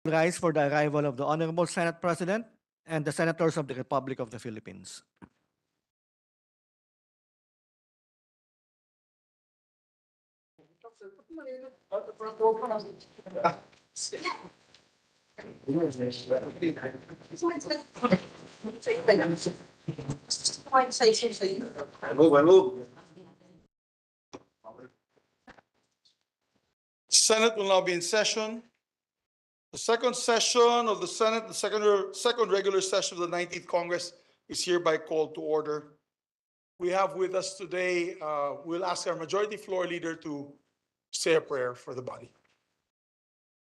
rise for the arrival of the Honorable Senate President and the Senators of the Republic of the Philippines. Senate will now be in session. The second session of the Senate, the second regular session of the 19th Congress is hereby called to order. We have with us today, we'll ask our Majority Floor Leader to say a prayer for the body.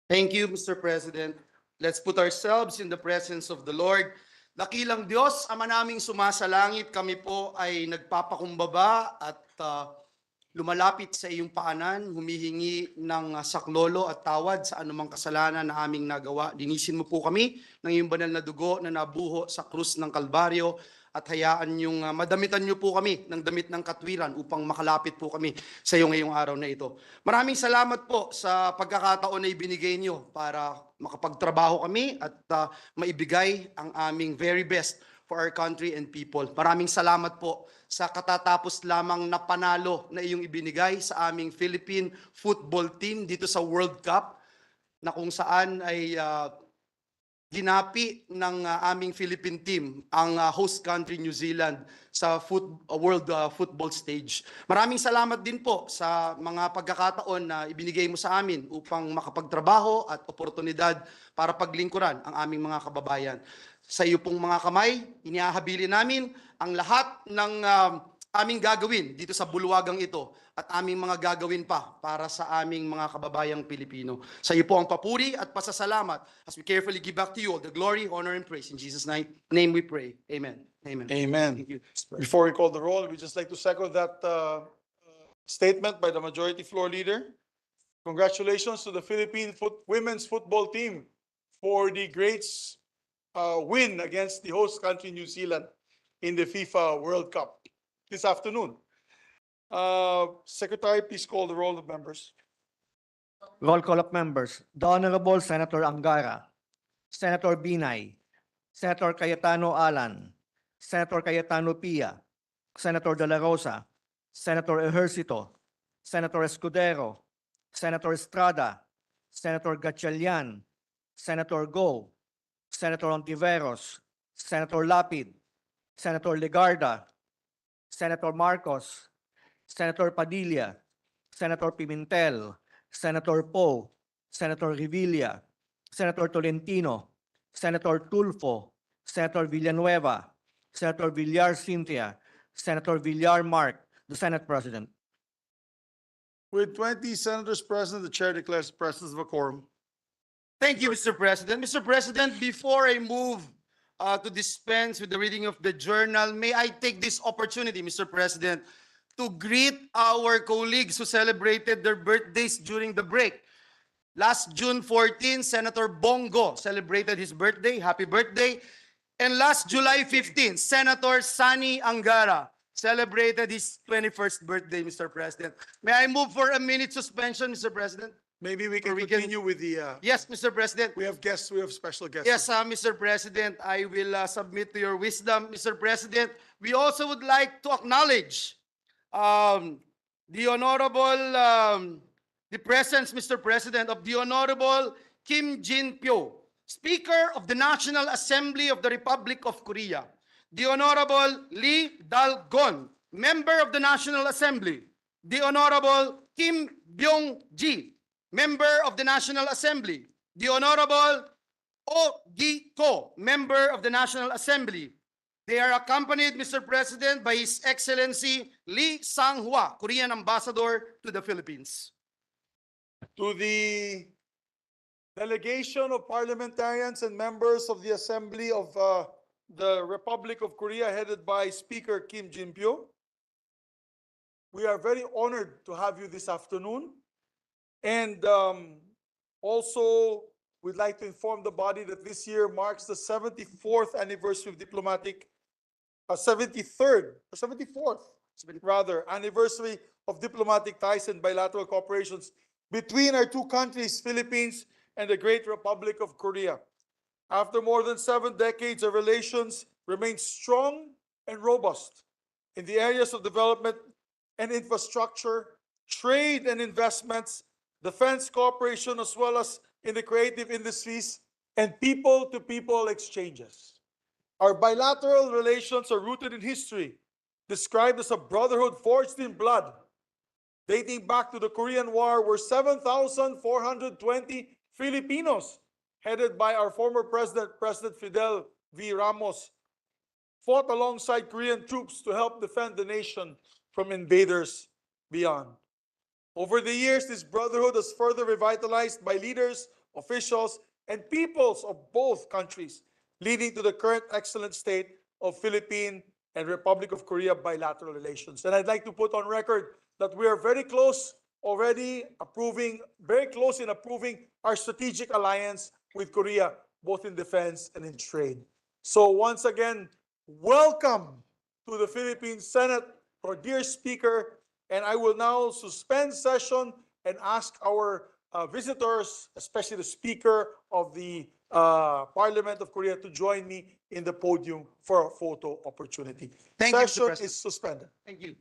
Thank you, Mr. President. Let's put ourselves in the presence of the Lord. Dakilang Diyos, Ama naming sumasalangit, kami po ay nagpapakumbaba at lumalapit sa iyong paanan, humihingi ng saklolo at tawad sa anumang kasalanan na aming nagawa. Linisin mo po kami ng iyong banal na dugo na nabuho sa krus ng Kalbaryo at hayaan niyong madamitan niyo po kami ng damit ng katwiran upang makalapit po kami sa iyo ngayong araw na ito. Maraming salamat po sa pagkakataon na ibinigay niyo para makapagtrabaho kami at maibigay ang aming very best for our country and people. Maraming salamat po sa katatapos lamang na panalo na iyong ibinigay sa aming Philippine football team dito sa World Cup na kung saan ay ginapi ng aming Philippine team ang host country New Zealand sa world football stage. Maraming salamat din po sa mga pagkakataon na ibinigay mo sa amin upang makapagtrabaho at oportunidad para paglingkuran ang aming mga kababayan. Sa iyo pong mga kamay, iniahabilin namin ang lahat ng aming gagawin dito sa bulwagang ito at aming mga gagawin pa para sa aming mga kababayang Pilipino. Sa iyo po ang papuri at pasasalamat as we carefully give back to you all the glory, honor, and praise. In Jesus' name we pray. Amen. Amen. Amen. Thank you. Before we call the roll, we just like to second that statement by the Majority Floor Leader. Congratulations to the Philippine women's football team for the great win against the host country New Zealand in the FIFA World Cup this afternoon. Secretary, please call the roll of members. Roll call of members. The Honorable Senator Angara, Senator Binay, Senator Cayetano Alan, Senator Cayetano Pia, Senator De La Rosa, Senator Ejercito, Senator Escudero, Senator Estrada, Senator Gatchalian, Senator Go, Senator Ontiveros, Senator Lapid, Senator Legarda, Senator Marcos, Senator Padilla, Senator Pimentel, Senator Poe, Senator Revilla, Senator Tolentino, Senator Tulfo, Senator Villanueva, Senator Villar Cynthia, Senator Villar Mark, the Senate President. With 20 senators present, the chair declares the presence of a quorum. Thank you, Mr. President. Mr. President, before I move to dispense with the reading of the journal, may I take this opportunity, Mr. President, to greet our colleagues who celebrated their birthdays during the break. Last June 14, Senator Bongo celebrated his birthday. Happy birthday. And last July 15, Senator Sani Angara celebrated his 21st birthday, Mr. President. May I move for a minute suspension, Mr. President? Maybe we can continue with the, Yes, Mr. President. we have guests, we have special guests. Yes, Mr. President, I will submit to your wisdom, Mr. President. We also would like to acknowledge the Honorable, the presence, Mr. President, of the Honorable Kim Jin-pyo, Speaker of the National Assembly of the Republic of Korea. The Honorable Lee Dal-gon, Member of the National Assembly. The Honorable Kim Byung-ji, Member of the National Assembly. The Honorable Oh Gi-ko, Member of the National Assembly. They are accompanied, Mr. President, by His Excellency Lee Sang-hwa, Korean Ambassador to the Philippines. To the delegation of parliamentarians and members of the Assembly of the Republic of Korea, headed by Speaker Kim Jin-pyo, we are very honored to have you this afternoon. And also, we'd like to inform the body that this year marks the 74th anniversary of 74th anniversary of diplomatic ties and bilateral cooperations between our two countries, Philippines and the Great Republic of Korea. After more than 7 decades, our relations remain strong and robust in the areas of development and infrastructure, trade and investments, defense cooperation, as well as in the creative industries and people-to-people exchanges. Our bilateral relations are rooted in history, described as a brotherhood forged in blood, dating back to the Korean War, where 7,420 Filipinos, headed by our former president, President Fidel V. Ramos, fought alongside Korean troops to help defend the nation from invaders beyond. Over the years, this brotherhood is further revitalized by leaders, officials, and peoples of both countries, leading to the current excellent state of Philippine and Republic of Korea bilateral relations. And I'd like to put on record that we are very close in approving our strategic alliance with Korea, both in defense and in trade. So once again, welcome to the Philippine Senate, our dear Speaker, and I will now suspend session and ask our visitors, especially the Speaker of the Parliament of Korea, to join me in the podium for a photo opportunity. Thank you, Mr. Session President. is suspended. Thank you.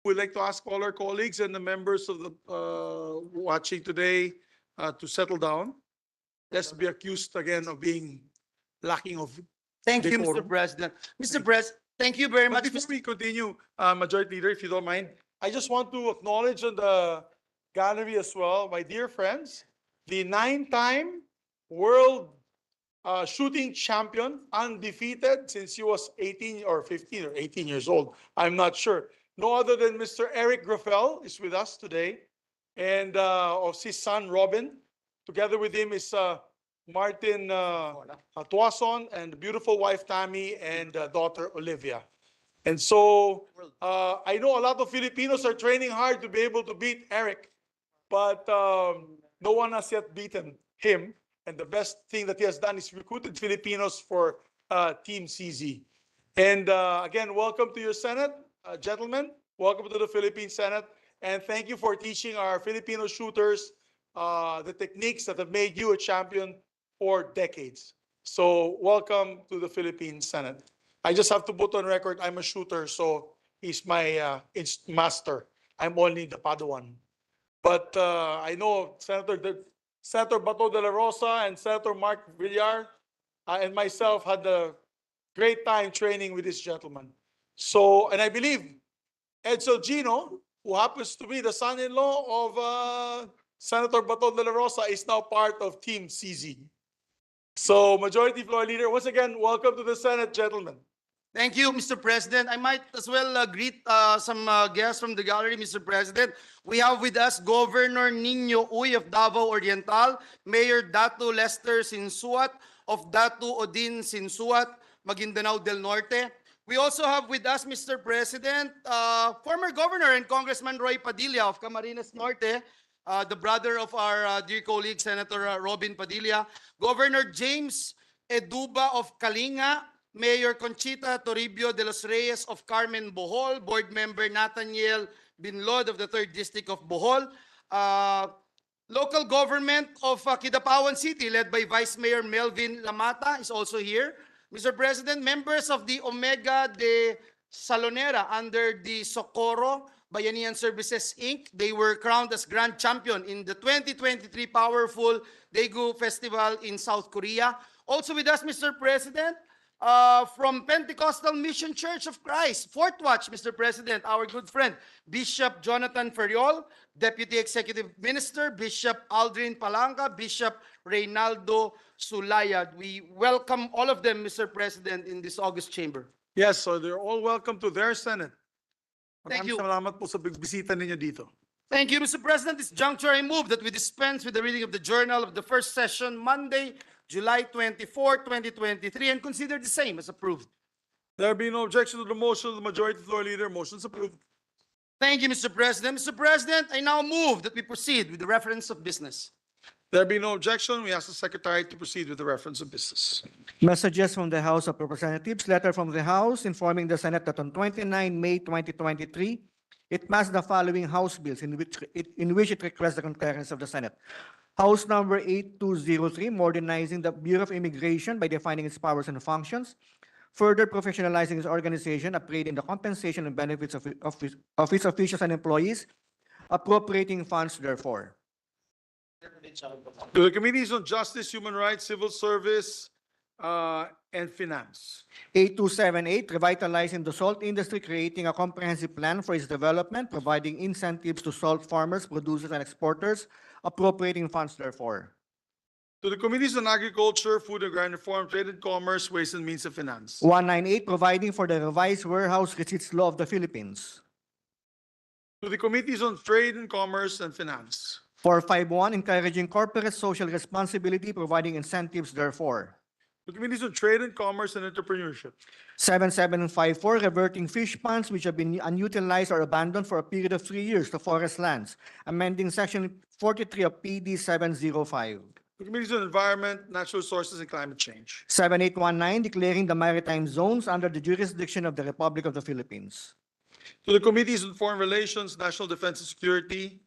we'd like to ask all our colleagues and the members of the watching today to settle down. Let's be accused again of being lacking of. Thank you, Mr. Decorum. President. Mr. President, thank you very But much. before we continue, Majority Leader, if you don't mind, I just want to acknowledge on the gallery as well, my dear friends, the 9-time world shooting champion, undefeated since he was 18 or 15 or 18 years old. I'm not sure. No other than Mr. Eric Graffel is with us today, and of his son Robin. Together with him is Martin Tuason and beautiful wife Tammy and daughter Olivia. And so I know a lot of Filipinos are training hard to be able to beat Eric, but no one has yet beaten him. And the best thing that he has done is recruited Filipinos for Team CZ. And again, welcome to your Senate, gentlemen. Welcome to the Philippine Senate. And thank you for teaching our Filipino shooters the techniques that have made you a champion for decades. So welcome to the Philippine Senate. I just have to put on record, I'm a shooter, so he's my master. I'm only the Padawan. But I know Senator Bato de la Rosa and Senator Mark Villar and myself had a great time training with this gentleman. So, and I believe Edsel Gino, who happens to be the son-in-law of Senator Bato de la Rosa, is now part of Team CZ. So, Majority Floor Leader, once again, welcome to the Senate, gentlemen. Thank you, Mr. President. I might as well greet some guests from the gallery, Mr. President. We have with us Governor Nino Uy of Davao Oriental, Mayor Datu Lester Sinsuat of Datu Odin Sinsuat, Maguindanao del Norte. We also have with us, Mr. President, former Governor and Congressman Roy Padilla of Camarines Norte, the brother of our dear colleague, Senator Robin Padilla, Governor James Eduba of Kalinga, Mayor Conchita Toribio de los Reyes of Carmen Bohol, Board Member Nathaniel Binlod of the 3rd District of Bohol, local government of Kidapawan City led by Vice Mayor Melvin Lamata is also here. Mr. President, members of the Omega de Salonera under the Socorro Bayanihan Services Inc., they were crowned as Grand Champion in the 2023 Powerful Daegu Festival in South Korea. Also with us, Mr. President, from Pentecostal Mission Church of Christ, Fourth Watch, Mr. President, our good friend, Bishop Jonathan Ferriol, Deputy Executive Minister, Bishop Aldrin Palanga, Bishop Reynaldo Sulayad. We welcome all of them, Mr. President, in this August chamber. Yes, so they're all welcome to their Senate. Thank you. Salamat po sa bisita ninyo dito. Thank you, Mr. President. This juncture, I move that we dispense with the reading of the journal of the first session, Monday, July 24, 2023, and consider the same as approved. There be no objection to the motion of the Majority Floor Leader. Motion is approved. Thank you, Mr. President. Mr. President, I now move that we proceed with the reference of business. There be no objection. We ask the Secretary to proceed with the reference of business. Messages from the House of Representatives. Letter from the House informing the Senate that on 29 May 2023, it passed the following House bills in which it requests the concurrence of the Senate. House number 8203, modernizing the Bureau of Immigration by defining its powers and functions, further professionalizing its organization, upgrading the compensation and benefits of its officials and employees, appropriating funds therefore. To the Committees on Justice, Human Rights, Civil Service, and Finance. 8278, revitalizing the salt industry, creating a comprehensive plan for its development, providing incentives to salt farmers, producers, and exporters, appropriating funds therefore. To the Committees on Agriculture, Food and Agrarian Reform, Trade and Commerce, Ways and Means of Finance. 198, providing for the revised warehouse receipts law of the Philippines. To the Committees on Trade and Commerce and Finance. 451, encouraging corporate social responsibility, providing incentives therefore. To the Committees on Trade and Commerce and Entrepreneurship. 7754, reverting fish ponds which have been unutilized or abandoned for a period of 3 years to forest lands, amending Section 43 of PD 705. The Committees on Environment, Natural Resources, and Climate Change. 7819, declaring the maritime zones under the jurisdiction of the Republic of the Philippines. To the Committees on Foreign Relations, National Defense and Security,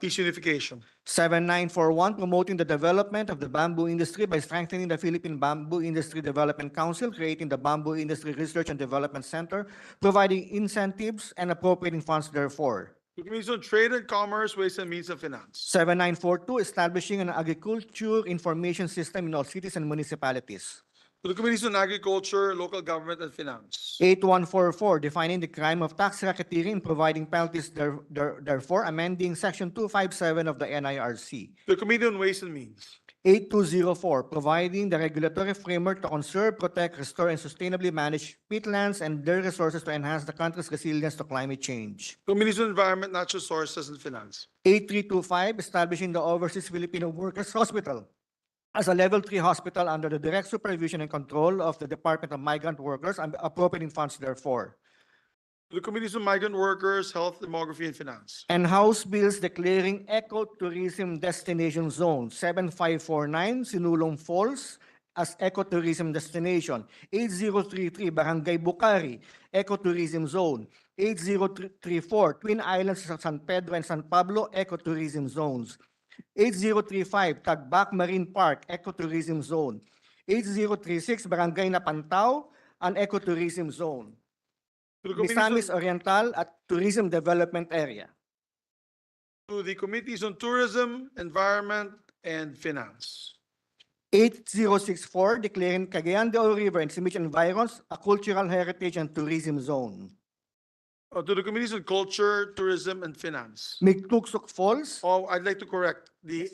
peace unification. 7941, promoting the development of the bamboo industry by strengthening the Philippine Bamboo Industry Development Council, creating the Bamboo Industry Research and Development Center, providing incentives and appropriating funds therefore. To the Committee on Trade and Commerce, Ways and Means and Finance. 7942, establishing an agriculture information system in all cities and municipalities. To the Committees on Agriculture, Local Government and Finance. 8144, defining the crime of tax racketeering and providing penalties therefore, amending Section 257 of the NIRC. To the Committee on Ways and Means. 8204, providing the regulatory framework to conserve, protect, restore, and sustainably manage peatlands and their resources to enhance the country's resilience to climate change. Committees on Environment, Natural Resources and Finance. 8325, establishing the Overseas Filipino Workers Hospital as a Level 3 hospital under the direct supervision and control of the Department of Migrant Workers and appropriating funds therefore. To the Committees on Migrant Workers, Health, Demography and Finance. And House bills declaring ecotourism destination zone 7549 Sinulong Falls as ecotourism destination, 8033 Barangay Bukari ecotourism zone, 8034 Twin Islands of San Pedro and San Pablo ecotourism zones, 8035 Tagbak Marine Park ecotourism zone, 8036 Barangay Napantao an ecotourism zone, To the Committees Misamis on, Oriental at Tourism Development Area. to the Committees on Tourism, Environment and Finance. 8064 declaring Cagayan de Oro River and Simic environs a cultural heritage and tourism zone. To the Committees on Culture, Tourism and Finance. Migtuksok Falls, Oh, I'd like to correct the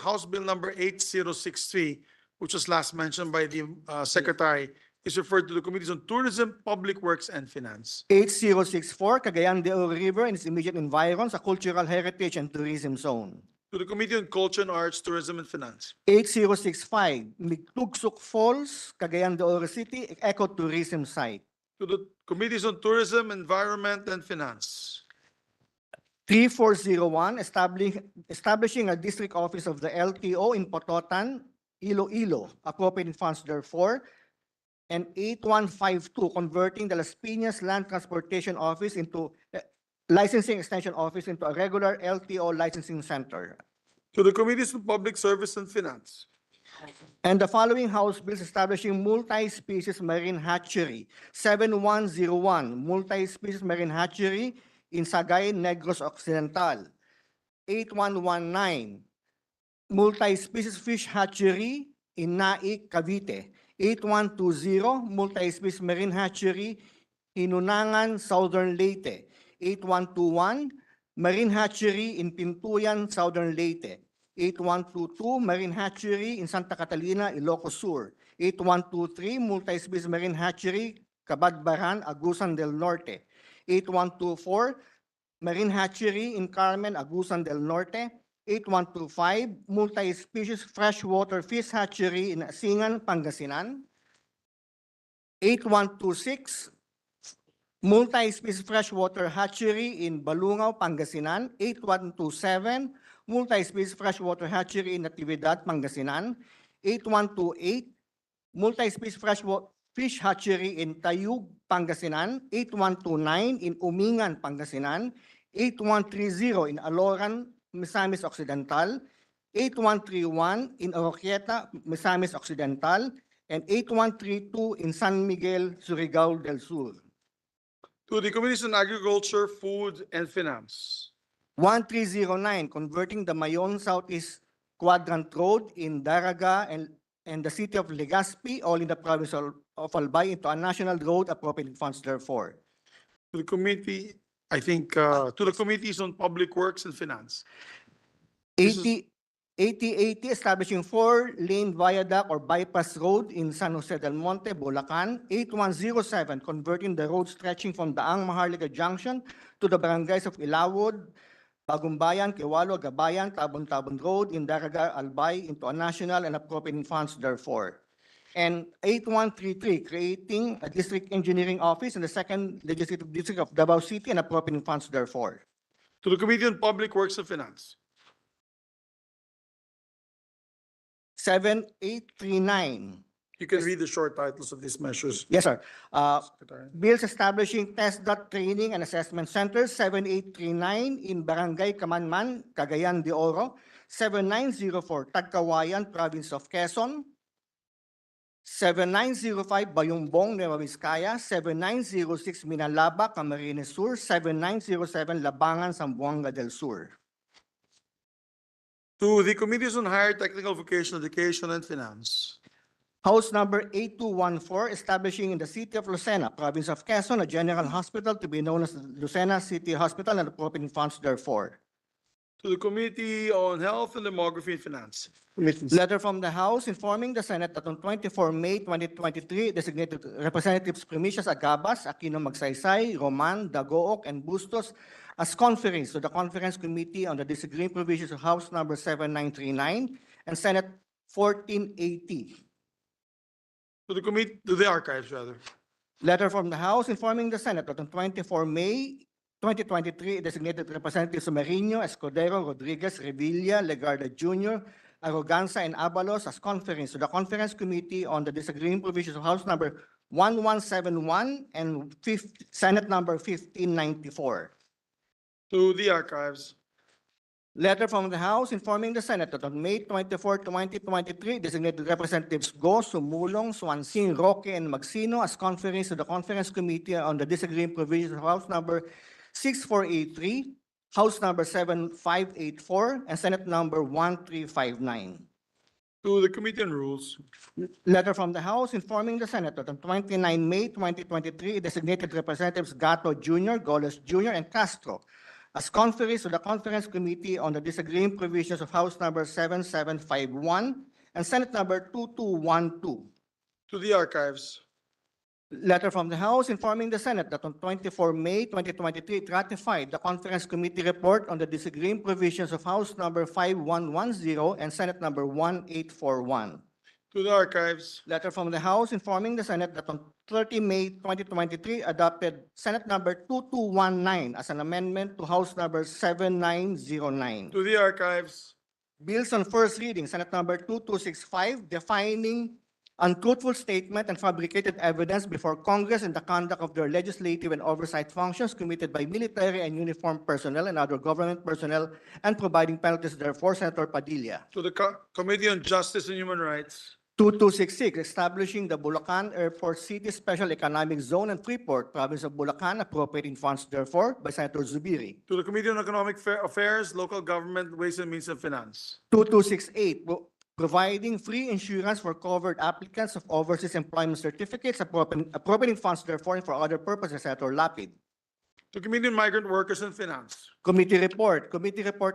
House Bill number 8063, which was last mentioned by the Secretary, is referred to the Committees on Tourism, Public Works and Finance. 8064 Cagayan de Oro River and its immediate environs a cultural heritage and tourism zone. To the Committee on Culture and Arts, Tourism and Finance. 8065 Migtuksok Falls, Cagayan de Oro City ecotourism site. To the Committees on Tourism, Environment and Finance. 3401 establishing a district office of the LTO in Pototan, Iloilo, appropriating funds therefore. And 8152 converting the Las Piñas Land Transportation Office into licensing extension office into a regular LTO licensing center. To the Committees on Public Service and Finance. And the following House bills establishing multi-species marine hatchery, 7101, multi-species marine hatchery in Sagay, Negros Occidental. 8119, multi-species fish hatchery in Naik, Cavite. 8120, multi-species marine hatchery in Unangan, Southern Leyte. 8121, marine hatchery in Pintuyan, Southern Leyte. 8122, marine hatchery in Santa Catalina, Ilocos Sur. 8123, multi-species marine hatchery, Cabadbaran, Agusan del Norte. 8124, marine hatchery in Carmen, Agusan del Norte. 8125, multi-species freshwater fish hatchery in Asingan, Pangasinan. 8126, multi-species freshwater hatchery in Balungaw, Pangasinan. 8127, multi-species freshwater hatchery in Natividad, Pangasinan. 8128, multi-species freshwater fish hatchery in Tayug, Pangasinan. 8129 in Umingan, Pangasinan. 8130 in Aloran, Misamis Occidental. 8131 in Oroquieta, Misamis Occidental. And 8132 in San Miguel, Surigao del Sur. To the Committees on Agriculture, Food and Finance. 1309, converting the Mayon Southeast Quadrant Road in Daraga and the city of Legazpi, all in the province of Albay, into a national road appropriating funds therefore. To the committee, I think, to the Committees on Public Works and Finance. This is- 8080, establishing 4-lane viaduct or bypass road in San Jose del Monte, Bulacan. 8107, converting the road stretching from Daang Maharlika Junction to the barangays of Ilawod, Bagumbayan, Kewalo, Gabayan, Tabon-Tabon Road in Daraga, Albay into a national and appropriating funds therefore. And 8133, creating a district engineering office in the 2nd Legislative District of Davao City and appropriating funds therefore. To the Committee on Public Works and Finance. 7839, You can read the short titles of these measures. Yes, sir. Secretary. Bills establishing TESDA training and assessment centers, 7839 in Barangay Kamanman, Cagayan de Oro, 7904 Tagkawayan, Province of Quezon, 7905 Bayumbong, Nueva Vizcaya, 7906 Minalaba, Camarines Sur, 7907 Labangan, Zamboanga del Sur. To the Committees on Higher Technical Vocational Education and Finance. House number 8214, establishing in the city of Lucena, province of Quezon, a general hospital to be known as Lucena City Hospital and appropriating funds therefore. To the Committee on Health and Demography and Finance. Letter from the House informing the Senate that on 24 May 2023, designated Representatives Primicias Agabas, Aquino Magsaysay, Roman, Dagook, and Bustos as conferees to the Conference Committee on the Disagreeing Provisions of House number 7939 and Senate 1480. To the archives, rather. Letter from the House informing the Senate that on 24 May 2023, designated Representatives Marino, Escudero, Rodriguez, Revilla, Legarda Jr., Arroganza, and Abalos as conference to the Conference Committee on the Disagreeing Provisions of House number 1171 and Senate number 1594. To the archives. Letter from the House informing the Senate that on May 24, 2023, designated Representatives Go, Sumulong, Swansing, Roque, and Magsino as conference to the Conference Committee on the Disagreeing Provisions of House number 6483, House number 7584, and Senate number 1359. To the Committee on Rules. Letter from the House informing the Senate that on 29 May 2023, designated Representatives Gato Jr., Goles Jr., and Castro as conferees to the Conference Committee on the Disagreeing Provisions of House number 7751 and Senate number 2212. To the archives. Letter from the House informing the Senate that on 24 May 2023, it ratified the Conference Committee report on the Disagreeing Provisions of House number 5110 and Senate number 1841. To the archives. Letter from the House informing the Senate that on 30 May 2023 adopted Senate number 2219 as an amendment to House number 7909. To the archives. Bills on first reading, Senate number 2265, defining untruthful statement and fabricated evidence before Congress in the conduct of their legislative and oversight functions committed by military and uniformed personnel and other government personnel and providing penalties therefore, Senator Padilla. To the Committee on Justice and Human Rights. 2266, establishing the Bulacan Airport City Special Economic Zone and Freeport, Province of Bulacan, appropriating funds therefore by Senator Zubiri. To the Committee on Economic Affairs, Local Government, Ways and Means and Finance. 2268, providing free insurance for covered applicants of overseas employment certificates, appropriating funds therefore and for other purposes, Senator Lapid. To Committee on Migrant Workers and Finance. Committee Report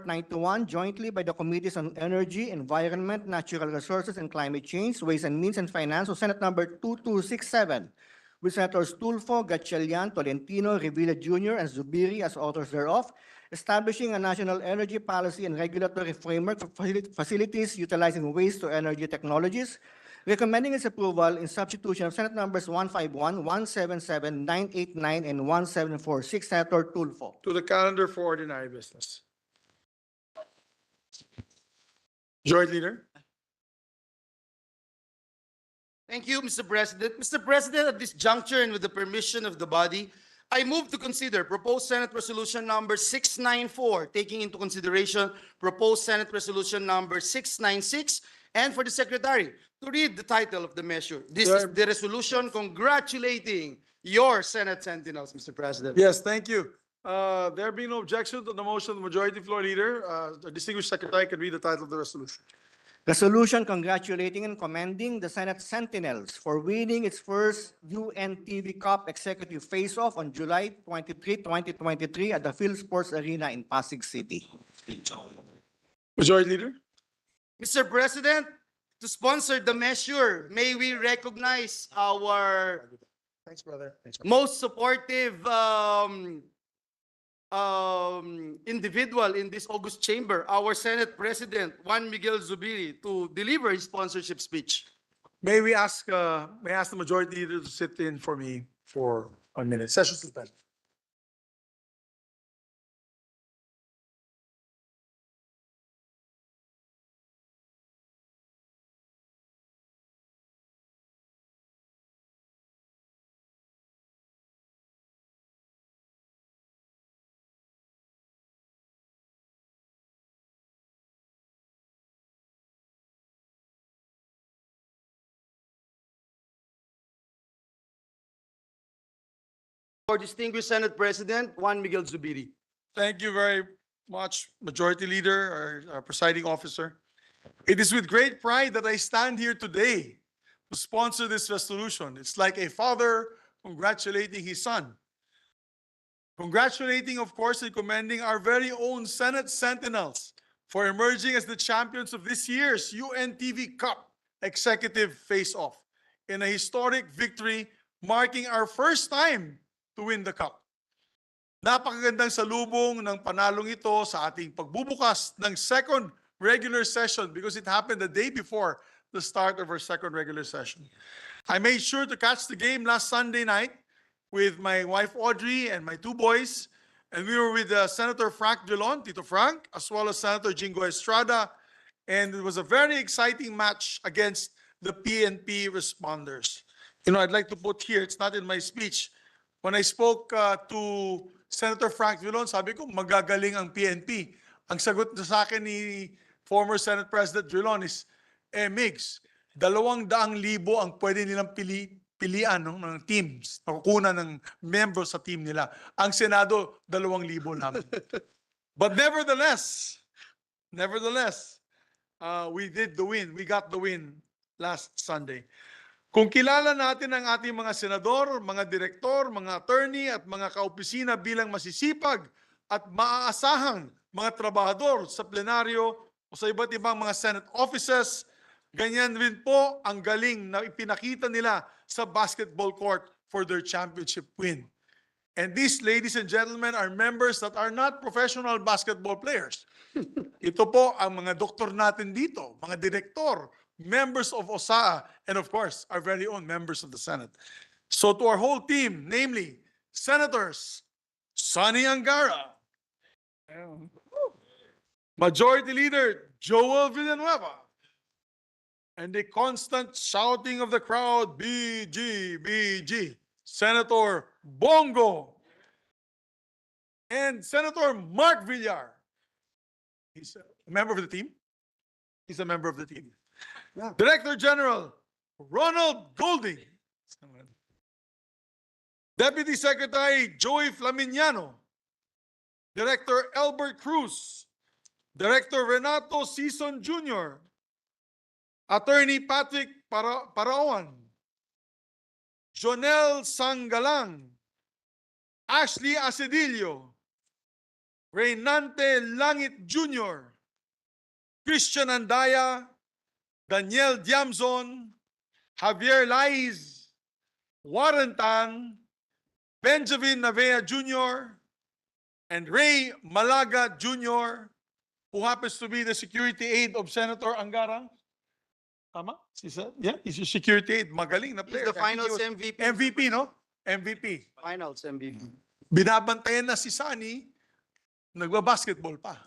91, jointly by the Committees on Energy, Environment, Natural Resources, and Climate Change, Ways and Means and Finance, so Senate number 2267, with Senators Tulfo, Gatchalian, Tolentino, Revilla Jr., and Zubiri as authors thereof, establishing a national energy policy and regulatory framework for facilities utilizing waste to energy technologies, recommending its approval in substitution of Senate numbers 151, 177, 989, and 1746, Senator Tulfo. To the calendar for ordinary business. Joint Leader. Thank you, Mr. President. Mr. President, at this juncture and with the permission of the body, I move to consider proposed Senate Resolution number 694, taking into consideration proposed Senate Resolution number 696, and for the Secretary to read the title of the measure. This is the resolution congratulating your Senate Sentinels, Mr. President. Yes, thank you. There being no objection to the motion of the Majority Floor Leader, the distinguished Secretary can read the title of the resolution. Resolution congratulating and commending the Senate Sentinels for winning its first UNTV Cup Executive Face-Off on July 23, 2023 at the Field Sports Arena in Pasig City. Majority Leader. Mr. President, to sponsor the measure, may we recognize our Thanks, brother. most supportive individual in this August chamber, our Senate President, Juan Miguel Zubiri, to deliver his sponsorship speech. May I ask the Majority Leader to sit in for me for 1 minute? Session suspended. Our distinguished Senate President, Juan Miguel Zubiri. Thank you very much, Majority Leader, our presiding officer. It is with great pride that I stand here today to sponsor this resolution. It's like a father congratulating his son. Congratulating, of course, and commending our very own Senate Sentinels for emerging as the champions of this year's UNTV Cup Executive Face-Off in a historic victory marking our first time to win the Cup. Napakagandang salubong ng panalong ito sa ating pagbubukas ng second regular session because it happened the day before the start of our second regular session. I made sure to catch the game last Sunday night with my wife Audrey and my two boys, and we were with Senator Frank Dillon, Tito Frank, as well as Senator Jingo Estrada, and it was a very exciting match against the PNP responders. You know, I'd like to put here, it's not in my speech, when I spoke to Senator Frank Dillon, sabi ko, magagaling ang PNP. Ang sagot sa akin ni former Senate President Dillon is, Migs, 200,000 ang pwede nilang pilian ng teams, nakukunan ng members sa team nila. Ang Senado, 2,000 lang. But nevertheless, we did the win. We got the win last Sunday. Kung kilala natin ang ating mga senador, mga direktor, mga attorney at mga kaopisina bilang masisipag at maaasahang mga trabahador sa plenaryo o sa iba't ibang mga Senate offices, ganyan rin po ang galing na ipinakita nila sa basketball court for their championship win. And these, ladies and gentlemen, are members that are not professional basketball players. Ito po ang mga doktor natin dito, mga direktor, members of OSAA, and of course, our very own members of the Senate. So to our whole team, namely, Senators Sonny Angara, Majority Leader Joel Villanueva, and the constant shouting of the crowd, BG, BG, Senator Bongo, and Senator Mark Villar. He's a member of the team. He's a member of the team. Yeah. Director General Ronald Golding. Deputy Secretary Joey Flaminiano. Director Albert Cruz. Director Renato Sison Jr. Attorney Patrick Parawan. Jonel Sangalang. Ashley Asedillo. Reynante Langit Jr. Christian Andaya. Daniel Diamzon, Javier Laiz, Warren Tan, Benjamin Navea Jr., and Ray Malaga Jr., who happens to be the security aide of Senator Angara. Tama? He's a security aide. Magaling na He's player. the finals MVP. MVP, no? MVP. Finals MVP. Binabantayan na si Sunny, nagbabasketball pa.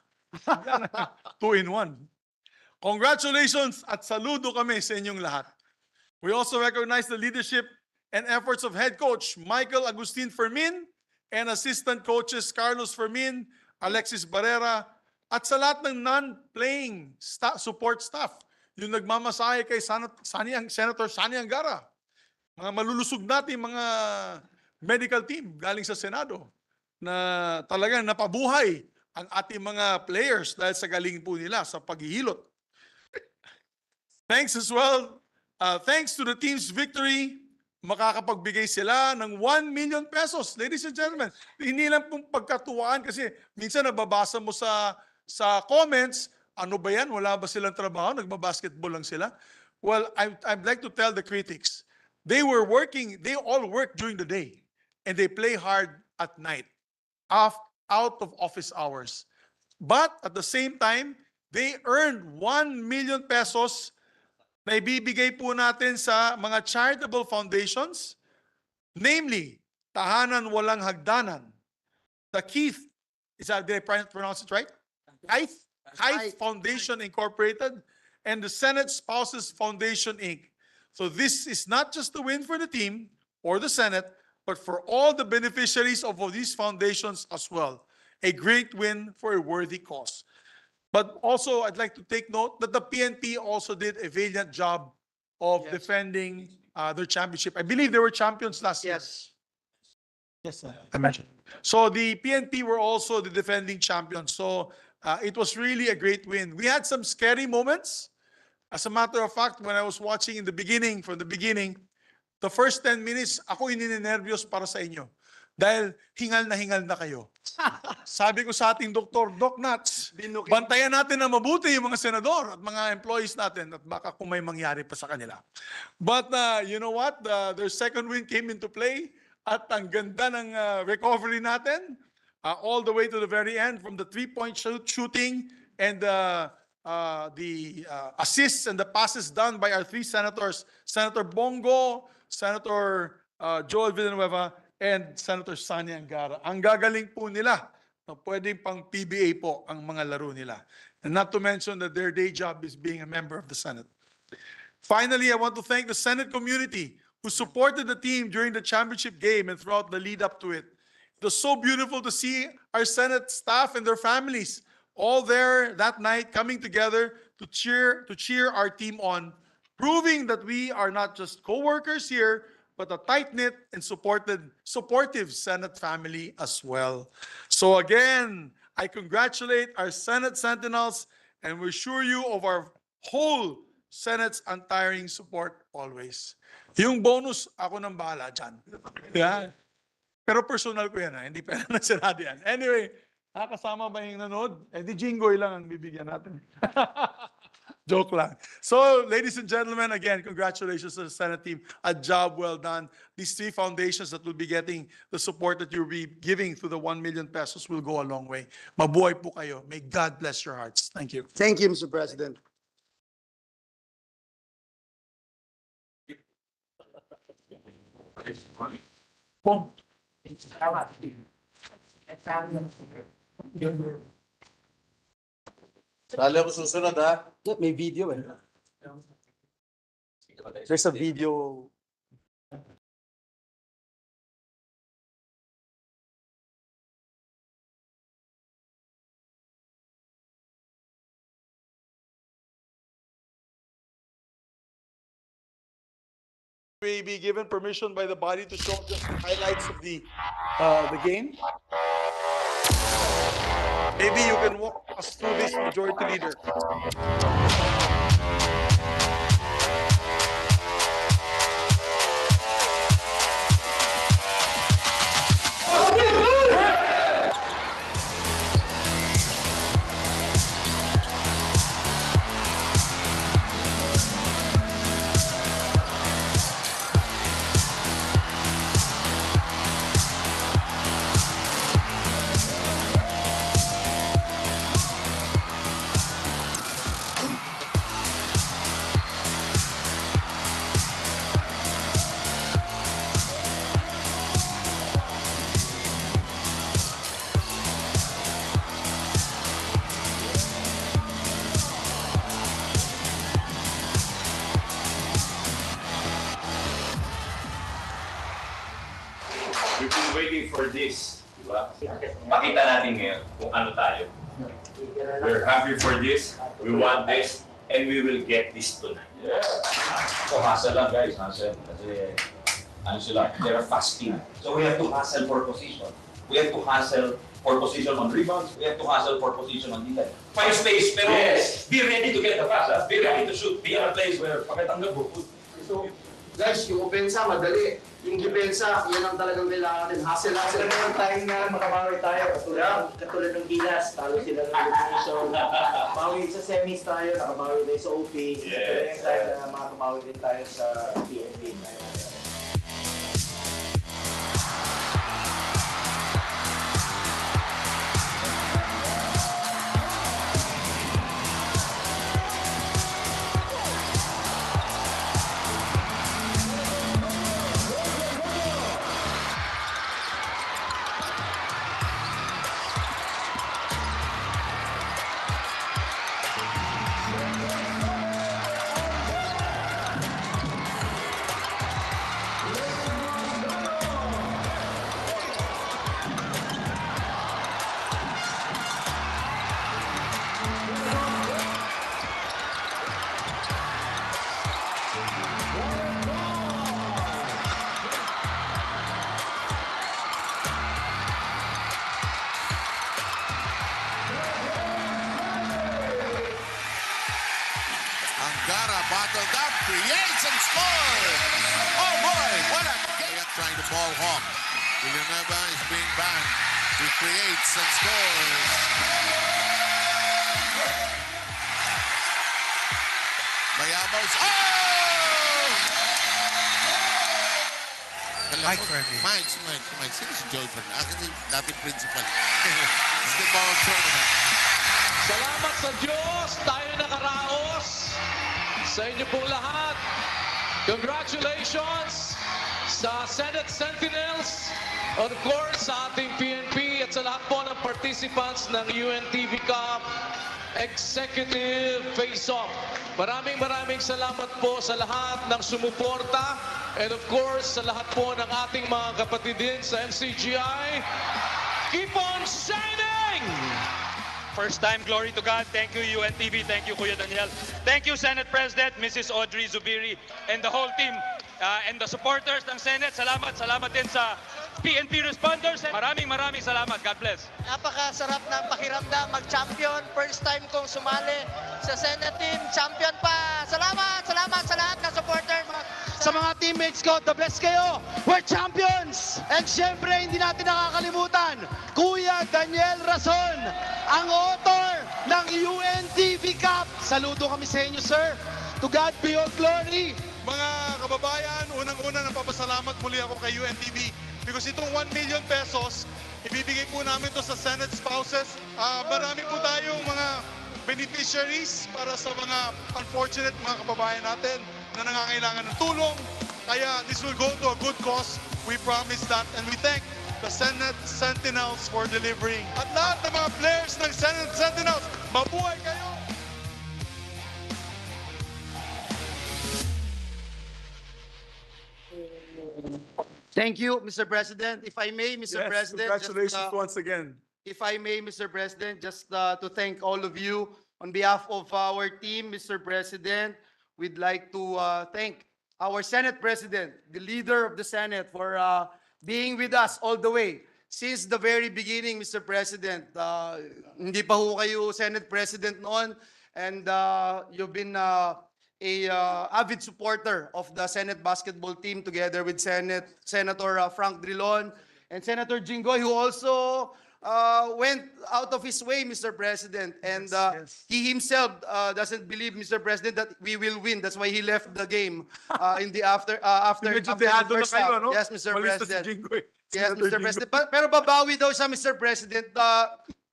2-in-1. Congratulations at saludo kami sa inyong lahat. We also recognize the leadership and efforts of head coach Michael Agustin Fermin and assistant coaches Carlos Fermin, Alexis Barrera, at sa lahat ng non-playing support staff. Yung nagmamasahe kay Senator Sonny Angara. Mga malulusog natin, mga medical team galing sa Senado na talagang napabuhay ang ating mga players dahil sa galing po nila sa paghihilot. Thanks as well. Thanks to the team's victory, makakapagbigay sila ng 1 million pesos. Ladies and gentlemen, hindi lang pong pagkatuwaan kasi minsan nababasa mo sa comments, ano ba yan? Wala ba silang trabaho? Nagbabasketball lang sila? Well, I'd like to tell the critics, they all work during the day and they play hard at night, out of office hours. But at the same time, they earned 1 million pesos na ibibigay po natin sa mga charitable foundations, namely, Tahanan Walang Hagdanan, the Keith, did I pronounce it right? Keith Foundation Incorporated, and the Senate Spouses Foundation, Inc. So this is not just a win for the team or the Senate, but for all the beneficiaries of these foundations as well. A great win for a worthy cause. But also, I'd like to take note that the PNP also did a valiant job of defending their championship. I believe they were champions last year. Yes. Yes, sir. I mentioned. So the PNP were also the defending champions. So it was really a great win. We had some scary moments. As a matter of fact, when I was watching in the beginning, from the beginning, the first 10 minutes, ako ininervyos para sa inyo. Dahil hingal na kayo. Sabi ko sa ating doktor, Doc Nuts, bantayan natin na mabuti yung mga senador at mga employees natin at baka kung may mangyari pa sa kanila. But you know what? Their second win came into play at ang ganda ng recovery natin all the way to the very end from the three-point shooting and the assists and the passes done by our three senators, Senator Bongo, Senator Joel Villanueva, and Senator Sani Angara. Ang gagaling po nila na pwedeng pang PBA po ang mga laro nila. And not to mention that their day job is being a member of the Senate. Finally, I want to thank the Senate community who supported the team during the championship game and throughout the lead up to it. It was so beautiful to see our Senate staff and their families all there that night coming together to cheer our team on, proving that we are not just co-workers here, but a tight-knit and supportive Senate family as well. So again, I congratulate our Senate Sentinels and we assure you of our whole Senate's untiring support always. Yung bonus, ako nang bahala dyan. Yeah. Pero personal ko yan, hindi pera na Senado yan. Anyway, nakasama ba yung nanood? Di Jingoy lang ang bibigyan natin. Joke lang. So, ladies and gentlemen, again, congratulations to the Senate team. A job well done. These three foundations that will be getting the support that you'll be giving through the 1 million pesos will go a long way. Mabuhay po kayo. May God bless your hearts. Thank you. Thank you, Mr. President. Sali ako susunod, ha? May video eh. There's a video. We be given permission by the body to show just the highlights of the game. Maybe you can walk us through this, Majority Leader. We've been waiting for this, di ba? Pakita natin ngayon kung ano tayo. We're happy for this, we want this, and we will get this tonight. Yeah. So hustle lang guys, hustle. Kasi ano sila, they're fasting. So we have to hustle for position. We have to hustle for position on rebounds. We have to hustle for position on defense. Find space, pero Yes. be ready to get the pass. Be ready to shoot. Be in a place where pakitanggap mo. So, guys, yung opensa, madali. Yung depensa, yan ang talagang kailangan natin. Hustle. Sila naman tayong na makabawi tayo. Katulad ng Gilas, talo sila ng definition. Bawi sa semis tayo, nakabawi tayo sa OP. Yes. Tayo na makabawi din tayo sa PNP. Angara bottled up, creates and scores! Oh boy, what a game! Trying to ball hawk. Villanueva is being banned. He creates and scores. Mayabaw. Oh! Mike Fermi. Mike. Sino si Joy Fermi? Actually, dating principal. Basketball tournament. Salamat sa Diyos, tayo nakaraos. Sa inyo po lahat, congratulations sa Senate Sentinels, of course sa ating PNP at sa lahat po ng participants ng UNTV Cup Executive Face-Off. Maraming salamat po sa lahat ng sumuporta and of course sa lahat po ng ating mga kapatid din sa MCGI. Keep on shining! First time, glory to God. Thank you, UNTV. Thank you, Kuya Daniel. Thank you, Senate President, Mrs. Audrey Zubiri, and the whole team, and the supporters ng Senate. Salamat din sa PNP responders. Maraming salamat. God bless. Napakasarap ng pakiramdam mag-champion. First time kong sumali sa Senate team. Champion pa. Salamat sa lahat ng supporters. Sa mga teammates ko, the best kayo. We're champions! And syempre, hindi natin nakakalimutan, Kuya Daniel Rason, ang author ng UNTV Cup. Saludo kami sa inyo, sir. To God be all glory. Mga kababayan, unang-una napapasalamat muli ako kay UNTV because itong 1 million pesos, ibibigay po namin to sa Senate spouses. Marami po tayong mga beneficiaries para sa mga unfortunate mga kababayan natin na nangangailangan ng tulong. Kaya this will go to a good cause. We promise that and we thank the Senate Sentinels for delivering. At lahat ng mga players ng Senate Sentinels, mabuhay kayo! Thank you, Mr. President. If I may, Mr. President, Congratulations once again. if I may, Mr. President, just to thank all of you on behalf of our team, Mr. President, we'd like to thank our Senate President, the leader of the Senate, for being with us all the way. Since the very beginning, Mr. President, hindi pa ho kayo Senate President noon, and you've been avid supporter of the Senate basketball team together with Senator Frank Drilon and Senator Jinggoy, who also went out of his way, Mr. President, and he himself doesn't believe, Mr. President, that we will win. That's why he left the game in the after Medyo the dehado na first kayo, half. ano? Yes, Mr. Malis na si President. Jinggoy. Yes, Senator Mr. Jinggoy. President. Pero babawi daw siya, Mr. President.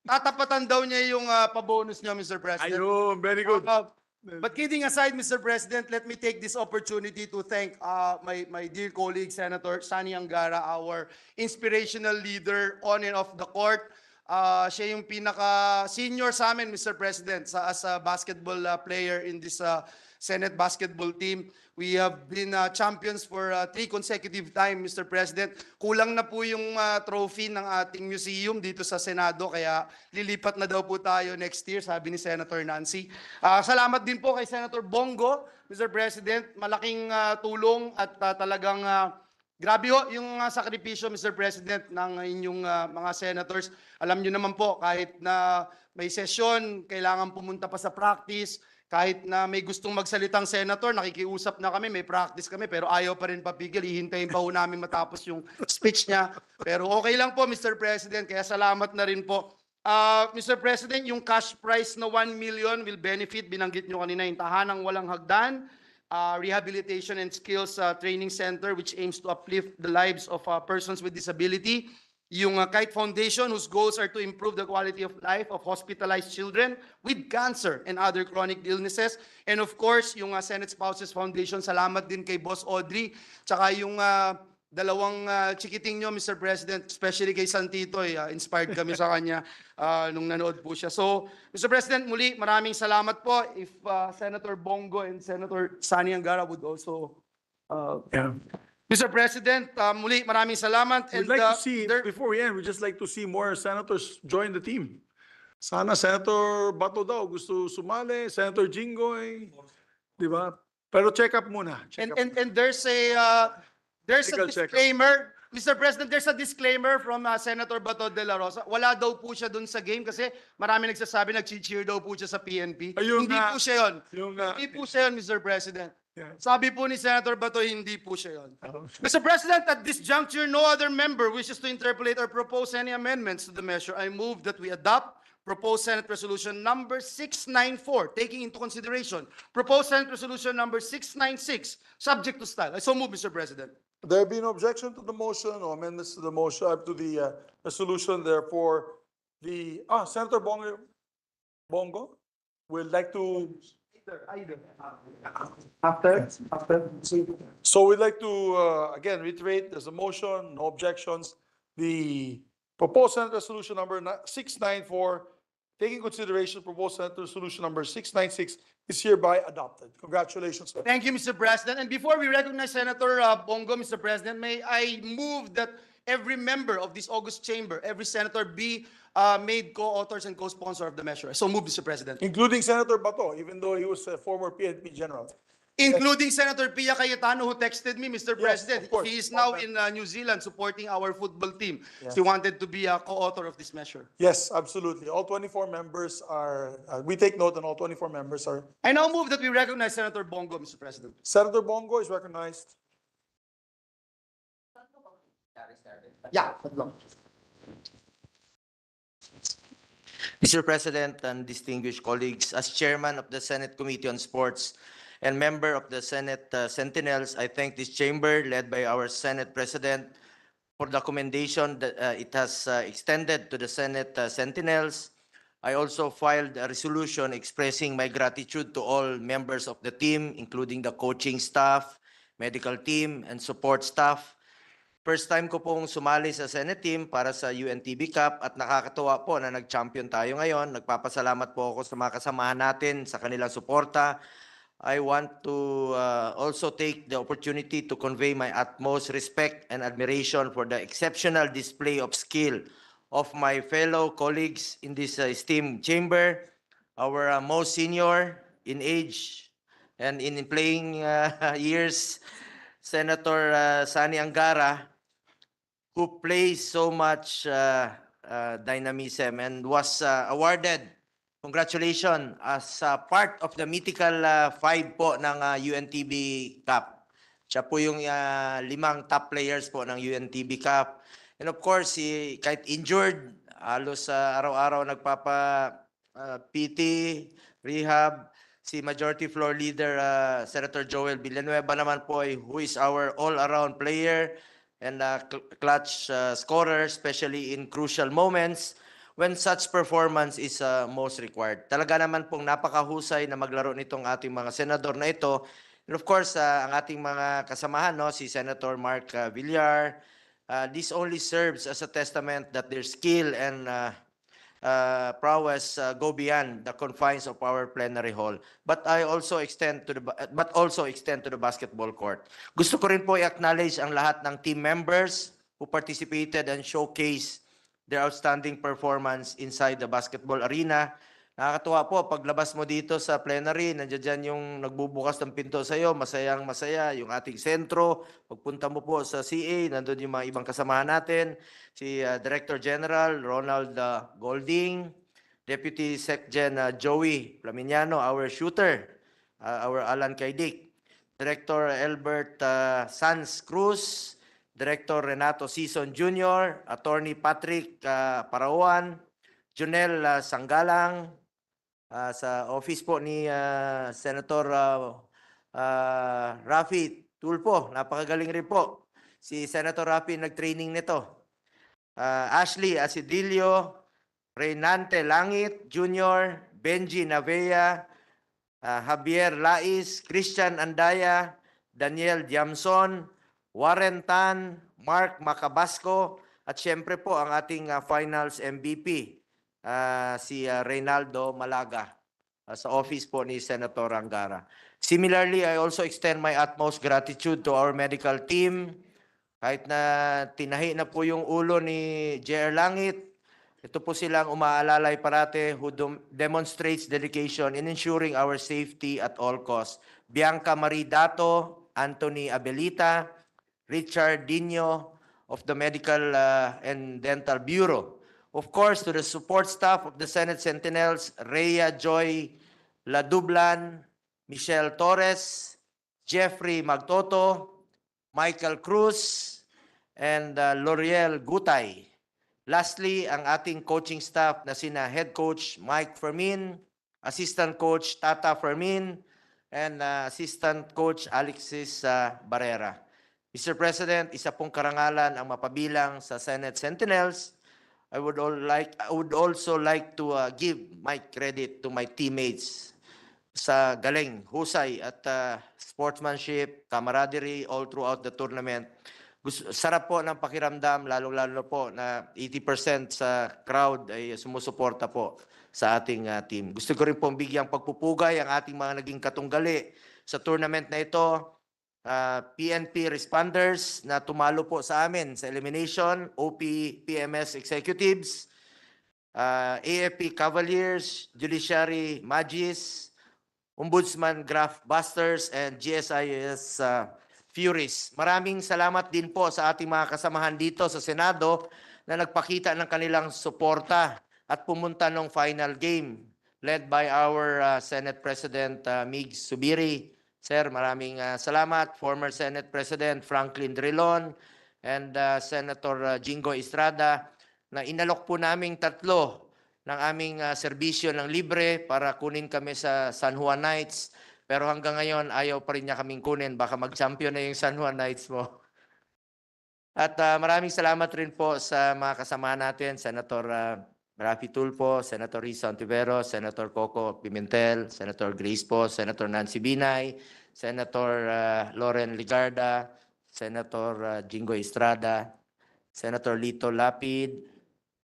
Tatapatan daw niya yung pabonus niya, Mr. President. Ayun, very good. But kidding aside, Mr. President, let me take this opportunity to thank my dear colleague, Senator Sani Angara, our inspirational leader on and off the court. Siya yung pinaka-senior sa amin, Mr. President, as a basketball player in this Senate basketball team. We have been champions for 3 consecutive times, Mr. President. Kulang na po yung trophy ng ating museum dito sa Senado, kaya lilipat na daw po tayo next year, sabi ni Senator Nancy. Salamat din po kay Senator Bongo, Mr. President. Malaking tulong at talagang grabe ho yung sakripisyo, Mr. President, ng inyong mga senators. Alam nyo naman po, kahit na may session, kailangan pumunta pa sa practice. Kahit na may gustong magsalitang senator, nakikiusap na kami, may practice kami, pero ayaw pa rin papigil. Hihintayin pa ho namin matapos yung speech niya. Pero okay lang po, Mr. President, kaya salamat na rin po. Mr. President, yung cash prize na 1 million will benefit, binanggit nyo kanina, yung Tahanang Walang Hagdan, Rehabilitation and Skills Training Center, which aims to uplift the lives of persons with disability. Yung Kite Foundation, whose goals are to improve the quality of life of hospitalized children with cancer and other chronic illnesses. And of course, yung Senate Spouses Foundation, salamat din kay Boss Audrey. Tsaka yung dalawang chikiting nyo, Mr. President, especially kay Santito, inspired kami sa kanya nung nanood po siya. So, Mr. President, muli, maraming salamat po. If Senator Bongo and Senator Sani Angara would also... Mr. President, muli maraming salamat. We'd like to see, before we end, we'd just like to see more senators join the team. Sana Senator Bato daw gusto sumali, Senator Jinggoy, di ba? Pero check up muna. And there's a disclaimer. Mr. President, there's a disclaimer from Senator Bato de la Rosa. Wala daw po siya dun sa game kasi marami nagsasabi nag-cheer daw po siya sa PNP. Ayun Hindi nga. po siya yun. Yung, Hindi po siya yun, Mr. President. Yeah. Sabi po ni Senator Bato, hindi po siya yun. Mr. President, at this juncture, no other member wishes to interpolate or propose any amendments to the measure. I move that we adopt proposed Senate Resolution number 694, taking into consideration proposed Senate Resolution number 696, subject to style. I so move, Mr. President. There be no objection to the motion or amendments to the motion, to the resolution, therefore, Senator Bongo would like to, After. so we'd like to, again, reiterate, there's a motion, no objections. The proposed Senate Resolution number 694, taking consideration proposed Senate Resolution number 696 is hereby adopted. Congratulations, sir. Thank you, Mr. President. And before we recognize Senator Bongo, Mr. President, may I move that every member of this August chamber, every senator be made co-authors and co-sponsor of the measure. So move, Mr. President. Including Senator Bato, even though he was a former PNP general. Including Senator Pia Cayetano, who texted me, Mr. Yes, President. of course. He is now in New Zealand supporting our football team. Yes. He wanted to be a co-author of this measure. Yes, absolutely. All 24 members are, we take note and all 24 members are. I now move that we recognize Senator Bongo, Mr. President. Senator Bongo is recognized. Yeah. Mr. President and distinguished colleagues, as chairman of the Senate Committee on Sports and member of the Senate Sentinels, I thank this chamber led by our Senate President for the commendation that it has extended to the Senate Sentinels. I also filed a resolution expressing my gratitude to all members of the team, including the coaching staff, medical team, and support staff. First time ko pong sumali sa Senate team para sa UNTV Cup at nakakatuwa po na nag-champion tayo ngayon. Nagpapasalamat po ako sa mga kasamahan natin sa kanilang suporta. I want to also take the opportunity to convey my utmost respect and admiration for the exceptional display of skill of my fellow colleagues in this esteemed chamber, our most senior in age and in playing years, Senator Sani Angara, who plays so much dynamism and was awarded, congratulations, as part of the mythical 5 po ng UNTV Cup. Siya po yung 5 top players po ng UNTV Cup. And of course, kahit injured, halos araw-araw nagpapa-PT, rehab. Si Majority Floor Leader Senator Joel Villanueva naman po who is our all-around player and clutch scorer, especially in crucial moments when such performance is most required. Talaga naman pong napakahusay na maglaro nitong ating mga senador na ito. And of course, ang ating mga kasamahan, no, si Senator Mark Villar, this only serves as a testament that their skill and prowess go beyond the confines of our plenary hall, but also extend to the basketball court. Gusto ko rin po i-acknowledge ang lahat ng team members who participated and showcased their outstanding performance inside the basketball arena. Nakakatuwa po, paglabas mo dito sa plenary, nandiyan dyan yung nagbubukas ng pinto sa iyo, masayang masaya, yung ating sentro. Pagpunta mo po sa CA, nandun yung mga ibang kasamahan natin, si Director General Ronald Golding, Deputy Secgen Joey Flaminiano, our shooter, our Alan Kaidik, Director Albert Sanz Cruz, Director Renato Sison Jr., Attorney Patrick Parawan, Junel Sanggalang, sa office po ni Senator Rafi Tulfo, napakagaling rin po. Si Senator Rafi nag-training nito. Ashley Asidilio, Reynante Langit Jr., Benji Navea, Javier Lais, Christian Andaya, Daniel Diamson, Warren Tan, Mark Macabasco, at syempre po ang ating finals MVP, si Reynaldo Malaga, sa office po ni Senator Angara. Similarly, I also extend my utmost gratitude to our medical team. Kahit na tinahi na po yung ulo ni JR Langit, ito po silang umaalalay parate who demonstrates dedication in ensuring our safety at all costs. Bianca Marie Dato, Anthony Abelita, Richard Dino, of the Medical and Dental Bureau. Of course, to the support staff of the Senate Sentinels, Rhea Joy Ladublan, Michelle Torres, Jeffrey Magtoto, Michael Cruz, and L'Oreal Gutay. Lastly, ang ating coaching staff na sina Head Coach Mike Fermin, Assistant Coach Tata Fermin, and Assistant Coach Alexis Barrera. Mr. President, isa pong karangalan ang mapabilang sa Senate Sentinels. I would also like to give my credit to my teammates sa galing, husay at sportsmanship, camaraderie all throughout the tournament. Sarap po ng pakiramdam, lalong-lalo po na 80% sa crowd ay sumusuporta po sa ating team. Gusto ko rin pong bigyang pagpupugay ang ating mga naging katunggali sa tournament na ito. PNP responders na tumalo po sa amin sa elimination, OP PMS executives, AFP Cavaliers, Judiciary Magis, Ombudsman Graph Busters, and GSIS Furies. Maraming salamat din po sa ating mga kasamahan dito sa Senado na nagpakita ng kanilang suporta at pumunta ng final game led by our Senate President Mig Zubiri. Sir, maraming salamat. Former Senate President Franklin Drilon and Senator Jingo Estrada na inalok po naming 3 ng aming serbisyo ng libre para kunin kami sa San Juan Knights. Pero hanggang ngayon, ayaw pa rin niya kaming kunin. Baka mag-champion na yung San Juan Knights mo. At maraming salamat rin po sa mga kasama natin, Senator Rafi Tulfo, Senator Risa Ontiveros, Senator Coco Pimentel, Senator Grace Po, Senator Nancy Binay, Senator Loren Ligarda, Senator Jingo Estrada, Senator Lito Lapid,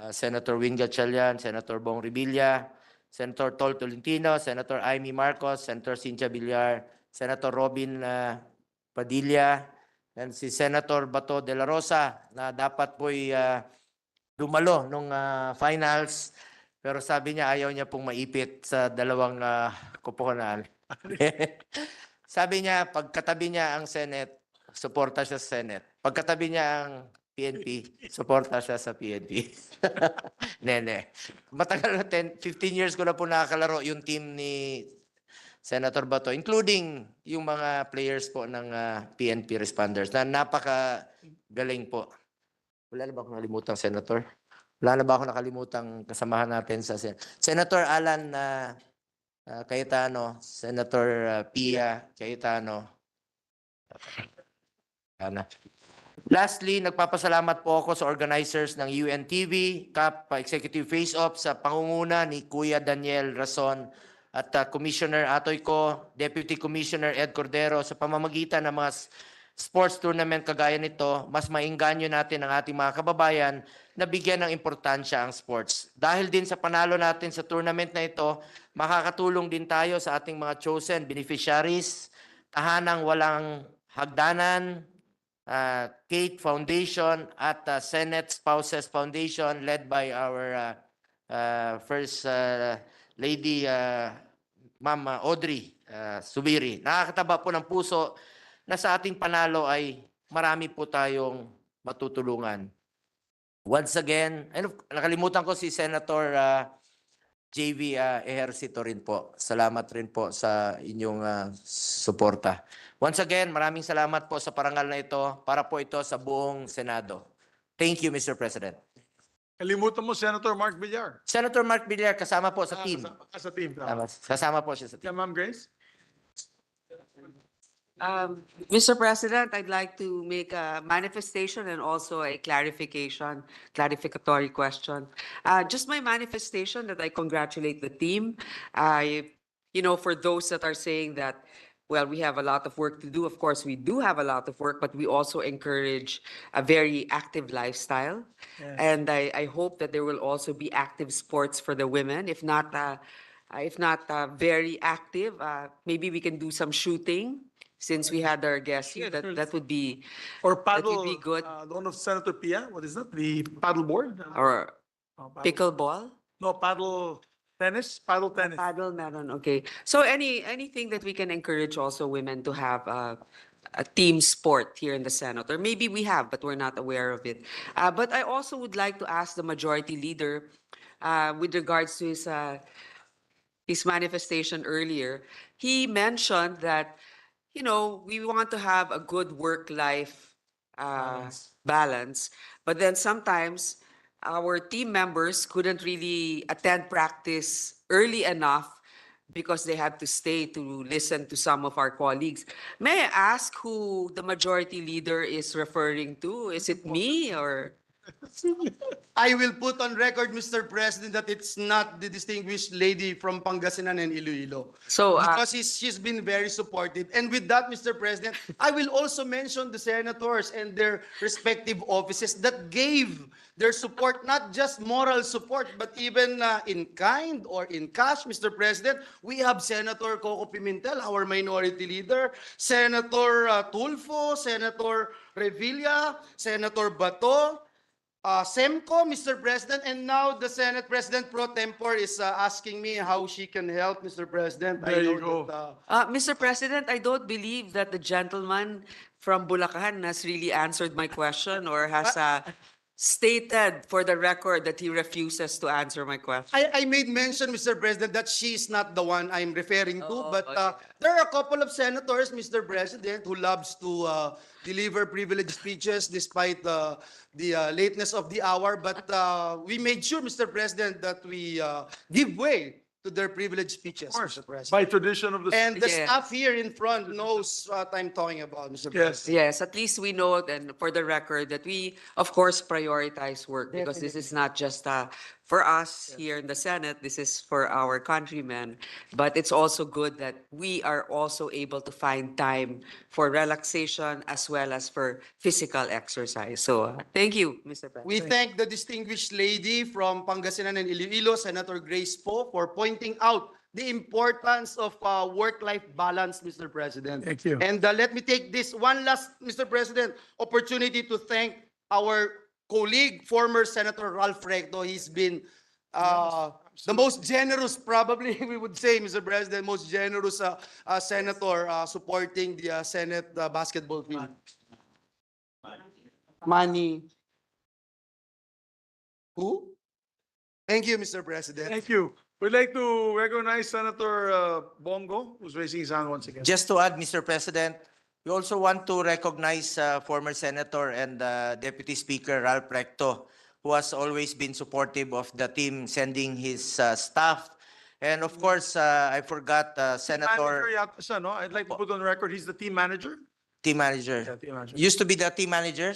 Senator Wing Gatchalian, Senator Bong Revilla, Senator Tol Tolentino, Senator Amy Marcos, Senator Cynthia Villar, Senator Robin Padilla, and si Senator Bato de la Rosa na dapat po'y dumalo nung finals, pero sabi niya ayaw niya pong maipit sa dalawang kuponan. Sabi niya, pagkatabi niya ang Senate, suporta siya sa Senate. Pagkatabi niya ang PNP, suporta siya sa PNP. Nene. Matagal na 15 years ko na po nakakalaro yung team ni Senator Bato, including yung mga players po ng PNP responders na napakagaling po. Wala na ba akong nalimutang senator? Wala na ba akong nakalimutan kasamahan natin sa Senator Alan Cayetano, Senator Pia Cayetano. Lastly, nagpapasalamat po ako sa organizers ng UNTV Cup Executive Face-Off sa pangunguna ni Kuya Daniel Rason at Commissioner Atoy Ko, Deputy Commissioner Ed Cordero sa pamamagitan ng mga sports tournament kagaya nito, mas maingganyo natin ang ating mga kababayan na bigyan ng importansya ang sports. Dahil din sa panalo natin sa tournament na ito, makakatulong din tayo sa ating mga chosen beneficiaries, Tahanang Walang Hagdanan, Kate Foundation at Senate Spouses Foundation led by our First Lady Ma'am Audrey Zubiri. Nakakataba po ng puso na sa ating panalo ay marami po tayong matutulungan. Once again, nakalimutan ko si Senator JV Ejercito rin po. Salamat rin po sa inyong suporta. Once again, maraming salamat po sa parangal na ito para po ito sa buong Senado. Thank you, Mr. President. Kalimutan mo, Senator Mark Villar. Senator Mark Villar, kasama po sa team. Sa team. Kasama po siya sa team. Yeah, Ma'am Grace? Mr. President, I'd like to make a manifestation and also a clarificatory question. Just my manifestation that I congratulate the team. For those that are saying that, well, we have a lot of work to do. Of course, we do have a lot of work, but we also encourage a very active lifestyle. Yes. And I hope that there will also be active sports for the women. If not very active, maybe we can do some shooting. Since we had our guest here, that would be Or paddle, that would be good. the one of Senator Pia, what is that? The paddle board? Or paddle- pickleball. No, paddle tennis? Paddle tennis. Paddle meron, okay. So anything that we can encourage also women to have a team sport here in the Senate, or maybe we have, but we're not aware of it. But I also would like to ask the majority leader with regards to his manifestation earlier. He mentioned that, you know, we want to have a good work-life balance, but then sometimes our team members couldn't really attend practice early enough because they had to stay to listen to some of our colleagues. May I ask who the majority leader is referring to? Is it me or? I will put on record, Mr. President, that it's not the distinguished lady from Pangasinan and Iloilo. So, Because she's been very supportive. And with that, Mr. President, I will also mention the senators and their respective offices that gave their support, not just moral support, but even in kind or in cash, Mr. President. We have Senator Coco Pimentel, our minority leader, Senator Tulfo, Senator Revilla, Senator Bato, Semco, Mr. President, and now the Senate President Pro Tempore is asking me how she can help, Mr. President. There you go. Mr. President, I don't believe that the gentleman from Bulacan has really answered my question or has stated for the record that he refuses to answer my question. I made mention, Mr. President, that she's not the one I'm referring to, Oh, but okay. there are a couple of senators, Mr. President, who loves to deliver privileged speeches despite the lateness of the hour. But we made sure, Mr. President, that we give way to their privileged speeches, Mr. President. By tradition of the. And the Yeah. staff here in front knows what I'm talking about, Mr. Yes. President. Yes, at least we know, and for the record, that we, of course, prioritize work because this is not just for us here in the Senate, this is for our countrymen. But it's also good that we are also able to find time for relaxation as well as for physical exercise. So thank you, Mr. President. We thank the distinguished lady from Pangasinan and Iloilo, Senator Grace Poe, for pointing out the importance of work-life balance, Mr. President. Thank you. And let me take this one last, Mr. President, opportunity to thank our colleague, former Senator Ralph Recto. He's been the most generous, probably we would say, Mr. President, most generous senator supporting the Senate basketball team. Money. Who? Thank you, Mr. President. Thank you. We'd like to recognize Senator Bongo, who's raising his hand once again. Just to add, Mr. President, we also want to recognize former Senator and Deputy Speaker Ralph Recto, who has always been supportive of the team, sending his staff. And of course, I forgot Senator, Manager yata siya, no? I'd like to put on record, he's the team manager. team manager. Yeah, team manager. Used to be the team manager.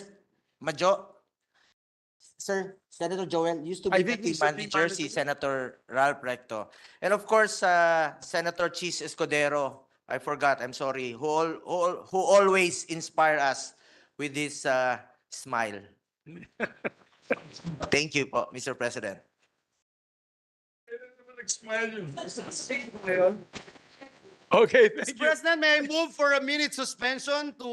Sir, Senator Joel used to I be the think team he's the team manager, si manager. Senator Ralph Recto. And of course, Senator Cheese Escudero, I forgot, I'm sorry, who always inspire us with this smile. Thank you po, Mr. President. Okay, Mr. thank you. President, may I move for a minute suspension to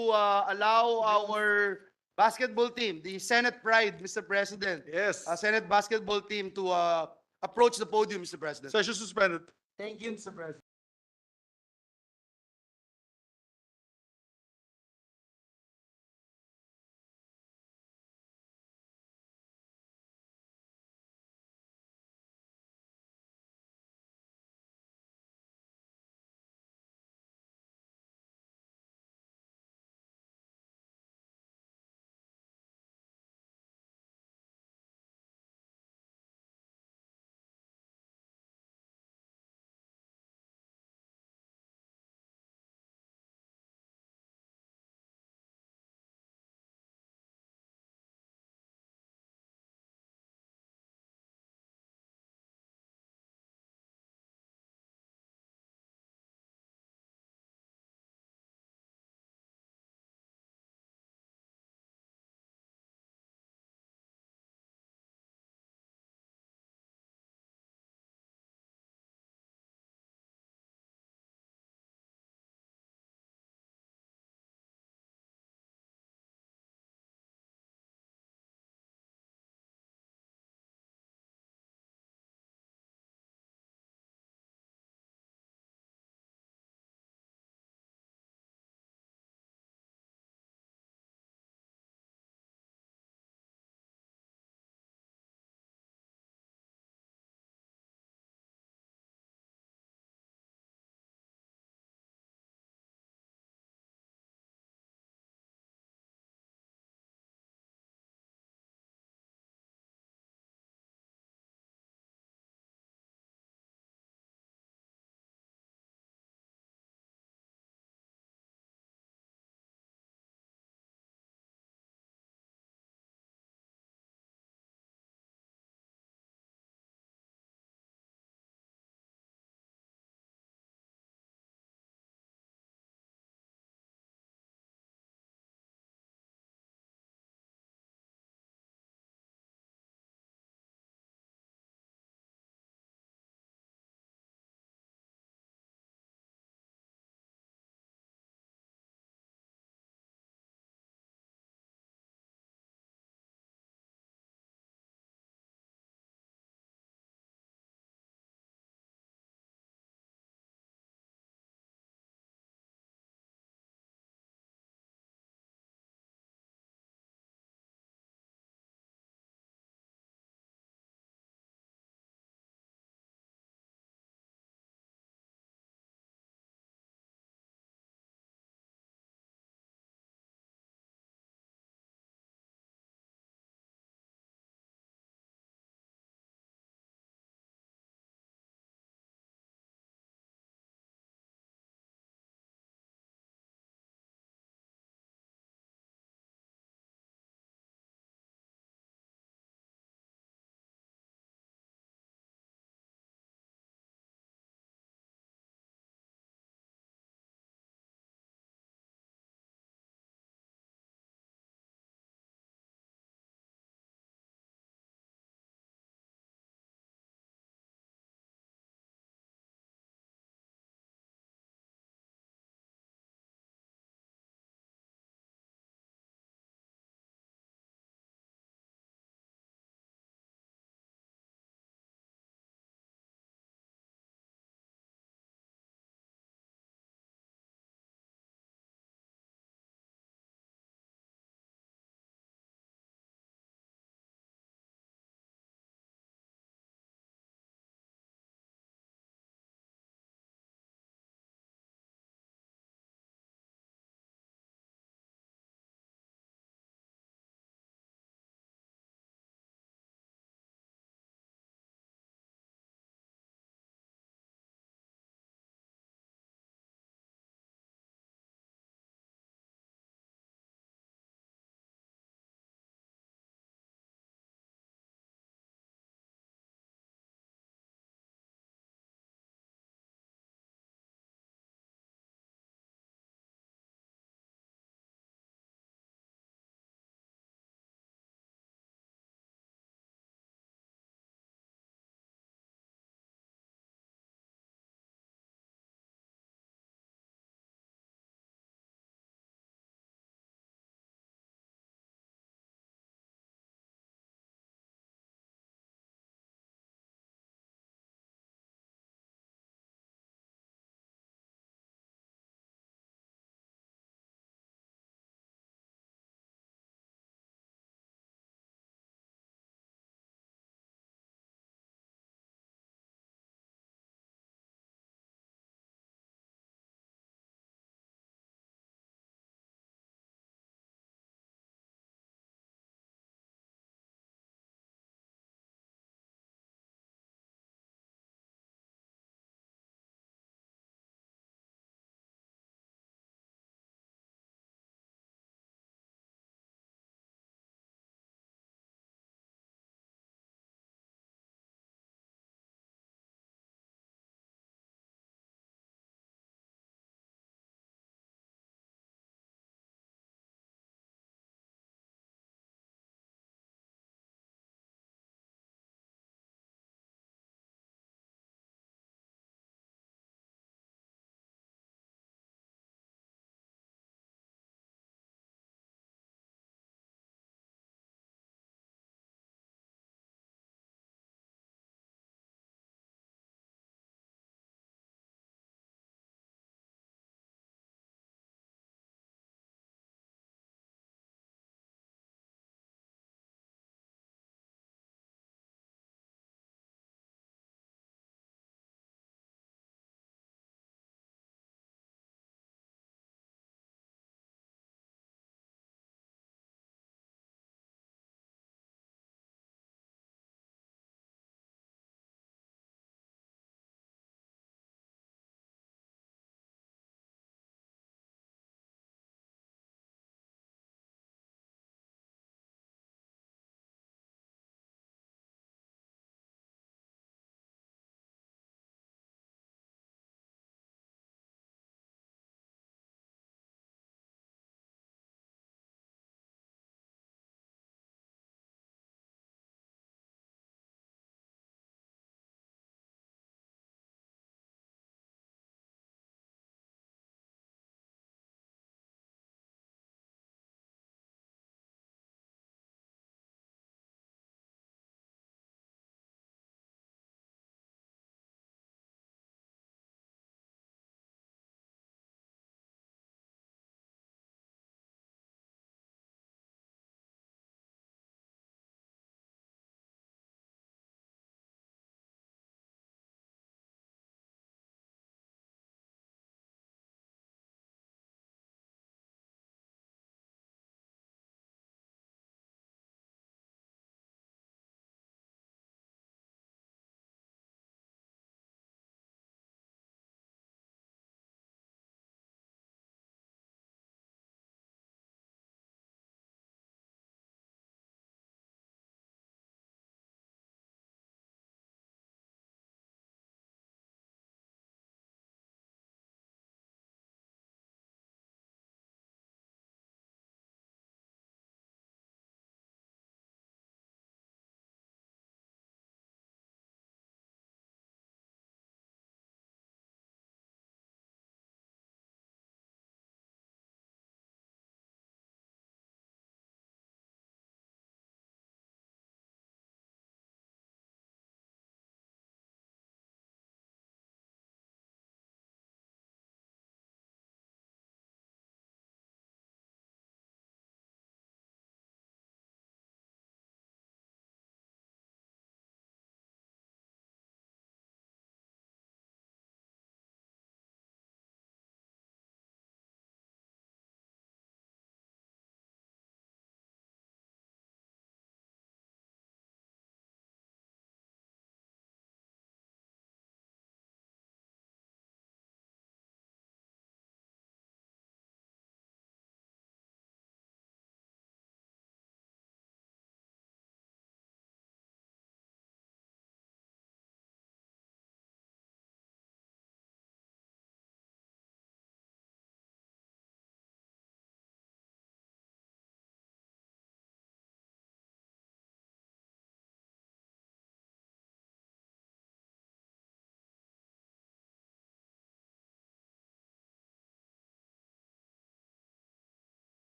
allow our basketball team, the Senate Pride, Mr. President, Yes. Senate basketball team to approach the podium, Mr. President. Session suspended. Thank you, Mr. President.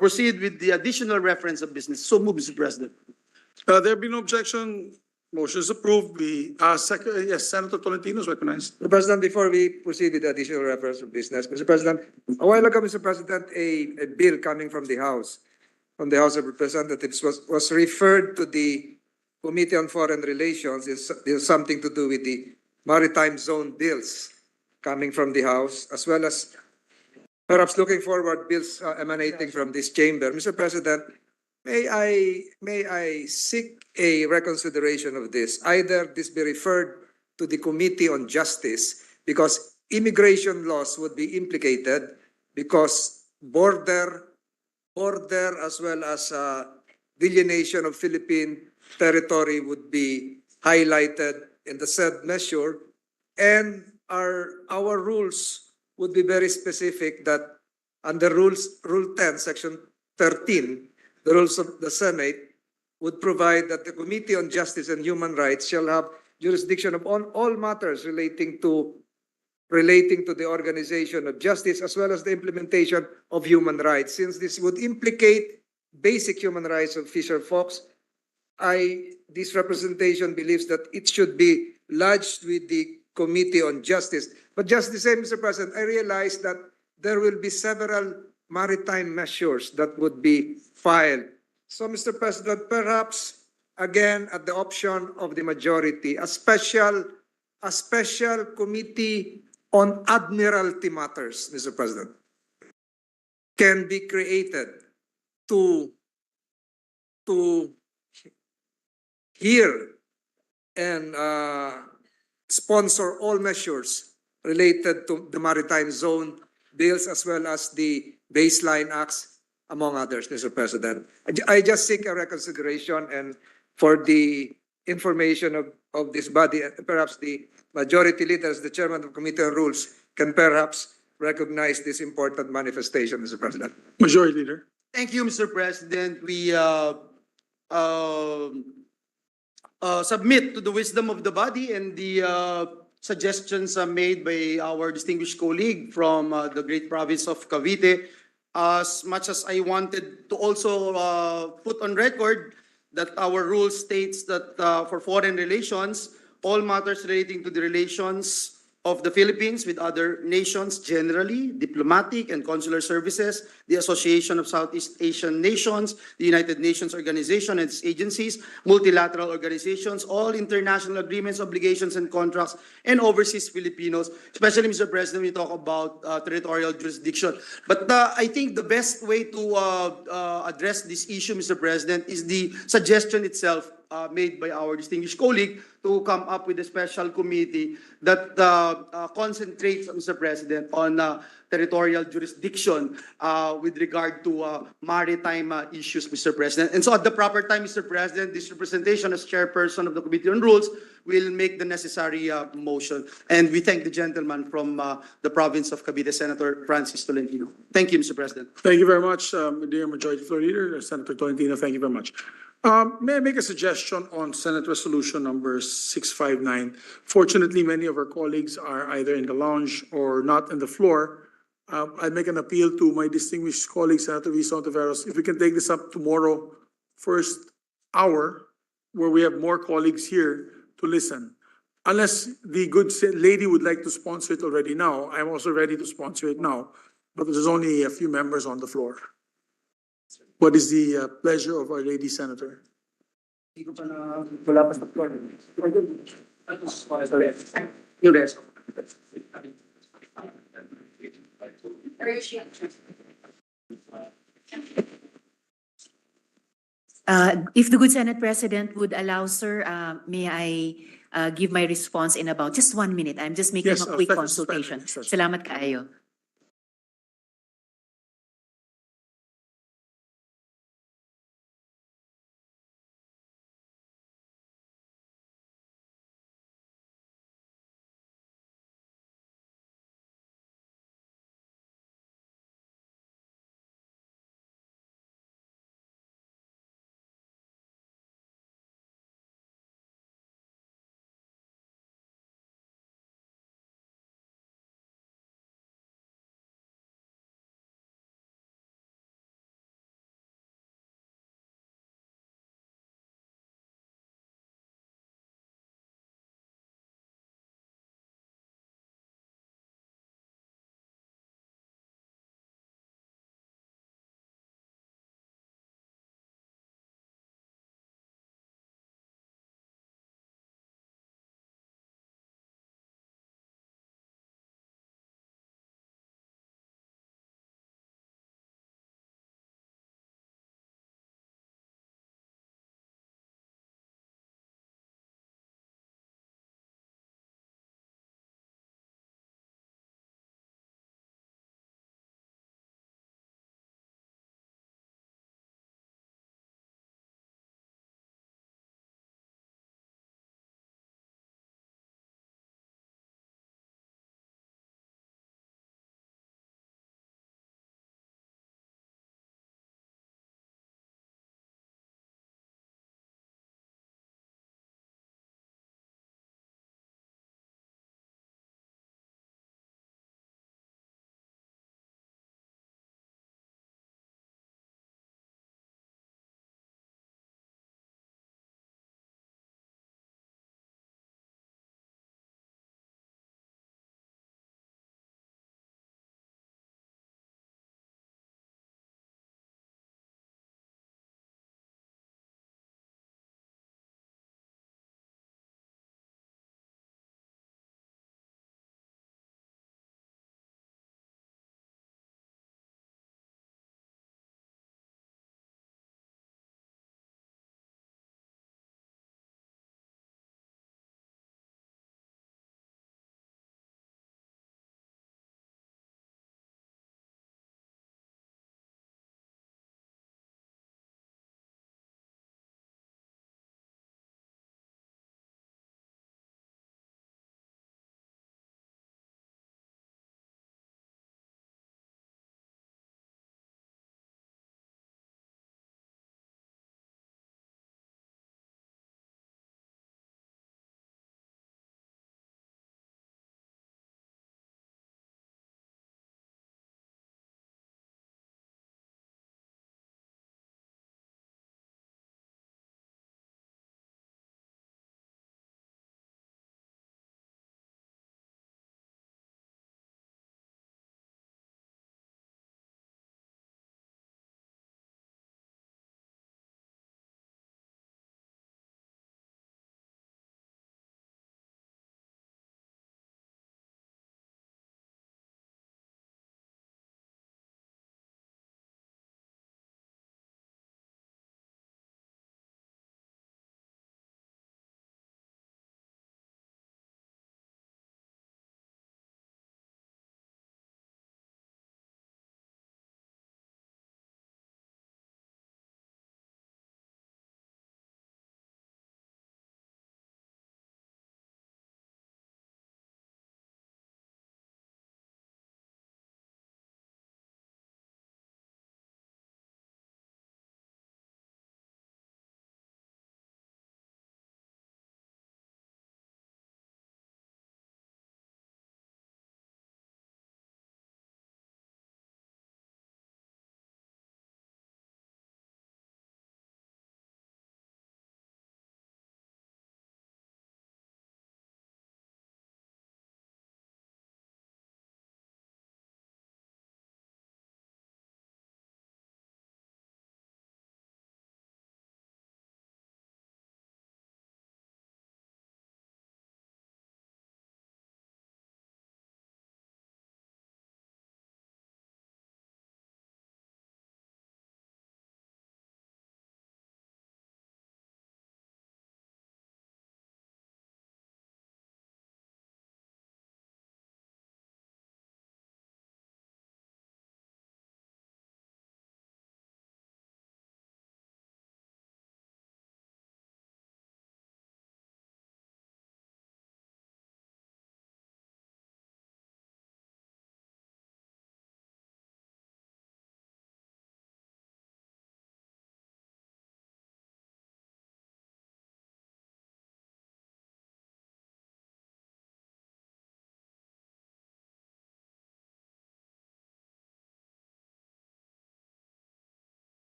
proceed with the additional reference of business. So move, Mr. President. There be no objection. Motion is approved. Yes, Senator Tolentino is recognized. Mr. President, before we proceed with the additional reference of business, Mr. President, a while ago, Mr. President, a bill coming from the House of Representatives was referred to the Committee on Foreign Relations. Is something to do with the maritime zone bills coming from the House, as well as perhaps looking forward bills emanating from this chamber. Mr. President, may I seek a reconsideration of this? Either this be referred to the Committee on Justice, because immigration laws would be implicated, because border as well as delineation of Philippine territory would be highlighted in the said measure, and our rules would be very specific that under Rule 10, Section 13, the rules of the Senate would provide that the Committee on Justice and Human Rights shall have jurisdiction of all matters relating to the organization of justice as well as the implementation of human rights. Since this would implicate basic human rights of fisher folks, this representation believes that it should be lodged with the Committee on Justice. But just the same, Mr. President, I realize that there will be several maritime measures that would be filed. So, Mr. President, perhaps, again, at the option of the majority, a special committee on admiralty matters, Mr. President, can be created to hear and sponsor all measures related to the maritime zone bills as well as the baseline acts, among others, Mr. President. I just seek a reconsideration, and for the information of this body, perhaps the majority leader, as the chairman of the Committee on Rules, can perhaps recognize this important manifestation, Mr. President. Majority Leader. Thank you, Mr. President. We submit to the wisdom of the body and the suggestions made by our distinguished colleague from the great province of Cavite. As much as I wanted to also put on record that our rule states that for foreign relations, all matters relating to the relations of the Philippines with other nations generally, diplomatic and consular services, the Association of Southeast Asian Nations, the United Nations Organization and its agencies, multilateral organizations, all international agreements, obligations, and contracts, and overseas Filipinos, especially, Mr. President, we talk about territorial jurisdiction. But I think the best way to address this issue, Mr. President, is the suggestion itself made by our distinguished colleague to come up with a special committee that concentrates, Mr. President, on territorial jurisdiction with regard to maritime issues, Mr. President. And so at the proper time, Mr. President, this representation as chairperson of the Committee on Rules will make the necessary motion. And we thank the gentleman from the province of Cavite, Senator Francis Tolentino. Thank you, Mr. President. Thank you very much, dear Majority Floor Leader, Senator Tolentino. Thank you very much. May I make a suggestion on Senate Resolution number 659? Fortunately, many of our colleagues are either in the lounge or not on the floor. I make an appeal to my distinguished colleague, Senator Risa Ontiveros, if we can take this up tomorrow, first hour, where we have more colleagues here to listen. Unless the good lady would like to sponsor it already now, I'm also ready to sponsor it now, but there's only a few members on the floor. What is the pleasure of our lady senator? If the good Senate President would allow, sir, may I give my response in about just 1 minute? I'm just making Yes, a quick 5 consultation. minutes. Salamat kaayo.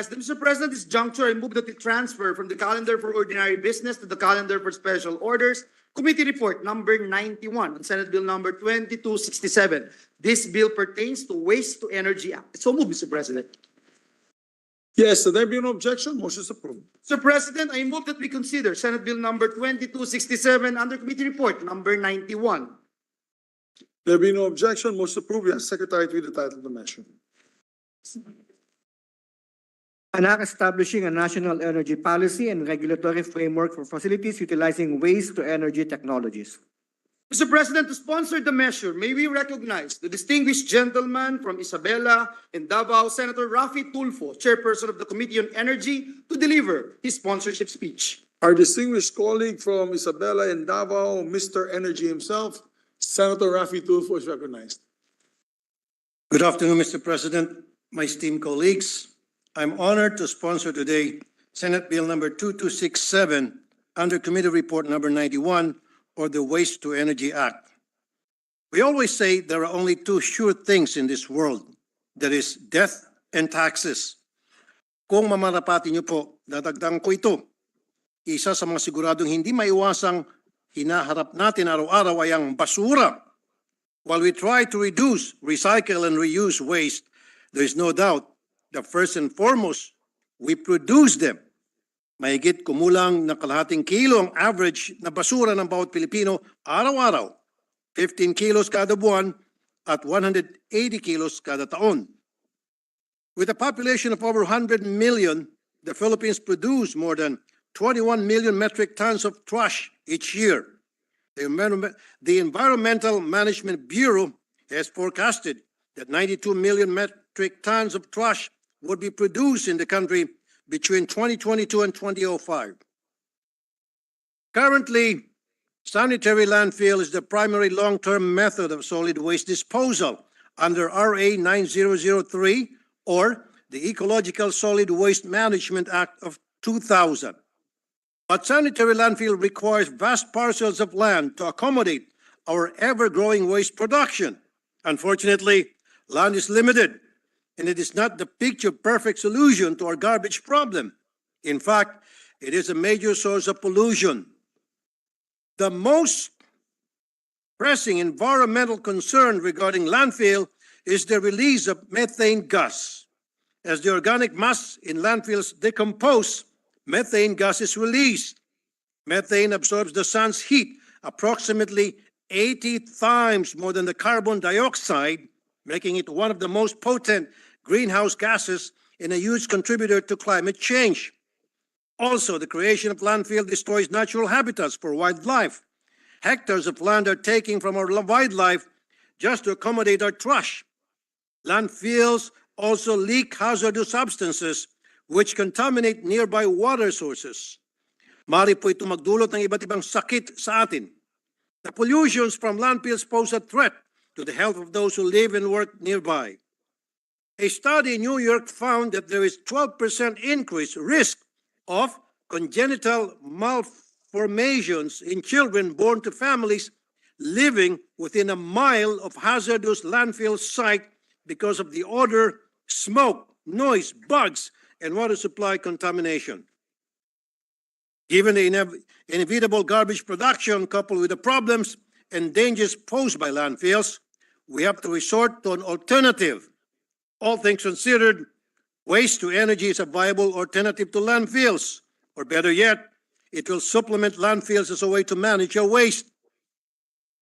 Mr. President, this juncture, I move that we transfer from the calendar for ordinary business to the calendar for special orders. Committee report number 91 on Senate Bill number 2267. This bill pertains to Waste to Energy Act. So move, Mr. President. Yes, so there be no objection, motion is approved. Mr. President, I move that we consider Senate Bill number 2267 under committee report number 91. There be no objection, motion approved. Yes, Secretary to read the title of the measure. An act establishing a national energy policy and regulatory framework for facilities utilizing waste to energy technologies. Mr. President, to sponsor the measure, may we recognize the distinguished gentleman from Isabela and Davao, Senator Rafi Tulfo, Chairperson of the Committee on Energy, to deliver his sponsorship speech. Our distinguished colleague from Isabela and Davao, Mr. Energy himself, Senator Rafi Tulfo is recognized. Good afternoon, Mr. President, my esteemed colleagues. I'm honored to sponsor today Senate Bill number 2267 under Committee Report number 91, or the Waste to Energy Act. We always say there are only two sure things in this world. That is death and taxes. Kung mamarapati niyo po, dadagdagan ko ito. Isa sa mga siguradong hindi maiwasang hinaharap natin araw-araw ay ang basura. While we try to reduce, recycle, and reuse waste, there is no doubt that first and foremost, we produce them. Mahigit kumulang na kalahating kilo ang average na basura ng bawat Pilipino araw-araw. 15 kilos kada buwan at 180 kilos kada taon. With a population of over 100 million, the Philippines produce more than 21 million metric tons of trash each year. The Environmental Management Bureau has forecasted that 92 million metric tons of trash would be produced in the country between 2022 and 2005. Currently, sanitary landfill is the primary long-term method of solid waste disposal under RA 9003 or the Ecological Solid Waste Management Act of 2000. But sanitary landfill requires vast parcels of land to accommodate our ever-growing waste production. Unfortunately, land is limited, and it is not the picture-perfect solution to our garbage problem. In fact, it is a major source of pollution. The most pressing environmental concern regarding landfill is the release of methane gas. As the organic mass in landfills decompose, methane gas is released. Methane absorbs the sun's heat approximately 80 times more than the carbon dioxide, making it one of the most potent greenhouse gases and a huge contributor to climate change. Also, the creation of landfill destroys natural habitats for wildlife. Hectares of land are taken from our wildlife just to accommodate our trash. Landfills also leak hazardous substances which contaminate nearby water sources. Mari po ito magdulot ng iba't ibang sakit sa atin. The pollutions from landfills pose a threat to the health of those who live and work nearby. A study in New York found that there is 12% increased risk of congenital malformations in children born to families living within a mile of hazardous landfill site because of the odor, smoke, noise, bugs, and water supply contamination. Given the inevitable garbage production coupled with the problems and dangers posed by landfills, we have to resort to an alternative. All things considered, waste to energy is a viable alternative to landfills, or better yet, it will supplement landfills as a way to manage our waste.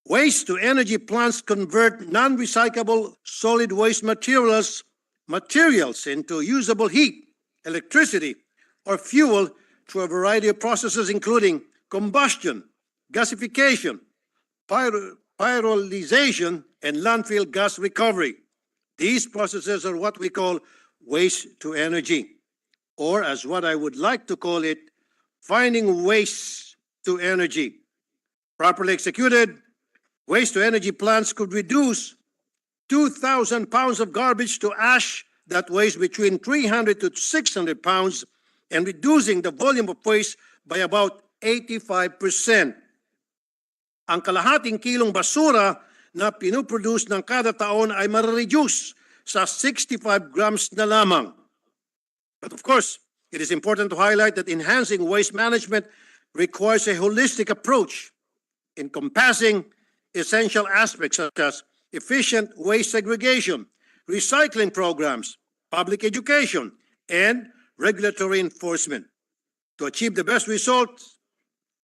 Waste to energy plants convert non-recyclable solid waste materials into usable heat, electricity, or fuel through a variety of processes including combustion, gasification, pyrolyzation, and landfill gas recovery. These processes are what we call waste to energy, or as what I would like to call it, finding waste to energy. Properly executed, waste to energy plants could reduce 2,000 pounds of garbage to ash that weighs between 300 to 600 pounds and reducing the volume of waste by about 85%. Ang kalahating kilong basura na pinuproduce ng kada taon ay ma-reduce sa 65 grams na lamang. But of course, it is important to highlight that enhancing waste management requires a holistic approach encompassing essential aspects such as efficient waste segregation, recycling programs, public education, and regulatory enforcement. To achieve the best results,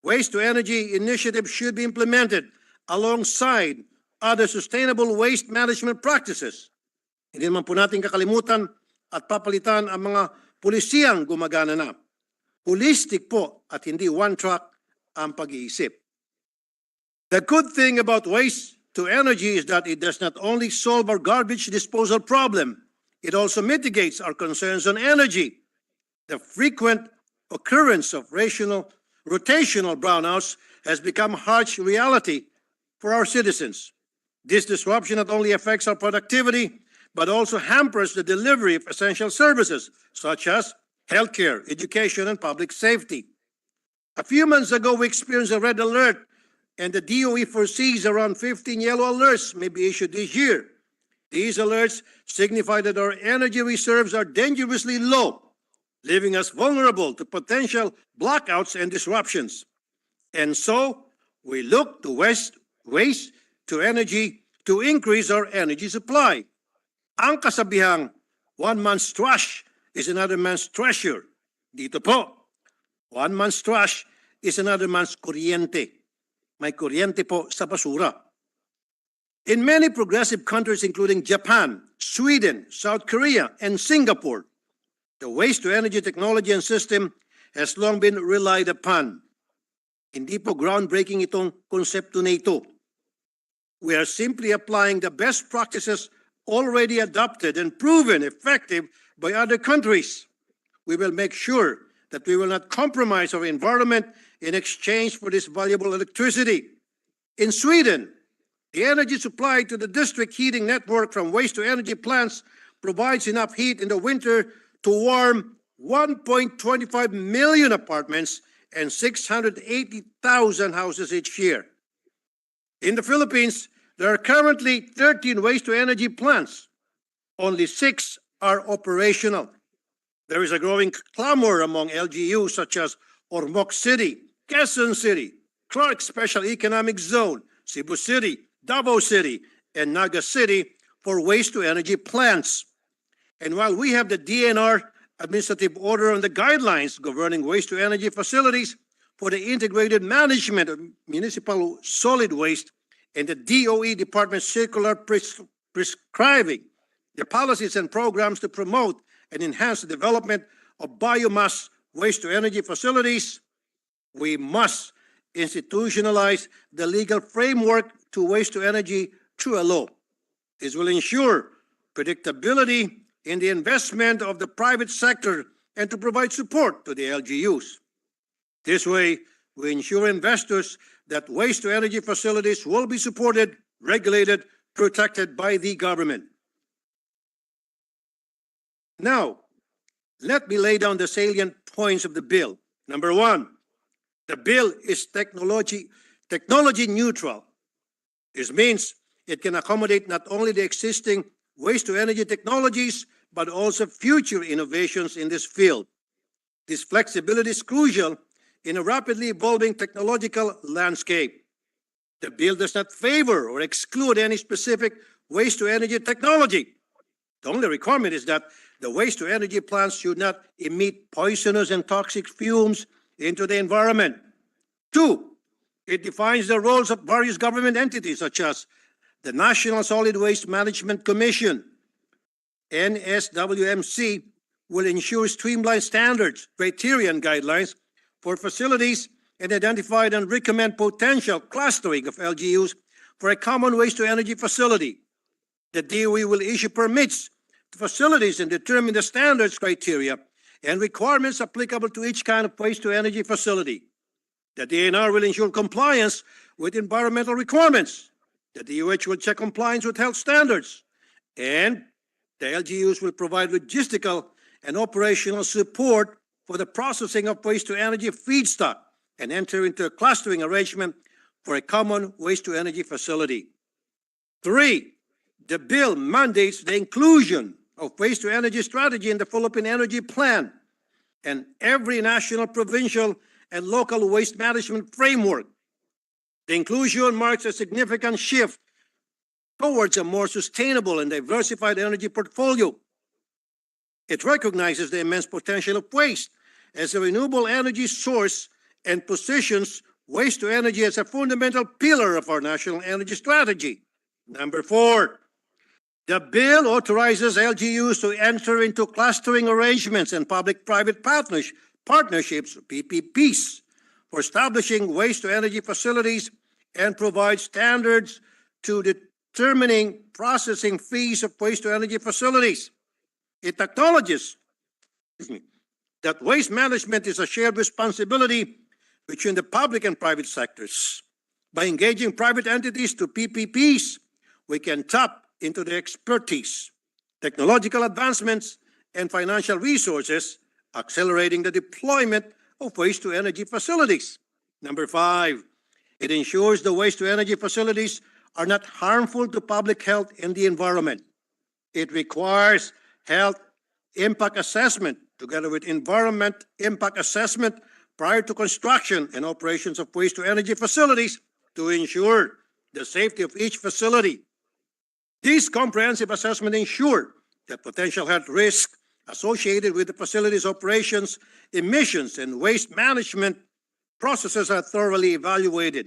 waste-to-energy initiatives should be implemented alongside other sustainable waste management practices. Hindi naman po natin kakalimutan at papalitan ang mga pulisiyang gumagana na. Holistic po at hindi one-track ang pag-iisip. The good thing about waste-to-energy is that it does not only solve our garbage disposal problem, it also mitigates our concerns on energy. The frequent occurrence of rotational brownouts has become a harsh reality for our citizens. This disruption not only affects our productivity, but also hampers the delivery of essential services such as healthcare, education, and public safety. A few months ago, we experienced a red alert, and the DOE foresees around 15 yellow alerts may be issued this year. These alerts signify that our energy reserves are dangerously low, leaving us vulnerable to potential blackouts and disruptions. And so, we look to waste to energy to increase our energy supply. Ang kasabihang, one man's trash is another man's treasure. Dito po, one man's trash is another man's kuryente. May kuryente po sa basura. In many progressive countries including Japan, Sweden, South Korea, and Singapore, the waste-to-energy technology and system has long been relied upon. Hindi po groundbreaking itong konsepto na ito. We are simply applying the best practices already adopted and proven effective by other countries. We will make sure that we will not compromise our environment in exchange for this valuable electricity. In Sweden, the energy supply to the district heating network from waste-to-energy plants provides enough heat in the winter to warm 1.25 million apartments and 680,000 houses each year. In the Philippines, there are currently 13 waste-to-energy plants. Only 6 are operational. There is a growing clamor among LGUs such as Ormoc City, Quezon City, Clark Special Economic Zone, Cebu City, Davao City, and Naga City for waste-to-energy plants. And while we have the DNR administrative order on the guidelines governing waste-to-energy facilities for the integrated management of municipal solid waste, and the DOE Department Circular prescribing the policies and programs to promote and enhance the development of biomass waste-to-energy facilities, we must institutionalize the legal framework to waste-to-energy through a law. This will ensure predictability in the investment of the private sector and to provide support to the LGUs. This way, we ensure investors that waste-to-energy facilities will be supported, regulated, protected by the government. Now, let me lay down the salient points of the bill. Number one, the bill is technology neutral. This means it can accommodate not only the existing waste-to-energy technologies, but also future innovations in this field. This flexibility is crucial in a rapidly evolving technological landscape. The bill does not favor or exclude any specific waste-to-energy technology. The only requirement is that the waste-to-energy plants should not emit poisonous and toxic fumes into the environment. Two, it defines the roles of various government entities such as the National Solid Waste Management Commission, NSWMC, will ensure streamlined standards, criteria, and guidelines for facilities and identify and recommend potential clustering of LGUs for a common waste-to-energy facility. The DOE will issue permits to facilities and determine the standards, criteria, and requirements applicable to each kind of waste-to-energy facility. The DNR will ensure compliance with environmental requirements. The DOH will check compliance with health standards. And the LGUs will provide logistical and operational support for the processing of waste-to-energy feedstock and enter into a clustering arrangement for a common waste-to-energy facility. Three, the bill mandates the inclusion of waste-to-energy strategy in the Philippine Energy Plan. and every national, provincial, and local waste management framework. The inclusion marks a significant shift towards a more sustainable and diversified energy portfolio. It recognizes the immense potential of waste as a renewable energy source and positions waste to energy as a fundamental pillar of our national energy strategy. Number 4, the bill authorizes LGUs to enter into clustering arrangements and public-private partnerships, PPPs, for establishing waste-to-energy facilities and provides standards to determining processing fees of waste-to-energy facilities. It acknowledges that waste management is a shared responsibility between the public and private sectors. By engaging private entities to PPPs, we can tap into their expertise, technological advancements, and financial resources, accelerating the deployment of waste-to-energy facilities. Number 5, it ensures the waste-to-energy facilities are not harmful to public health and the environment. It requires health impact assessment together with environment impact assessment prior to construction and operations of waste-to-energy facilities to ensure the safety of each facility. These comprehensive assessments ensure that potential health risks associated with the facility's operations, emissions, and waste management processes are thoroughly evaluated.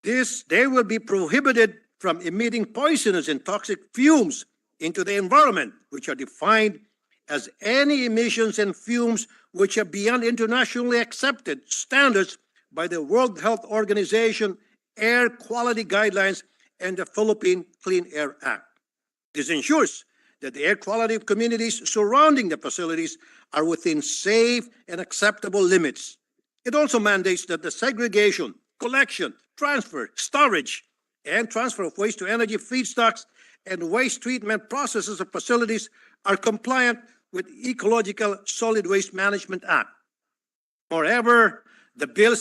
They will be prohibited from emitting poisonous and toxic fumes into the environment, which are defined as any emissions and fumes which are beyond internationally accepted standards by the World Health Organization air quality guidelines and the Philippine Clean Air Act. This ensures that the air quality of communities surrounding the facilities are within safe and acceptable limits. It also mandates that the segregation, collection, transfer, storage, and transfer of waste-to-energy feedstocks and waste treatment processes of facilities are compliant with Ecological Solid Waste Management Act. Moreover, the bill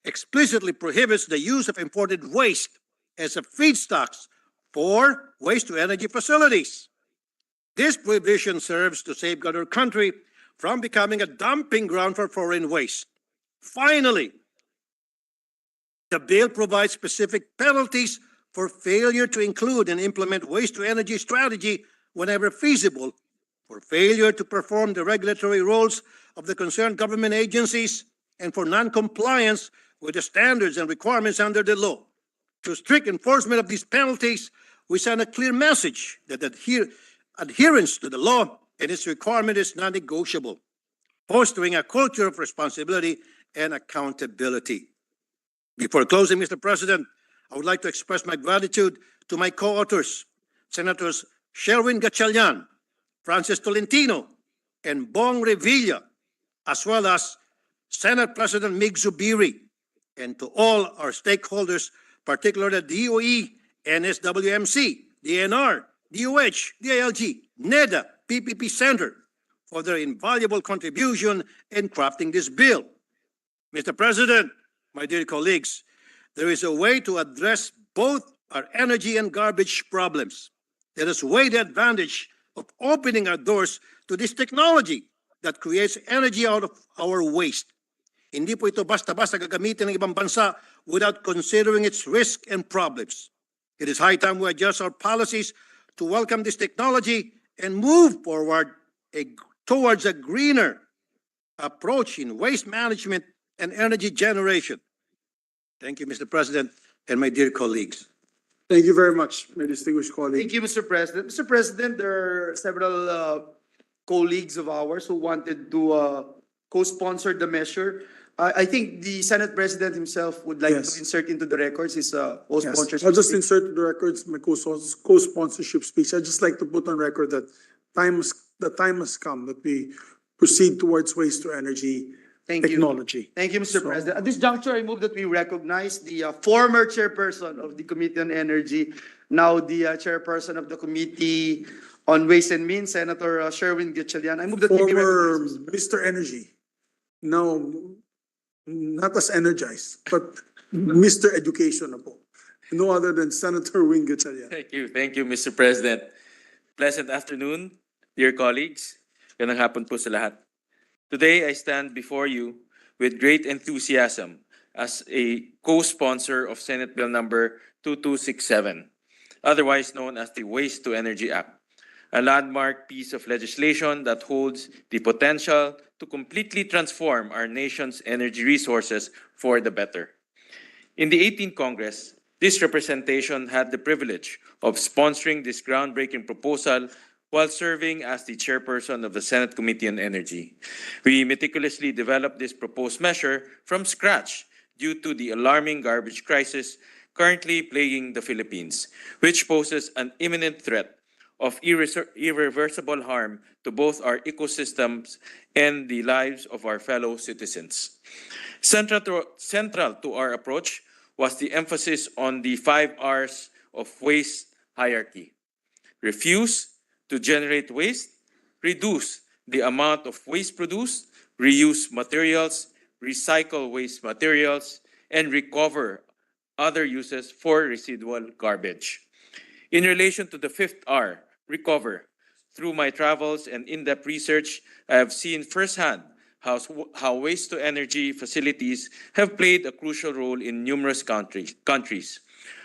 explicitly prohibits the use of imported waste as a feedstocks for waste-to-energy facilities. This prohibition serves to safeguard our country from becoming a dumping ground for foreign waste. Finally, the bill provides specific penalties for failure to include and implement waste-to-energy strategy whenever feasible, for failure to perform the regulatory roles of the concerned government agencies, and for non-compliance with the standards and requirements under the law. Through strict enforcement of these penalties, we send a clear message that adherence to the law and its requirement is non-negotiable, fostering a culture of responsibility and accountability. Before closing, Mr. President, I would like to express my gratitude to my co-authors, Senators Sherwin Gatchalian, Francis Tolentino, and Bong Revilla, as well as Senate President Mig Zubiri, and to all our stakeholders, particularly the DOE, NSWMC, DNR, DOH, DILG, NEDA, PPP Center, for their invaluable contribution in crafting this bill. Mr. President, my dear colleagues, there is a way to address both our energy and garbage problems. Let us weigh the advantage of opening our doors to this technology that creates energy out of our waste. Hindi po ito basta-basta gagamitin ng ibang bansa without considering its risk and problems. It is high time we adjust our policies to welcome this technology and move forward towards a greener approach in waste management and energy generation. Thank you, Mr. President, and my dear colleagues. Thank you very much, my distinguished colleague. Thank you, Mr. President. Mr. President, there are several colleagues of ours who wanted to co-sponsor the measure. I think the Senate President himself would like to insert into the records his co-sponsorship. I'll just insert into the records my co-sponsorship speech. I'd just like to put on record that the time has come that we proceed towards waste-to-energy technology. Thank you, Mr. President. At this juncture, I move that we recognize the former chairperson of the Committee on Energy, now the chairperson of the Committee on Ways and Means, Senator Sherwin Gatchalian. I move that he be Former recognized. Mr. Energy, now not as energized, but Mr. Education na po. No other than Senator Wing Gatchalian. Thank you, Mr. President. Pleasant afternoon, dear colleagues. Ganang hapon po sa lahat. Today, I stand before you with great enthusiasm as a co-sponsor of Senate Bill number 2267, otherwise known as the Waste to Energy Act, a landmark piece of legislation that holds the potential to completely transform our nation's energy resources for the better. In the 18th Congress, this representation had the privilege of sponsoring this groundbreaking proposal while serving as the chairperson of the Senate Committee on Energy. We meticulously developed this proposed measure from scratch due to the alarming garbage crisis currently plaguing the Philippines, which poses an imminent threat of irreversible harm to both our ecosystems and the lives of our fellow citizens. Central to our approach was the emphasis on the 5 R's of waste hierarchy. Refuse to generate waste, reduce the amount of waste produced, reuse materials, recycle waste materials, and recover other uses for residual garbage. In relation to the 5th R, recover, through my travels and in-depth research, I have seen firsthand how waste-to-energy facilities have played a crucial role in numerous countries.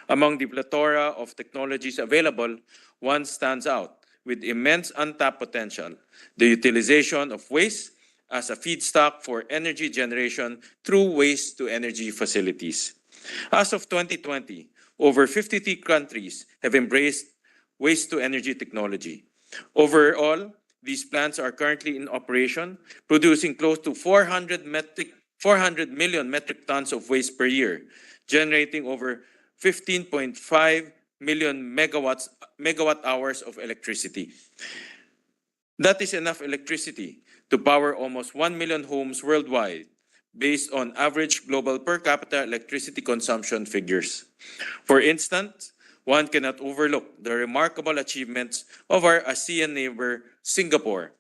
Among the plethora of technologies available, one stands out with immense untapped potential: the utilization of waste as a feedstock for energy generation through waste-to-energy facilities. As of 2020, over 53 countries have embraced waste-to-energy technology. Overall, these plants are currently in operation, producing close to 400 million metric tons of waste per year, generating over 15.5 million megawatt hours of electricity. That is enough electricity to power almost 1 million homes worldwide, based on average global per capita electricity consumption figures. For instance, one cannot overlook the remarkable achievements of our ASEAN neighbor, Singapore.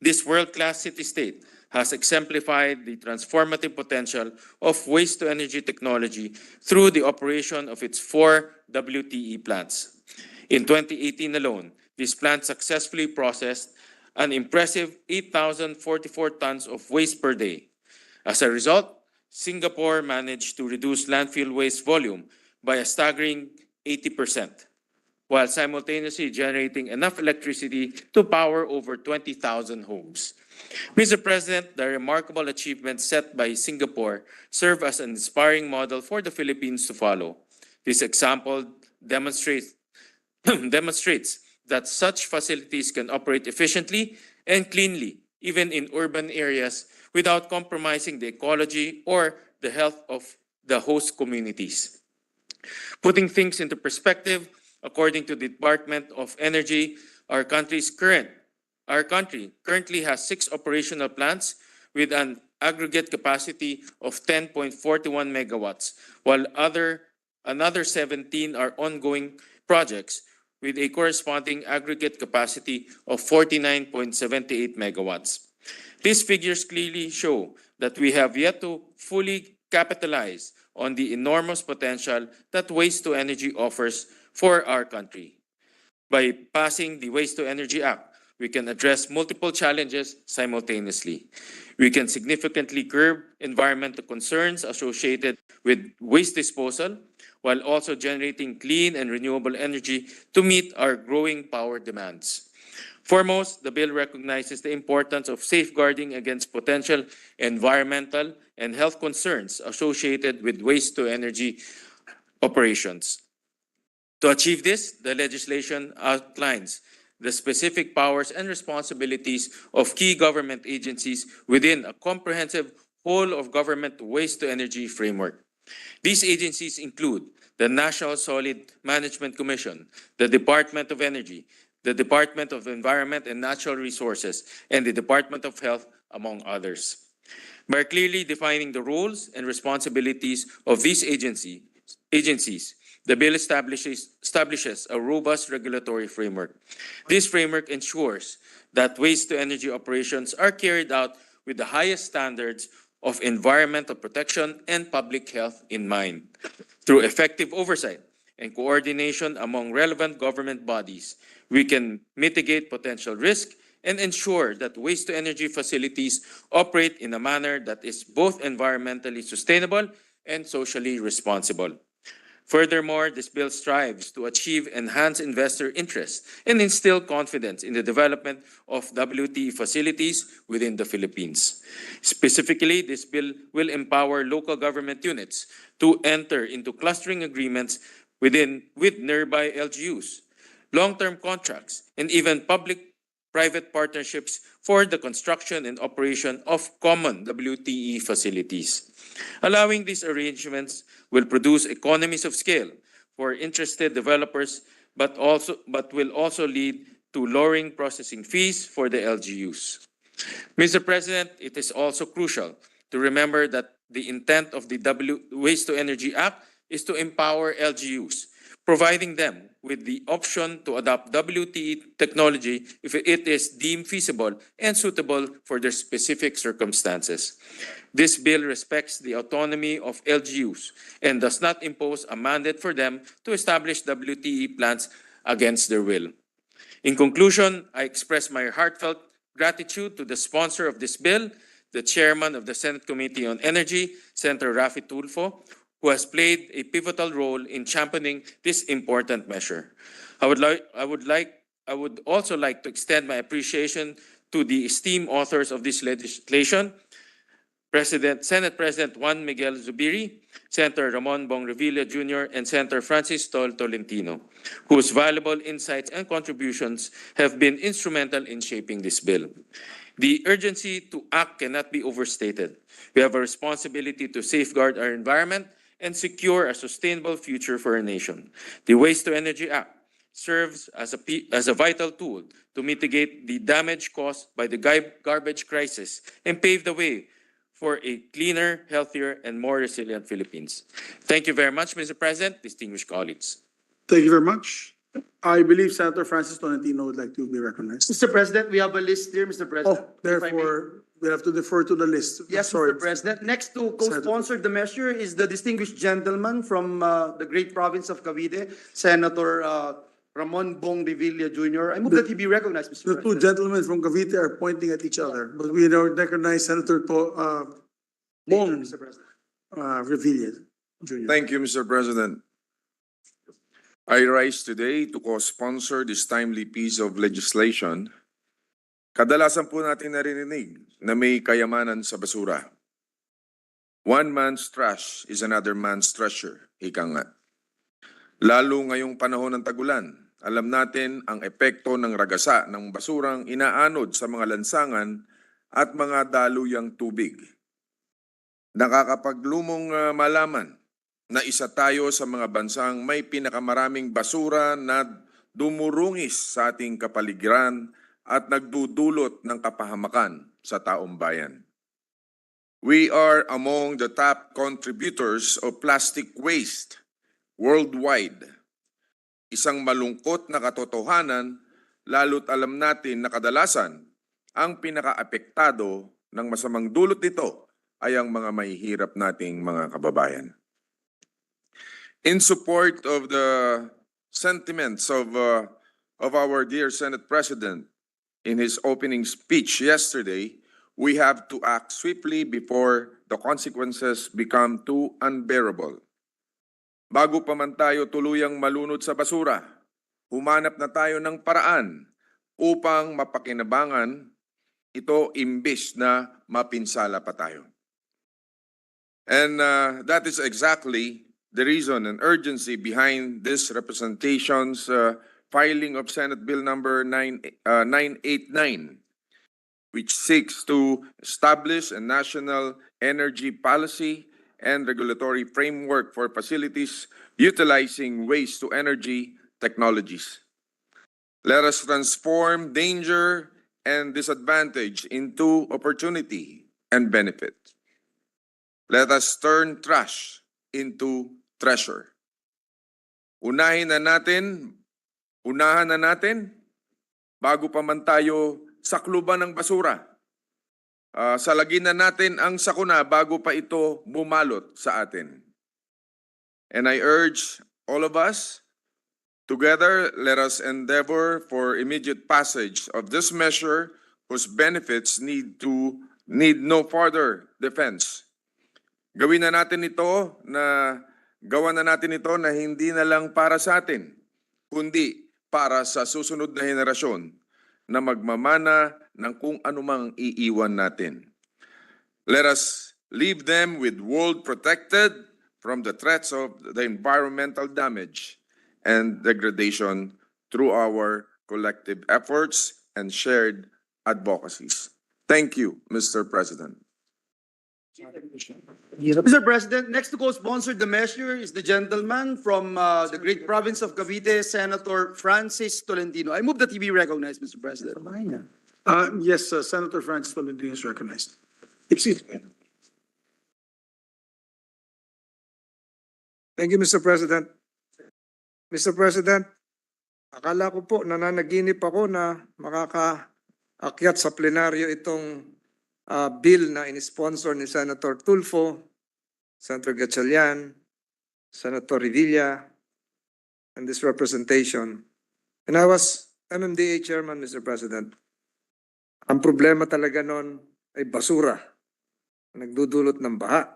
This world-class city-state has exemplified the transformative potential of waste-to-energy technology through the operation of its 4 WTE plants. In 2018 alone, these plants successfully processed an impressive 8,044 tons of waste per day. As a result, Singapore managed to reduce landfill waste volume by a staggering 80%, while simultaneously generating enough electricity to power over 20,000 homes. Mr. President, the remarkable achievements set by Singapore serve as an inspiring model for the Philippines to follow. This example demonstrates that such facilities can operate efficiently and cleanly, even in urban areas, without compromising the ecology or the health of the host communities. Putting things into perspective, according to the Department of Energy, our country currently has 6 operational plants with an aggregate capacity of 10.41 megawatts, while another 17 are ongoing projects with a corresponding aggregate capacity of 49.78 megawatts. These figures clearly show that we have yet to fully capitalize on the enormous potential that waste-to-energy offers for our country. By passing the Waste-to-Energy Act, we can address multiple challenges simultaneously. We can significantly curb environmental concerns associated with waste disposal, while also generating clean and renewable energy to meet our growing power demands. Foremost, the bill recognizes the importance of safeguarding against potential environmental and health concerns associated with waste-to-energy operations. To achieve this, the legislation outlines the specific powers and responsibilities of key government agencies within a comprehensive whole-of-government waste-to-energy framework. These agencies include the National Solid Management Commission, the Department of Energy, the Department of Environment and Natural Resources, and the Department of Health, among others. By clearly defining the roles and responsibilities of these agencies, the bill establishes a robust regulatory framework. This framework ensures that waste-to-energy operations are carried out with the highest standards of environmental protection and public health in mind. Through effective oversight and coordination among relevant government bodies, we can mitigate potential risk and ensure that waste-to-energy facilities operate in a manner that is both environmentally sustainable and socially responsible. Furthermore, this bill strives to achieve enhanced investor interest and instill confidence in the development of WTE facilities within the Philippines. Specifically, this bill will empower local government units to enter into clustering agreements with nearby LGUs, long-term contracts, and even public-private partnerships for the construction and operation of common WTE facilities. Allowing these arrangements will produce economies of scale for interested developers, but will also lead to lowering processing fees for the LGUs. Mr. President, it is also crucial to remember that the intent of the Waste to Energy Act is to empower LGUs, providing them with the option to adopt WTE technology if it is deemed feasible and suitable for their specific circumstances. This bill respects the autonomy of LGUs and does not impose a mandate for them to establish WTE plants against their will. In conclusion, I express my heartfelt gratitude to the sponsor of this bill, the chairman of the Senate Committee on Energy, Senator Raffy Tulfo, who has played a pivotal role in championing this important measure. I would also like to extend my appreciation to the esteemed authors of this legislation, Senate President Juan Miguel Zubiri, Senator Ramon Bong Revilla Jr., and Senator Francis Tolentino, whose valuable insights and contributions have been instrumental in shaping this bill. The urgency to act cannot be overstated. We have a responsibility to safeguard our environment and secure a sustainable future for our nation. The Waste to Energy Act serves as a vital tool to mitigate the damage caused by the garbage crisis and pave the way for a cleaner, healthier, and more resilient Philippines. Thank you very much, Mr. President, distinguished colleagues. Thank you very much. I believe Senator Francis Tolentino would like to be recognized. Mr. President, we have a list here, Mr. President. Oh, therefore, we have to defer to the list. Yes, Sorry. Mr. President. Next to co-sponsor the measure is the distinguished gentleman from the great province of Cavite, Senator Ramon Bong Revilla Jr. I move that he be recognized, Mr. The President. two gentlemen from Cavite are pointing at each other, but we don't recognize Senator Bong Mr. President. Revilla Jr. Thank you, Mr. President. I rise today to co-sponsor this timely piece of legislation. Kadalasan po natin naririnig na may kayamanan sa basura. One man's trash is another man's treasure, ika nga. Lalo ngayong panahon ng tagulan, alam natin ang epekto ng ragasa ng basurang inaanod sa mga lansangan at mga daluyang tubig. Nakakapaglumong malaman na isa tayo sa mga bansang may pinakamaraming basura na dumurungis sa ating kapaligiran at nagdudulot ng kapahamakan sa taong bayan. We are among the top contributors of plastic waste worldwide. Isang malungkot na katotohanan, lalo't alam natin na kadalasan ang pinaka-apektado ng masamang dulot nito ay ang mga mahihirap nating mga kababayan. In support of the sentiments of our dear Senate President in his opening speech yesterday, we have to act swiftly before the consequences become too unbearable. Bago pa man tayo tuluyang malunod sa basura, humanap na tayo ng paraan upang mapakinabangan ito imbis na mapinsala pa tayo. And that is exactly the reason and urgency behind this representation's filing of Senate Bill number 989, which seeks to establish a national energy policy and regulatory framework for facilities utilizing waste-to-energy technologies. Let us transform danger and disadvantage into opportunity and benefit. Let us turn trash into treasure. Unahan na natin, bago pa man tayo sakluban ng basura. Salagin na natin ang sakuna bago pa ito bumalot sa atin. And I urge all of us Together, let us endeavor for immediate passage of this measure whose benefits need no further defense. Gawan na natin ito na hindi na lang para sa atin, kundi para sa susunod na henerasyon na magmamana ng kung anumang iiwan natin. Let us leave them with world protected from the threats of the environmental damage and degradation through our collective efforts and shared advocacies. Thank you, Mr. President. Mr. President, next to co-sponsor the measure is the gentleman from the great province of Cavite, Senator Francis Tolentino. I move that he be recognized, Mr. President. Yes, Senator Francis Tolentino is recognized. Excuse me. Thank you, Mr. President. Mr. President, akala ko po nananaginip ako na makakaakyat sa plenaryo itong bill na in-sponsor ni Senator Tulfo, Senator Gatchalian, Senator Revilla, and this representation. And I was MMDA chairman, Mr. President. Ang problema talaga noon ay basura. Nagdudulot ng baha.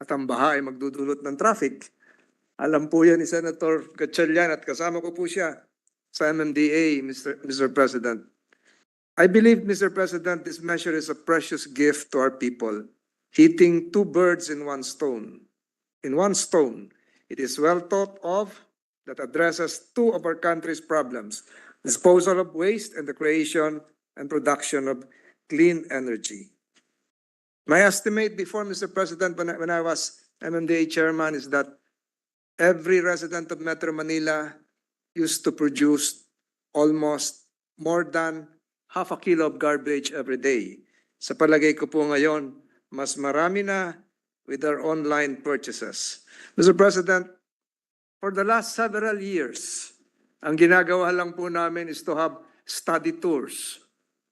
At ang baha ay magdudulot ng traffic. Alam po yan ni Senator Gatchalian at kasama ko po siya sa MMDA, Mr. President. I believe, Mr. President, this measure is a precious gift to our people, hitting two birds in one stone. In one stone, it is well thought of that addresses two of our country's problems, disposal of waste and the creation and production of clean energy. My estimate before, Mr. President, when I was MMDA chairman is that every resident of Metro Manila used to produce almost more than half a kilo of garbage every day. Sa palagay ko po ngayon, mas marami na with our online purchases. Mr. President, for the last several years, ang ginagawa lang po namin is to have study tours.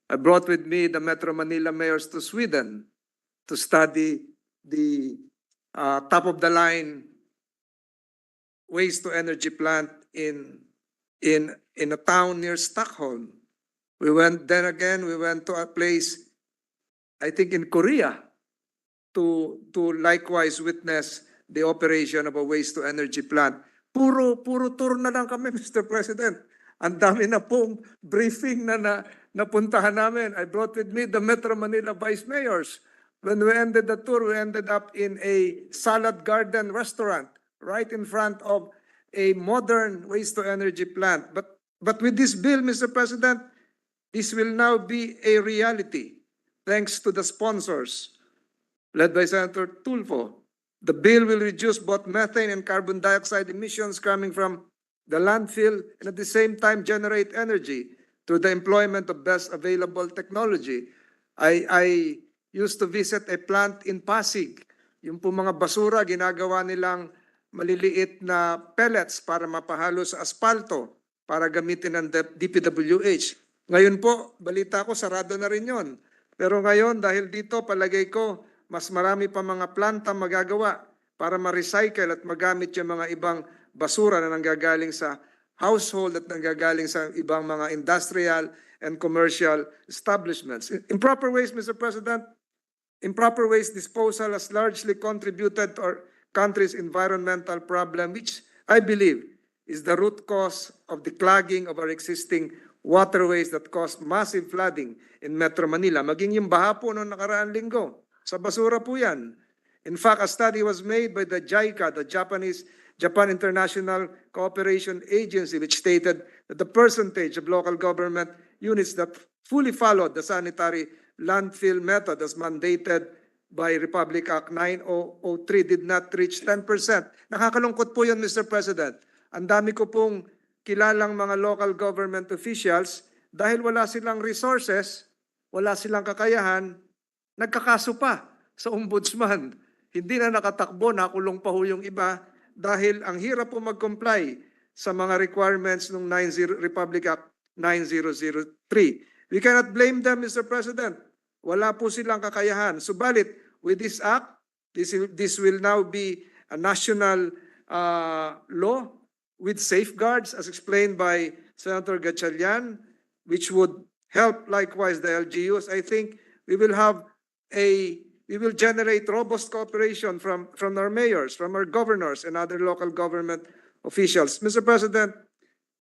I brought with me the Metro Manila mayors to Sweden to study the top-of-the-line waste-to-energy plant in a town near Stockholm. We went to a place, I think in Korea, to likewise witness the operation of a waste-to-energy plant. Puro tour na lang kami, Mr. President. Ang dami na pong briefing na napuntahan namin. I brought with me the Metro Manila vice mayors. When we ended the tour, we ended up in a salad garden restaurant right in front of a modern waste-to-energy plant. But with this bill, Mr. President, this will now be a reality thanks to the sponsors led by Senator Tulfo. The bill will reduce both methane and carbon dioxide emissions coming from the landfill and at the same time generate energy through the employment of best available technology. I used to visit a plant in Pasig. Yung po mga basura, ginagawa nilang maliliit na pellets para mapahalo sa asfalto para gamitin ng DPWH. Ngayon po, balita ko, sarado na rin yon. Pero ngayon, dahil dito, palagay ko, mas marami pa mga planta magagawa para ma-recycle at magamit yung mga ibang basura na nanggagaling sa household at nanggagaling sa ibang mga industrial and commercial establishments. Improper waste, Mr. President, improper waste disposal has largely contributed to our country's environmental problem, which I believe is the root cause of the clogging of our existing waterways that caused massive flooding in Metro Manila. Maging yung baha po noong nakaraang linggo. Sa basura po yan. In fact, a study was made by the JICA, the Japan International Cooperation Agency, which stated that the percentage of local government units that fully followed the sanitary landfill method as mandated by Republic Act 9003 did not reach 10%. Nakakalungkot po yun, Mr. President. Ang dami ko pong kilalang mga local government officials, dahil wala silang resources, wala silang kakayahan, nagkakaso pa sa ombudsman. Hindi na nakatakbo, nakulong pa ho yung iba dahil ang hirap po mag-comply sa mga requirements ng Republic Act 9003. We cannot blame them, Mr. President. Wala po silang kakayahan. Subalit, with this act, this will now be a national law. with safeguards, as explained by Senator Gatchalian, which would help likewise the LGUs, I think we will generate robust cooperation from our mayors, from our governors, and other local government officials. Mr. President,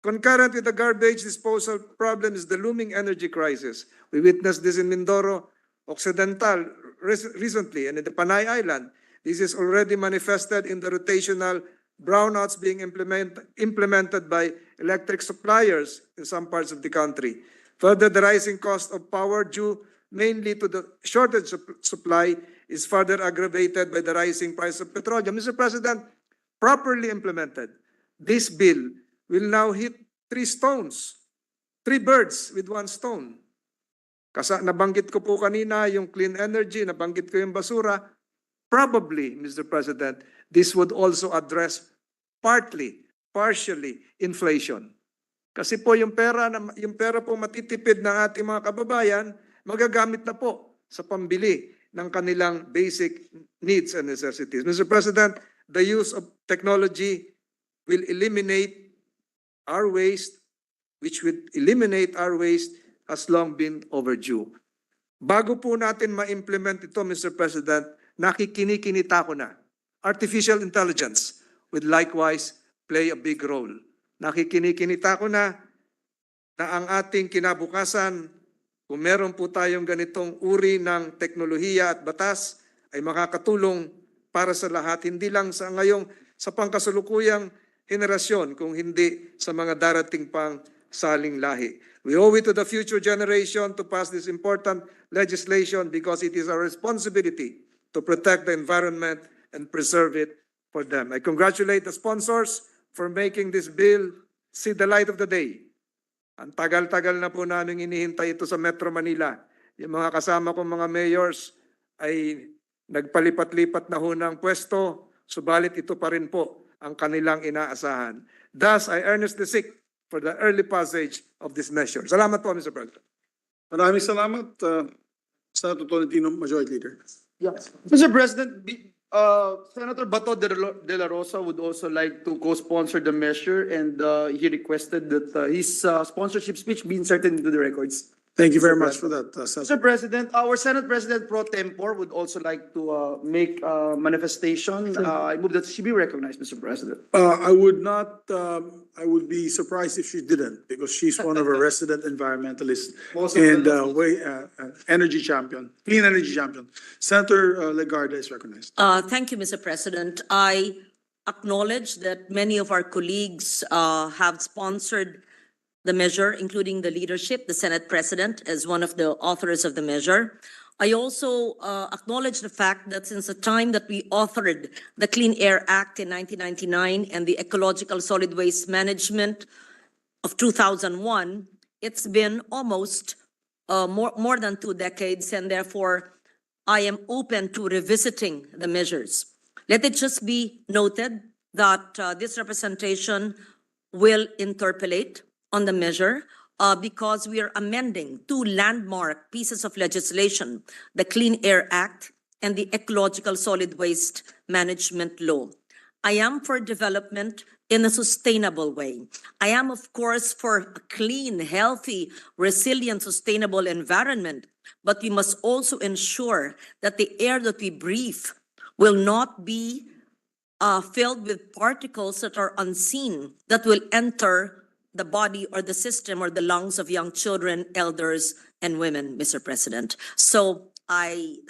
concurrent with the garbage disposal problem is the looming energy crisis. We witnessed this in Mindoro Occidental recently and in the Panay Island. This is already manifested in the rotational brownouts being implemented by electric suppliers in some parts of the country. Further, the rising cost of power due mainly to the shortage of supply is further aggravated by the rising price of petroleum. Mr. President, properly implemented, this bill will now hit three birds with one stone. Nabanggit ko po kanina yung clean energy, nabanggit ko yung basura. Probably, Mr. President, this would also address partially, inflation. Kasi po yung pera po matitipid ng ating mga kababayan, magagamit na po sa pambili ng kanilang basic needs and necessities. Mr. President, the use of technology will eliminate our waste, which would eliminate our waste has long been overdue. Bago po natin ma-implement ito, Mr. President, nakikinikinita ko na. Artificial intelligence would likewise play a big role. Nakikinikinita ko na ang ating kinabukasan, kung meron po tayong ganitong uri ng teknolohiya at batas, ay makakatulong para sa lahat, hindi lang sa pangkasalukuyang henerasyon, kung hindi sa mga darating pang saling lahi. We owe it to the future generation to pass this important legislation because it is our responsibility to protect the environment and preserve it for them. I congratulate the sponsors for making this bill see the light of the day. Ang tagal-tagal na po namin inihintay ito sa Metro Manila. Yung mga kasama kong mga mayors ay nagpalipat-lipat na ho ng pwesto, subalit ito pa rin po ang kanilang inaasahan. Thus, I earnestly seek for the early passage of this measure. Salamat po, Mr. President. Maraming salamat, Senator Tolentino, Majority Leader. Yes. Mr. President, Senator Bato de la Rosa would also like to co-sponsor the measure, and he requested that his sponsorship speech be inserted into the records. Thank you very much for that, Mr. Senator. President, our Senate President pro tempore would also like to make a manifestation. I move that she be recognized, Mr. President. I would not, I would be surprised if she didn't, because she's one of our resident environmentalists and energy champion, clean energy champion. Senator Legarda is recognized. Thank you, Mr. President. I acknowledge that many of our colleagues have sponsored the measure, including the leadership, the Senate President, as one of the authors of the measure. I also acknowledge the fact that since the time that we authored the Clean Air Act in 1999 and the Ecological Solid Waste Management of 2001, it's been almost more than 2 decades, and therefore I am open to revisiting the measures. Let it just be noted that this representation will interpolate on the measure because we are amending 2 landmark pieces of legislation, the Clean Air Act and the Ecological Solid Waste Management Law. I am for development in a sustainable way. I am, of course, for a clean, healthy, resilient, sustainable environment, but we must also ensure that the air that we breathe will not be filled with particles that are unseen, that will enter the body or the system or the lungs of young children, elders, and women, Mr. President. So I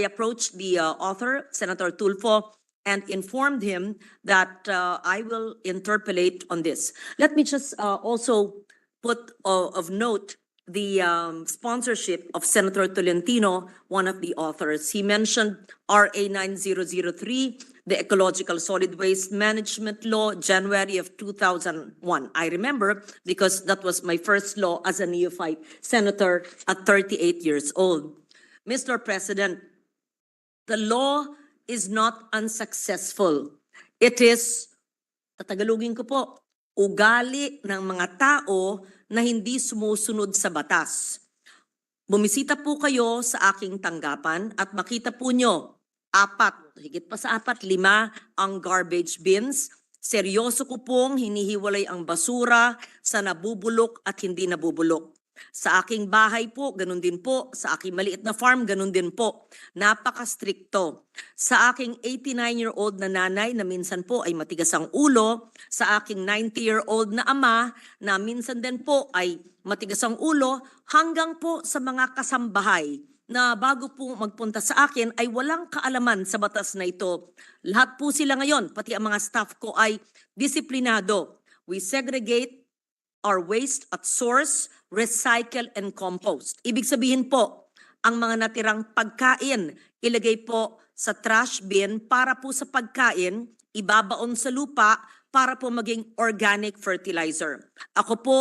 approached the author, Senator Tulfo, and informed him that I will interpolate on this. Let me just also put of note the sponsorship of Senator Tolentino, one of the authors. He mentioned RA 9003, the Ecological Solid Waste Management Law, January of 2001. I remember because that was my first law as a neophyte senator at 38 years old. Mr. President, the law is not unsuccessful. It is, tatagalogin ko po, ugali ng mga tao na hindi sumusunod sa batas. Bumisita po kayo sa aking tanggapan at makita po nyo 4, higit pa sa 4, 5 ang garbage bins seryoso ko pong hinihiwalay ang basura sa nabubulok at hindi nabubulok. Sa aking bahay po, ganun din po. Sa aking maliit na farm, ganun din po. Napaka-stricto. Sa aking 89-year-old na nanay na minsan po ay matigas ang ulo, sa aking 90-year-old na ama na minsan din po ay matigas ang ulo, hanggang po sa mga kasambahay na bago po magpunta sa akin ay walang kaalaman sa batas na ito. Lahat po sila ngayon, pati ang mga staff ko ay disiplinado. We segregate our waste at source, recycle, and compost. Ibig sabihin po, ang mga natirang pagkain, ilagay po sa trash bin para po sa pagkain, ibabaon sa lupa para po maging organic fertilizer. Ako po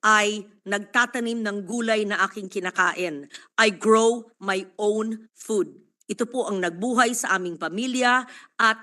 ay nagtatanim ng gulay na aking kinakain. I grow my own food. Ito po ang nagbuhay sa aming pamilya at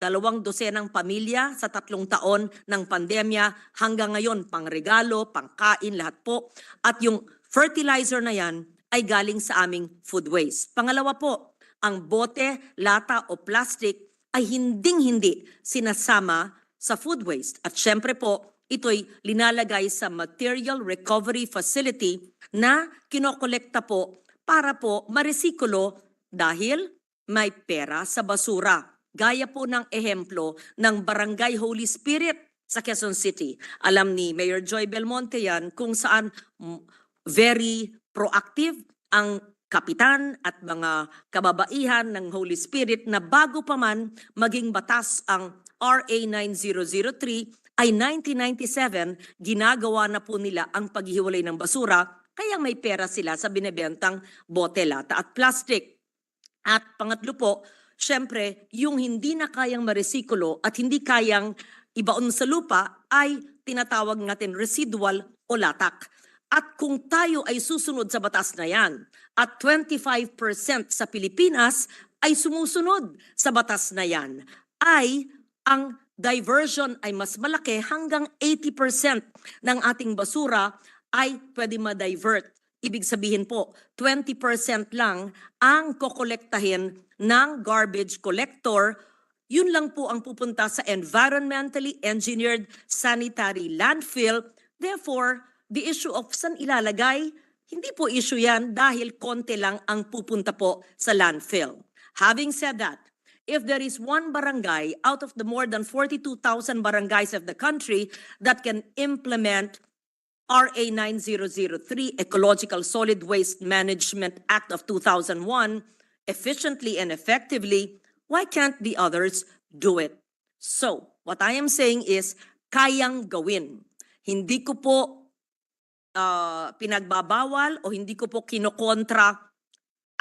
2 dosenang pamilya sa 3 taon ng pandemya hanggang ngayon, pangregalo, pangkain, lahat po. At yung fertilizer na yan ay galing sa aming food waste. Pangalawa po, ang bote, lata o plastic ay hinding-hindi sinasama sa food waste. At syempre po, ito'y linalagay sa material recovery facility na kinokolekta po para po maresikulo dahil may pera sa basura. Gaya po ng ehemplo ng Barangay Holy Spirit sa Quezon City. Alam ni Mayor Joy Belmonte yan kung saan very proactive ang kapitan at mga kababaihan ng Holy Spirit na bago pa man maging batas ang RA 9003 ay 1997 ginagawa na po nila ang paghihiwalay ng basura kaya may pera sila sa binebentang bote, lata at plastic. At pangatlo po, syempre, yung hindi na kayang maresikulo at hindi kayang ibaon sa lupa ay tinatawag natin residual o latak. At kung tayo ay susunod sa batas na yan at 25% sa Pilipinas ay sumusunod sa batas na yan, ay ang diversion ay mas malaki hanggang 80% ng ating basura ay pwede ma-divert. Ibig sabihin po, 20% lang ang kokolektahin ng garbage collector. Yun lang po ang pupunta sa environmentally engineered sanitary landfill. Therefore, the issue of saan ilalagay, hindi po issue yan dahil konti lang ang pupunta po sa landfill. Having said that, if there is one barangay out of the more than 42,000 barangays of the country that can implement RA 9003, Ecological Solid Waste Management Act of 2001, efficiently and effectively, why can't the others do it? So, what I am saying is, kayang gawin. Hindi ko po pinagbabawal o hindi ko po kinokontra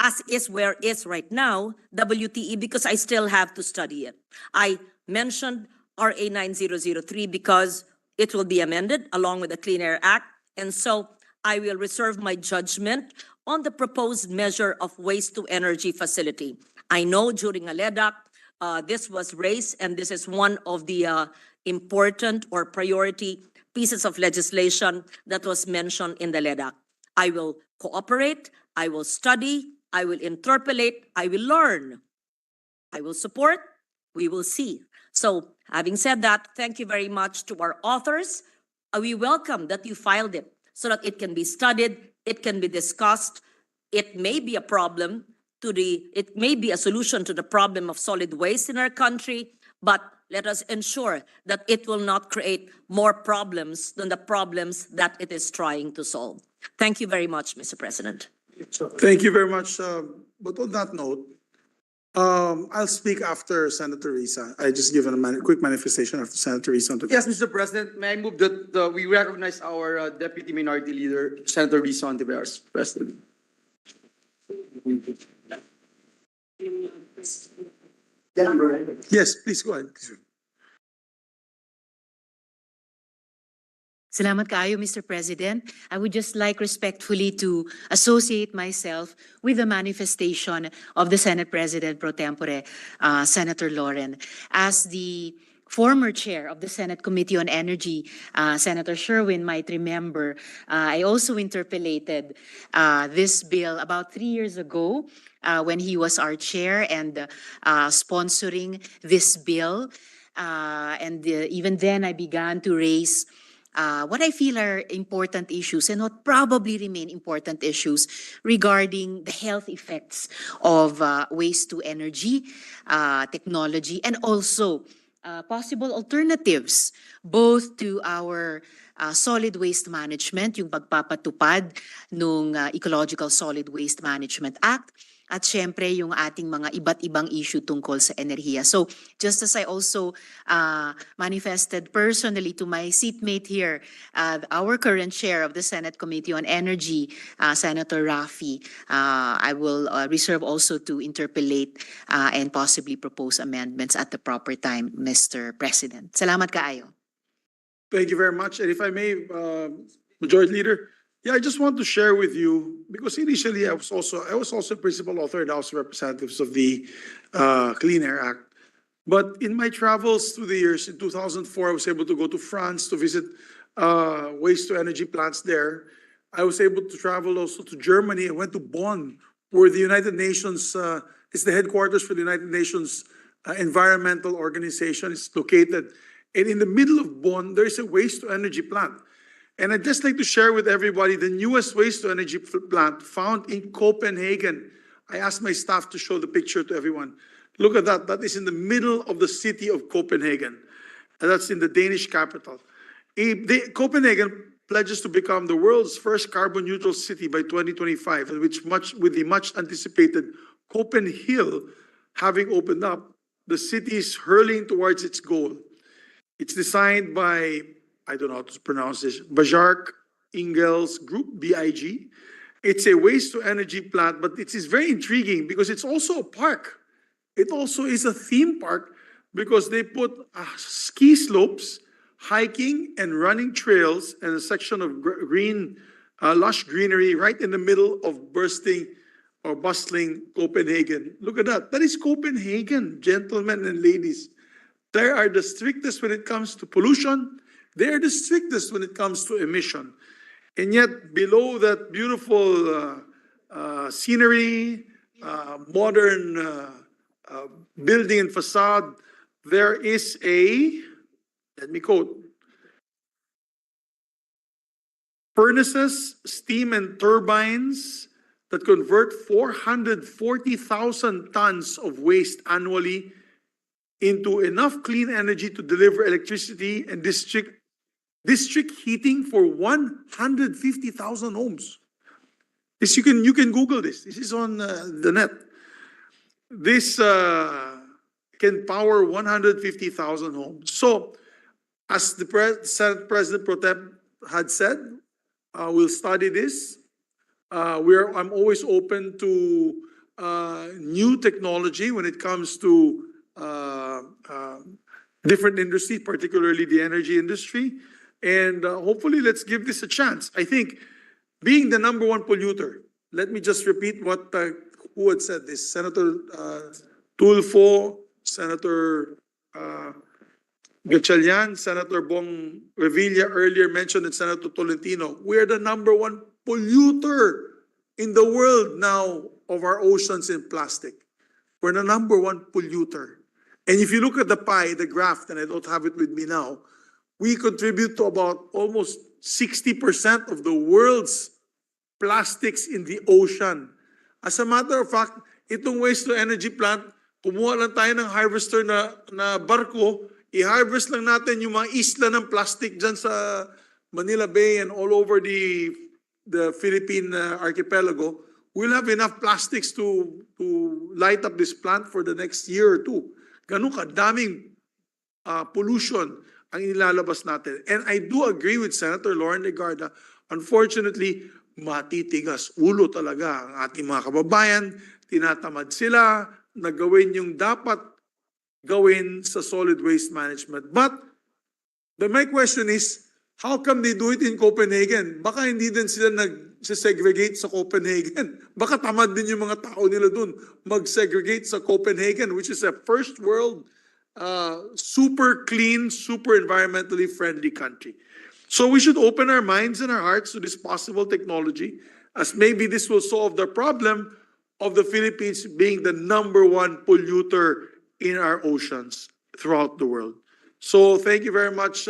as is where is right now, WTE, because I still have to study it. I mentioned RA 9003 because it will be amended along with the Clean Air Act, and so I will reserve my judgment on the proposed measure of waste-to-energy facility. I know during a LEDAC, this was raised, and this is one of the important or priority pieces of legislation that was mentioned in the LEDAC. I will cooperate, I will study, I will interpolate, I will learn, I will support, we will see. So, having said that, thank you very much to our authors. We welcome that you filed it so that it can be studied, it can be discussed. It may be a problem it may be a solution to the problem of solid waste in our country, but let us ensure that it will not create more problems than the problems that it is trying to solve. Thank you very much, Mr. President. Thank you very much. But on that note, I'll speak after Senator Risa. I just give a quick manifestation after Senator Risa. Yes, Mr. President, may I move that we recognize our Deputy Minority Leader, Senator Risa Ontiveros, President. Yes, please go ahead. Salamat kaayo, Mr. President. I would just like respectfully to associate myself with the manifestation of the Senate President pro tempore, Senator Lauren. As the former chair of the Senate Committee on Energy, Senator Sherwin might remember, I also interpolated this bill about 3 years ago when he was our chair and sponsoring this bill. Even then, I began to raise what I feel are important issues and what probably remain important issues regarding the health effects of waste to energy technology, and also possible alternatives both to our solid waste management, yung pagpapatupad ng Ecological Solid Waste Management Act, at syempre yung ating mga iba't ibang issue tungkol sa enerhiya. So just as I also manifested personally to my seatmate here, our current chair of the Senate Committee on Energy, Senator Rafi, I will reserve also to interpellate and possibly propose amendments at the proper time, Mr. President. Salamat kaayo. Thank you very much. And if I may, Majority Leader, I just want to share with you, because initially I was also principal author in the House of Representatives of the Clean Air Act. But in my travels through the years, in 2004, I was able to go to France to visit waste to energy plants there. I was able to travel also to Germany. I went to Bonn, where the United Nations is the headquarters for the United Nations Environmental Organization. It's located. And in the middle of Bonn, there's a waste to energy plant. And I'd just like to share with everybody the newest waste to energy plant found in Copenhagen. I asked my staff to show the picture to everyone. Look at that. That is in the middle of the city of Copenhagen. And that's in the Danish capital. Copenhagen pledges to become the world's first carbon neutral city by 2025, and with the much anticipated Copenhill having opened up, the city is hurling towards its goal. It's designed by, I don't know how to pronounce this, Bajark Ingels Group, BIG. It's a waste to energy plant, but it is very intriguing because it's also a park. It also is a theme park because they put ski slopes, hiking and running trails, and a section of green, lush greenery right in the middle of bustling Copenhagen. Look at that. That is Copenhagen, gentlemen and ladies. They are the strictest when it comes to pollution. They are the strictest when it comes to emission. And yet, below that beautiful scenery, modern building and facade, there is let me quote, furnaces, steam and turbines that convert 440,000 tons of waste annually into enough clean energy to deliver electricity and district heating for 150,000 homes. This you can Google this. This is on the net. This can power 150,000 homes. So, as the Senate President Pro Tem had said, we'll study this. I'm always open to new technology when it comes to different industries, particularly the energy industry. And hopefully, let's give this a chance. I think being the number one polluter, let me just repeat what who had said this. Senator Tulfo, Senator Gatchalian, Senator Bong Revilla earlier mentioned, and Senator Tolentino. We are the number one polluter in the world now of our oceans in plastic. We're the number one polluter. And if you look at the pie, the graph, and I don't have it with me now, we contribute to about almost 60% of the world's plastics in the ocean. As a matter of fact, itong waste to energy plant, kumuha lang tayo ng harvester na barko, i-harvest lang natin yung mga isla ng plastic dyan sa Manila Bay and all over the Philippine archipelago. We'll have enough plastics to light up this plant for the next year or two. Ganun kadaming pollution ang ilalabas natin. And I do agree with Senator Lauren Legarda. Unfortunately, matitigas ulo talaga ang ating mga kababayan. Tinatamad sila na gawin yung dapat gawin sa solid waste management. But my question is, how come they do it in Copenhagen? Baka hindi din sila nag-segregate sa Copenhagen. Baka tamad din yung mga tao nila dun mag-segregate sa Copenhagen, which is a first world, super clean, super environmentally friendly country. So we should open our minds and our hearts to this possible technology, as maybe this will solve the problem of the Philippines being the number one polluter in our oceans throughout the world. So thank you very much,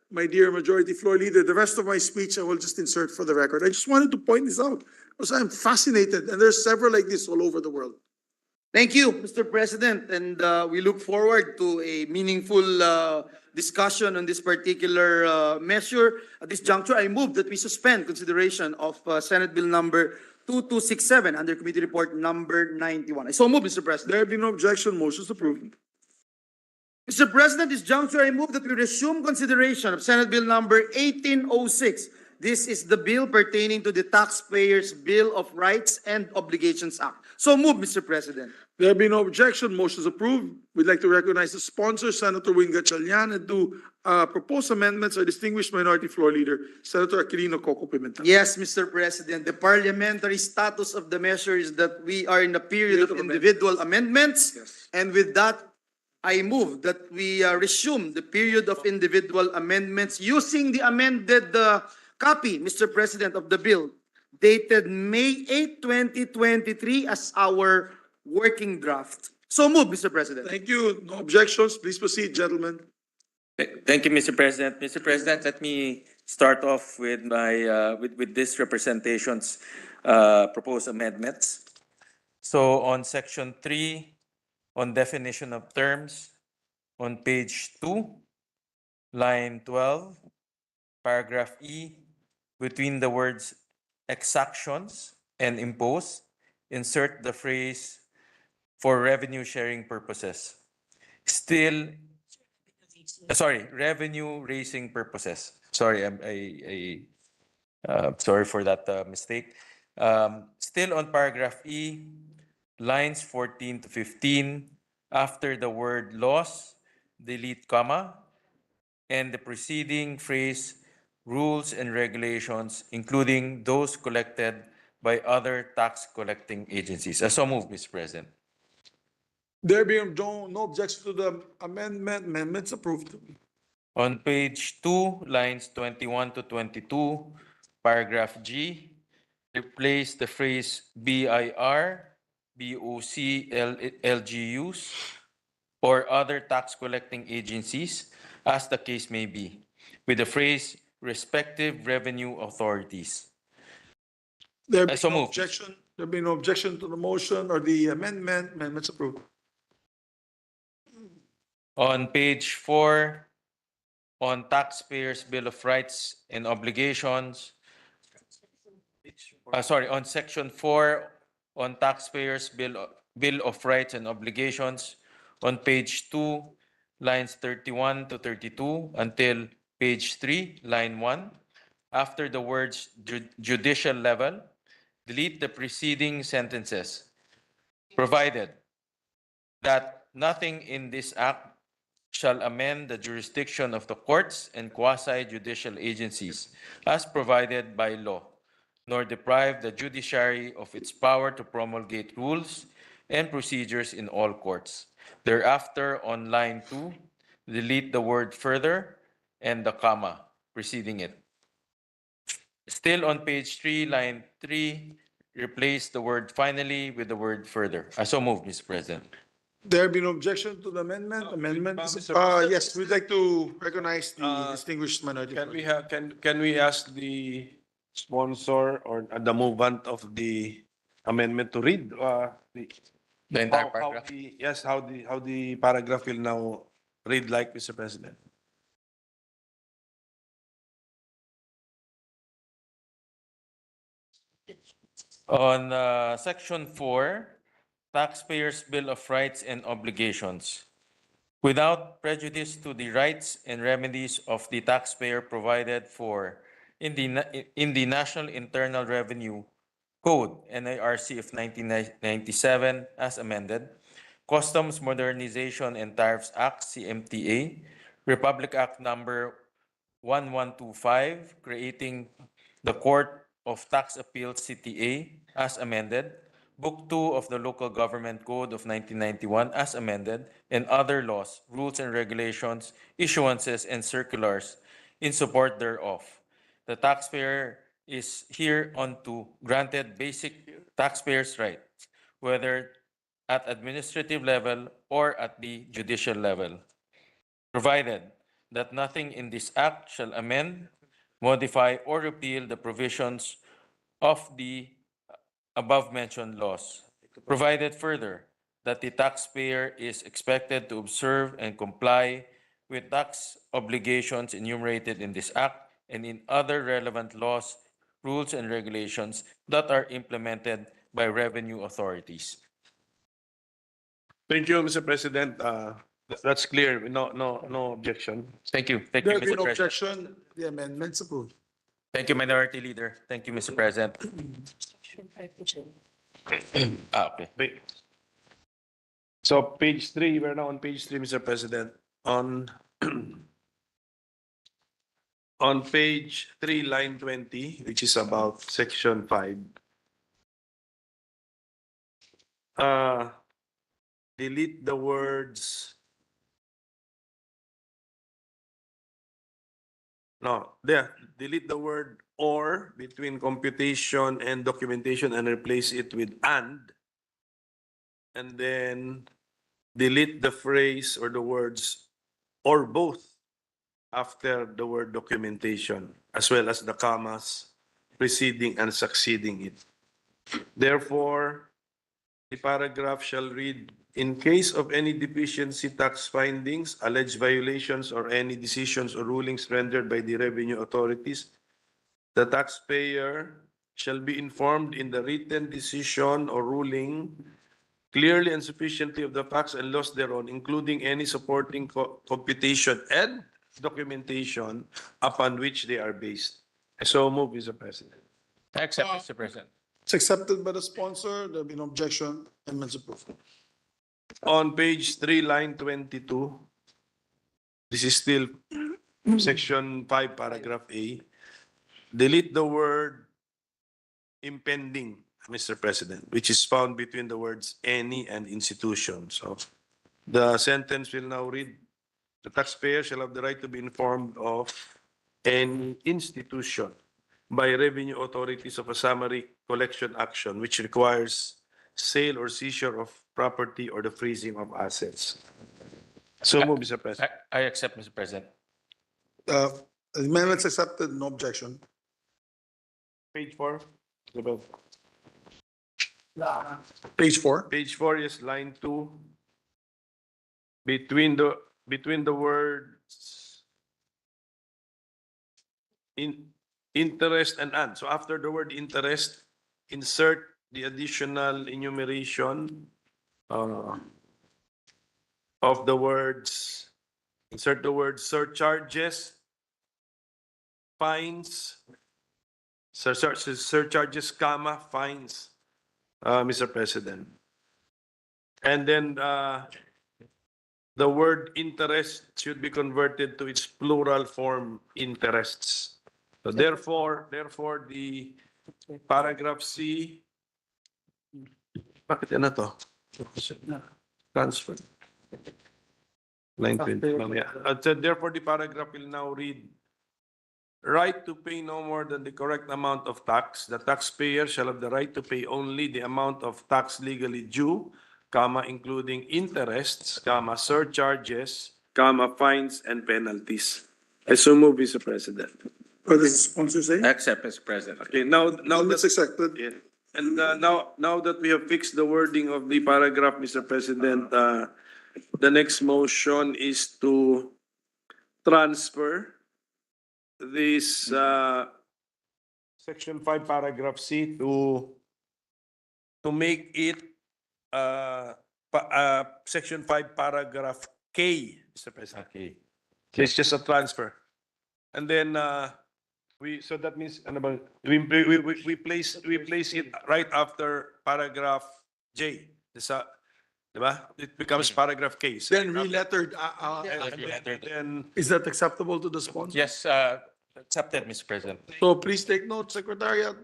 my dear Majority Floor Leader. The rest of my speech I will just insert for the record. I just wanted to point this out because I'm fascinated, and there's several like this all over the world. Thank you, Mr. President, and we look forward to a meaningful discussion on this particular measure. At this juncture, I move that we suspend consideration of Senate Bill number 2267 under Committee Report number 91. I so move, Mr. President. There be no objection, motion is approved. Mr. President, this juncture, I move that we resume consideration of Senate Bill number 1806. This is the bill pertaining to the Taxpayers Bill of Rights and Obligations Act. So move, Mr. President. There be no objection, motion is approved. We'd like to recognize the sponsor, Senator Wing Gatchalian, and to propose amendments, our distinguished Minority Floor Leader, Senator Aquilino Coco Pimentel. Yes, Mr. President, the parliamentary status of the measure is that we are in a period of individual amendments. Yes. And with that, I move that we resume the period of individual amendments using the amended copy, Mr. President, of the bill dated May 8, 2023 as our working draft. So move, Mr. President. Thank you. No objections. Please proceed, gentlemen. Thank you, Mr. President. Mr. President, let me start off with my with this representation's proposed amendments. So on section 3, on definition of terms, on page 2, line 12, paragraph E, between the words exactions and impose, insert the phrase for revenue sharing purposes. Still, revenue raising purposes. Sorry, sorry for that mistake. Still on paragraph E, lines 14 to 15, after the word loss, delete comma, and the preceding phrase rules and regulations, including those collected by other tax collecting agencies. So move, Mr. President. There being no objection to the amendment, amendments approved. On page 2, lines 21 to 22, paragraph G, replace the phrase BIR, BOC, LGUs, or other tax collecting agencies, as the case may be, with the phrase respective revenue authorities. There be So no moved. objection. There be no objection to the motion or the amendment, amendments approved. On page 4, on Taxpayers Bill of Rights and Obligations, on section 4, on Taxpayers Bill of Rights and Obligations, on page 2, lines 31 to 32 until page 3, line 1, after the words judicial level, delete the preceding sentences, provided that nothing in this act shall amend the jurisdiction of the courts and quasi-judicial agencies as provided by law, nor deprive the judiciary of its power to promulgate rules and procedures in all courts. Thereafter, on line 2, delete the word further and the comma preceding it. Still on page 3, line 3, replace the word finally with the word further. So moved, Mr. President. There be no objection to the amendment, amendment. Yes, we'd like to recognize the distinguished minority. Can we ask the sponsor or the movement of the amendment to read the entire paragraph? How the paragraph will now read like, Mr. President? On section 4, Taxpayers Bill of Rights and Obligations. Without prejudice to the rights and remedies of the taxpayer provided for in the National Internal Revenue Code, NIRC of 1997 as amended, Customs Modernization and Tariffs Act, CMTA, Republic Act number 1125, creating the Court of Tax Appeals, CTA, as amended, Book 2 of the Local Government Code of 1991 as amended, and other laws, rules and regulations, issuances, and circulars in support thereof. The taxpayer is hereunto granted basic taxpayers' rights, whether at administrative level or at the judicial level, provided that nothing in this act shall amend, modify, or repeal the provisions of the above-mentioned laws. Provided further that the taxpayer is expected to observe and comply with tax obligations enumerated in this act and in other relevant laws, rules, and regulations that are implemented by revenue authorities. Thank you, Mr. President. That's clear. No objection. Thank you. Thank There you, being Mr. no President. objection, the amendment's approved. Thank you, Minority Leader. Thank you, Mr. President. Okay. Wait. So page 3, we're now on page 3, Mr. President. On on page 3, line 20, which is about section 5. Delete the words. No, there. Delete the word or between computation and documentation and replace it with and. And then delete the phrase or the words or both after the word documentation, as well as the commas preceding and succeeding it. Therefore, the paragraph shall read, in case of any deficiency tax findings, alleged violations, or any decisions or rulings rendered by the revenue authorities, the taxpayer shall be informed in the written decision or ruling clearly and sufficiently of the facts and laws thereon, including any supporting computation and documentation upon which they are based. I so move, Mr. President. I accept, Mr. President. It's accepted by the sponsor. There be no objection. Amendment's approved. On page 3, line 22, this is still section 5, paragraph A. Delete the word impending, Mr. President, which is found between the words any and institution. So the sentence will now read, the taxpayer shall have the right to be informed of an institution by revenue authorities of a summary collection action which requires sale or seizure of property or the freezing of assets. So move, Mr. President. I accept, Mr. President. Amendment's accepted. No objection. Page 4. Page 4. Page 4 is line 2. Between the words interest and. So after the word interest, insert the additional enumeration of the words. Insert the words surcharges, fines, surcharges, comma, fines, Mr. President. And then the word interest should be converted to its plural form, interests. So therefore, the paragraph C, bakit yan na to? Transfer. Line 20. So therefore, the paragraph will now read, right to pay no more than the correct amount of tax. The taxpayer shall have the right to pay only the amount of tax legally due, comma, including interests, comma, surcharges, comma, fines, and penalties. I so move, Mr. President. What does the sponsor say? I accept, Mr. President. Okay, now That's accepted. yeah. And now that we have fixed the wording of the paragraph, Mr. President, the next motion is to transfer this section 5 paragraph C to make it section 5 paragraph K, Mr. President. Okay. So it's just a transfer. And then so that means ano ba, we place it right after paragraph J. Diba? It becomes paragraph K. So Then relettered. then Is that acceptable to the sponsor? Yes, accepted, Mr. President. So please take note, Secretariat.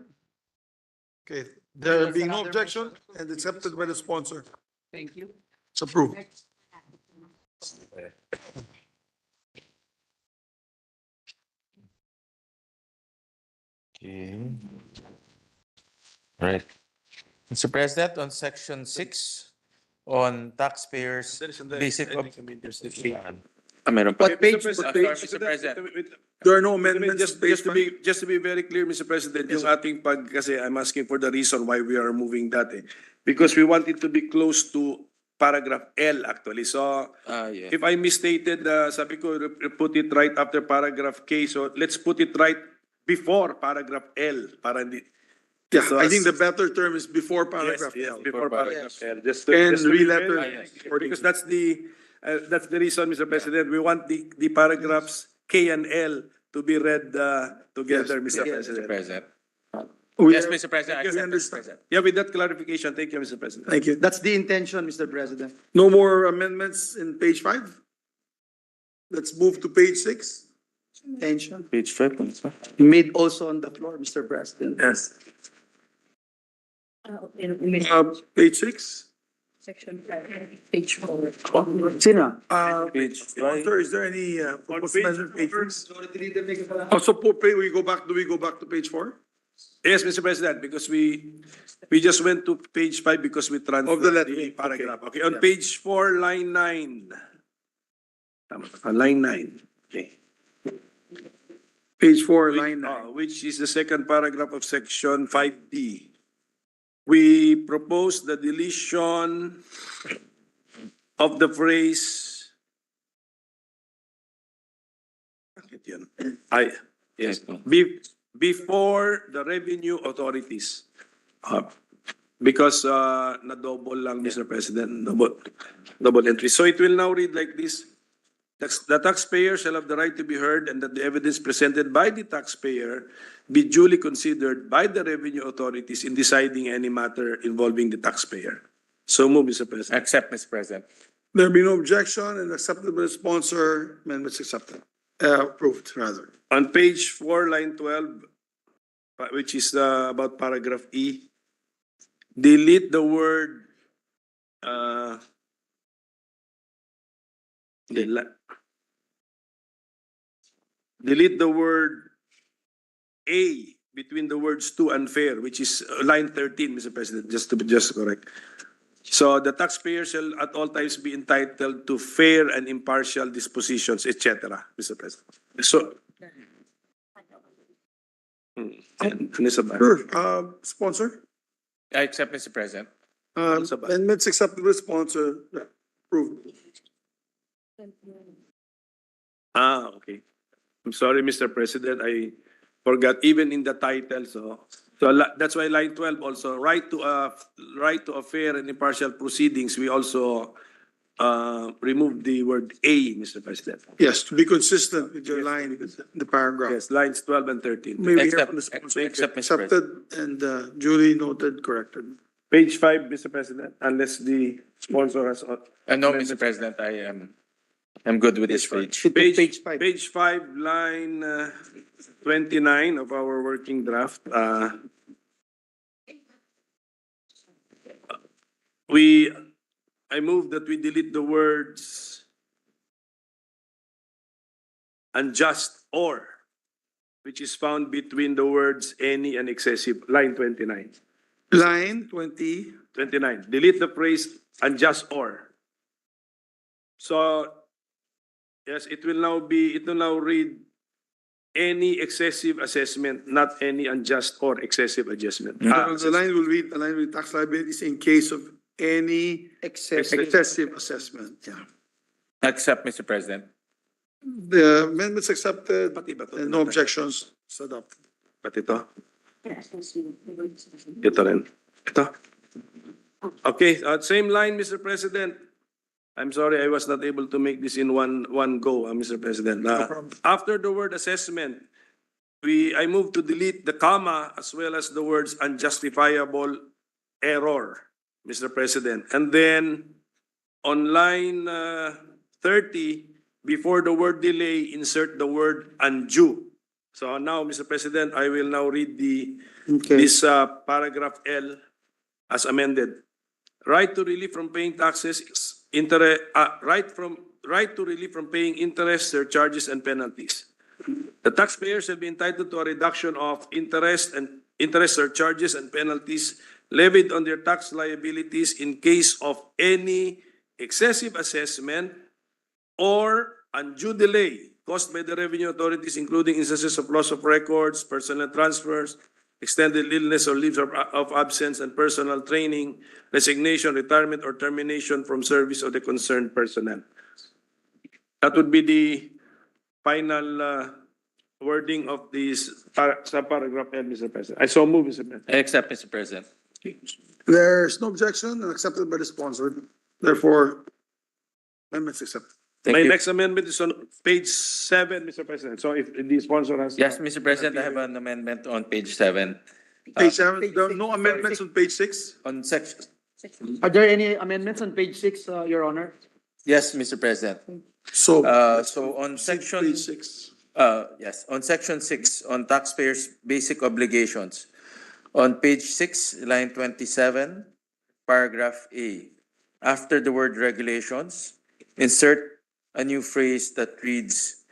Okay, there being no objection and accepted by the sponsor. Thank you. It's approved. Okay. Right. Mr. President, on section 6, on taxpayers' basic. Meron pa. What page? Sorry, Mr. President. There are no amendments. Just to be very clear, Mr. President, yung ating kasi I'm asking for the reason why we are moving that because we want it to be close to paragraph L actually. So Yeah. if I misstated, sabi ko, put it right after paragraph K. So let's put it right before paragraph L. Para hindi. Yeah, So I think the better term is before paragraph yes, L. before paragraph L. Just And just to be re-letter very- accordingly. because that's the reason, Mr. President. We want the paragraphs K and L to be read together, Mr. Mr. President. President. We Yes, have- Mr. President. I we accept, Mr. understand. President. Yeah, with that clarification, thank you, Mr. President. Thank you. That's the intention, Mr. President. No more amendments in page 5? Let's move to page 6. Intention. Page 5. Made also on the floor, Mr. President. Yes. Page 6? Section 5, page 4. Sino? Page 5. Sir, is there any proposed page amendment? Page 6? Also, do we go back to page 4? Yes, Mr. President, because we just went to page 5 because we transferred Of the letter. paragraph. Okay, on page 4, line 9. Tama ba? Line 9. Okay. Page 4, line 9. Which is the second paragraph of section 5D. We propose the deletion of the phrase. Bakit yun? Yes. Before the revenue authorities. Because na-double lang, Mr. President, double entry. So it will now read like this. The taxpayer shall have the right to be heard and that the evidence presented by the taxpayer be duly considered by the revenue authorities in deciding any matter involving the taxpayer. So move, Mr. President. Accept, Mr. President. There be no objection and acceptable sponsor, amendments accepted. Approved, rather. On page 4, line 12, which is about paragraph E, delete the word delete the word A between the words to and fair, which is line 13, Mr. President, just to be just correct. So the taxpayer shall at all times be entitled to fair and impartial dispositions, etc., Mr. President. So, ano sa ba? Sure, sponsor? I accept, Mr. President. Amendments acceptable sponsor, approved. Okay. I'm sorry, Mr. President. I forgot even in the title. So that's why line 12 also right to a fair and impartial proceedings. We also removed the word A, Mr. President. Yes, to be consistent with your line, the paragraph. Yes, lines 12 and 13. May we hear Accept- from the sponsor? accept, Mr. Accepted and duly noted, corrected. Page 5, Mr. President, unless the sponsor has. No, Mr. President, I'm good with this page. Page 5, line 29 of our working draft. I move that we delete the words unjust or, which is found between the words any and excessive, line 29. Line 20. 29. Delete the phrase unjust or. So, yes, it will now read any excessive assessment, not any unjust or excessive adjustment. The line will read, tax liabilities in case of any excessive assessment. Yeah. Accept, Mr. President. The amendments accepted and no objections, it's adopted. Pati ito? Ito rin. Ito? Okay, same line, Mr. President. I'm sorry, I was not able to make this in one go, Mr. President. After the word assessment, I move to delete the comma as well as the words unjustifiable error, Mr. President. And then on line 30, before the word delay, insert the word undue. So now, Mr. President, I will now read this paragraph L as amended. Right to relief from paying taxes, right to relief from paying interest, surcharges, and penalties. The taxpayer shall be entitled to a reduction of interest, surcharges, and penalties levied on their tax liabilities in case of any excessive assessment or undue delay caused by the revenue authorities, including instances of loss of records, personal transfers, extended illness or leaves of absence, and personal training, resignation, retirement, or termination from service of the concerned personnel. That would be the final wording of this subparagraph, Mr. President. I so move, Mr. President. I accept, Mr. President. There's no objection and accepted by the sponsor. Therefore, amendments accepted. Thank My you. next amendment is on page 7, Mr. President. So if the sponsor has. Yes, Mr. President, I have an amendment on page 7. Page 7, there are no amendments on page 6? On section, Are there any amendments on page 6, Your Honor? yes, Mr. President. So, So on section, page 6. yes, on section 6, on taxpayers' basic obligations, on page 6, line 27, paragraph A, after the word regulations, insert a new phrase that reads,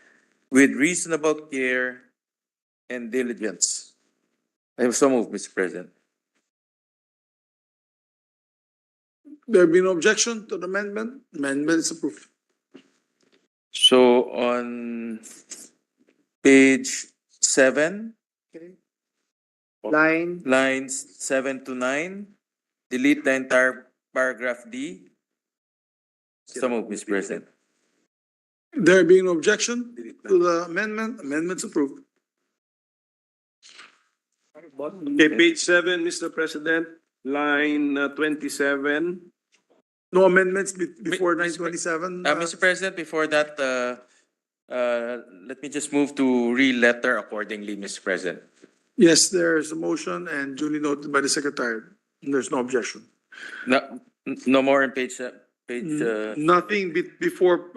with reasonable care and diligence. I have so moved, Mr. President. There be no objection to the amendment? Amendment is approved. So on page 7, lines 7 to 9, delete the entire paragraph D. So moved, Mr. President. There being no objection to the amendment, amendments approved. Okay, page 7, Mr. President, line 27. No amendments before 927? Mr. President, before that, let me just move to re-letter accordingly, Mr. President. Yes, there is a motion and duly noted by the secretary. There's no objection. No more on page, Nothing before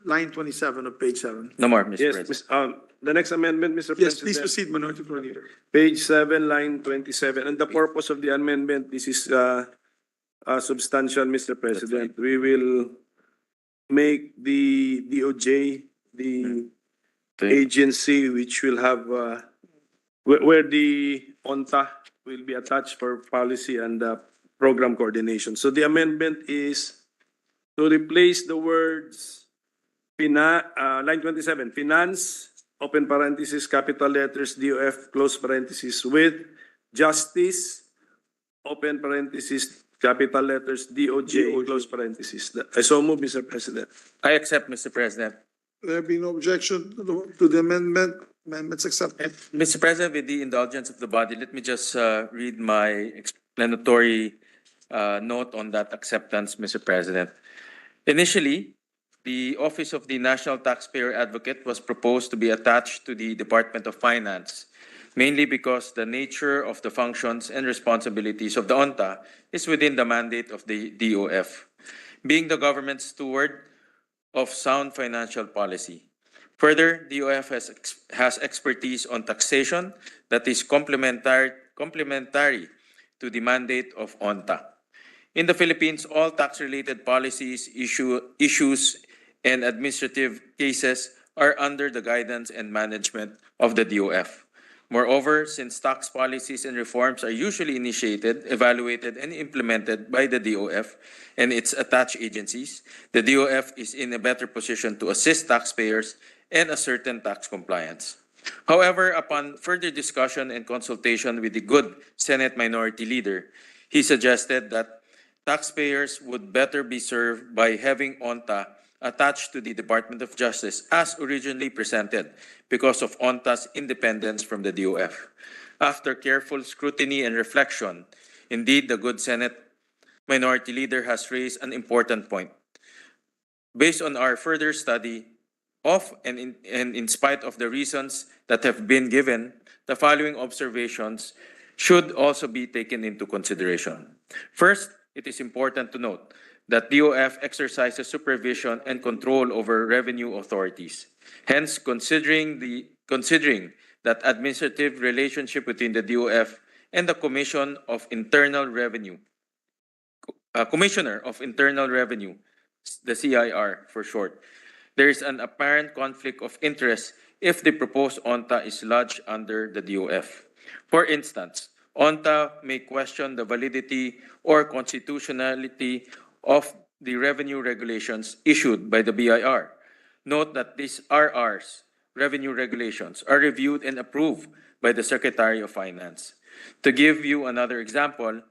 line 27 of page 7. no more, Mr. Yes, President. the next amendment, Mr. Yes, President. please proceed, Minority Floor Leader. Page 7, line 27. And the purpose of the amendment, this is substantial, Mr. President. We will make the DOJ the agency which will have, where the ONTA will be attached for policy and program coordination. So the amendment is to replace the words line 27, finance, open parenthesis, capital letters, DOF, close parenthesis, with justice, open parenthesis, capital letters, DOJ, close parenthesis. I so move, Mr. President. I accept, Mr. President. There be no objection to the amendment. Amendments accepted. Mr. President, with the indulgence of the body, let me just read my explanatory note on that acceptance, Mr. President. Initially, the Office of the National Taxpayer Advocate was proposed to be attached to the Department of Finance, mainly because the nature of the functions and responsibilities of the ONTA is within the mandate of the DOF, being the government steward of sound financial policy. Further, DOF has expertise on taxation that is complementary to the mandate of ONTA. In the Philippines, all tax-related policies, issues, and administrative cases are under the guidance and management of the DOF. Moreover, since tax policies and reforms are usually initiated, evaluated, and implemented by the DOF and its attached agencies, the DOF is in a better position to assist taxpayers and ascertain tax compliance. However, upon further discussion and consultation with the good Senate Minority Leader, he suggested that taxpayers would better be served by having ONTA attached to the Department of Justice as originally presented because of ONTA's independence from the DOF. After careful scrutiny and reflection, indeed, the good Senate Minority Leader has raised an important point. Based on our further study of and in spite of the reasons that have been given, the following observations should also be taken into consideration. That it is important to note that DOF exercises supervision and control over revenue authorities. Hence, considering that administrative relationship between the DOF and the Commissioner of Internal Revenue, the CIR for short, there is an apparent conflict of interest if the proposed ONTA is lodged under the DOF. For instance, ONTA may question the validity or constitutionality of the revenue regulations issued by the BIR, Note that these RRs, revenue regulations, are reviewed and approved by the Secretary of Finance. To give you another example,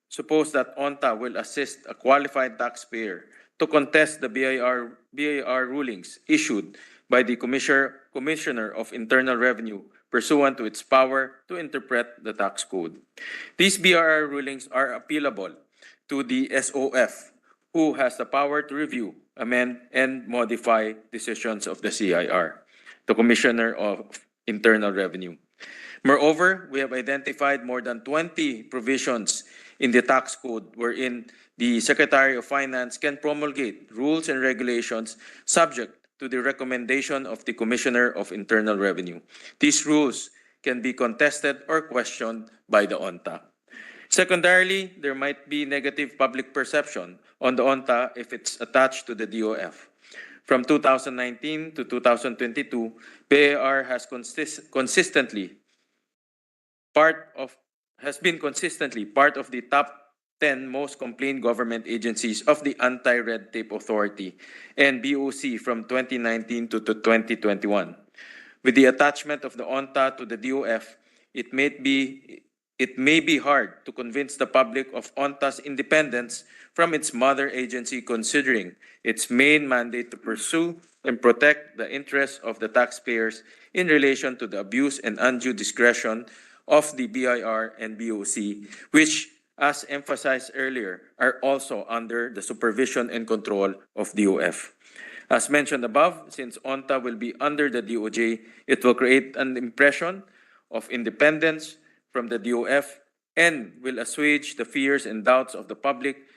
suppose that ONTA will assist a qualified taxpayer to contest the BIR rulings issued by the Commissioner of Internal Revenue pursuant to its power to interpret the tax code. These BIR rulings are appealable to the SOF, who has the power to review, amend, and modify decisions of the CIR, the Commissioner of Internal Revenue. Moreover, we have identified more than 20 provisions in the tax code wherein the Secretary of Finance can promulgate rules and regulations subject to the recommendation of the Commissioner of Internal Revenue. These rules can be contested or questioned by the ONTA. Secondarily, there might be negative public perception on the ONTA if it's attached to the DOF. From 2019 to 2022, BIR has consistently part of the top 10 most complained government agencies of the Anti-Red Tape Authority and BOC from 2019 to 2021. With the attachment of the ONTA to the DOF, it may be hard to convince the public of ONTA's independence from its mother agency, considering its main mandate to pursue and protect the interests of the taxpayers in relation to the abuse and undue discretion of the BIR and BOC, which, as emphasized earlier, are also under the supervision and control of DOF. As mentioned above, since ONTA will be under the DOJ, it will create an impression of independence from the DOF and will assuage the fears and doubts of the public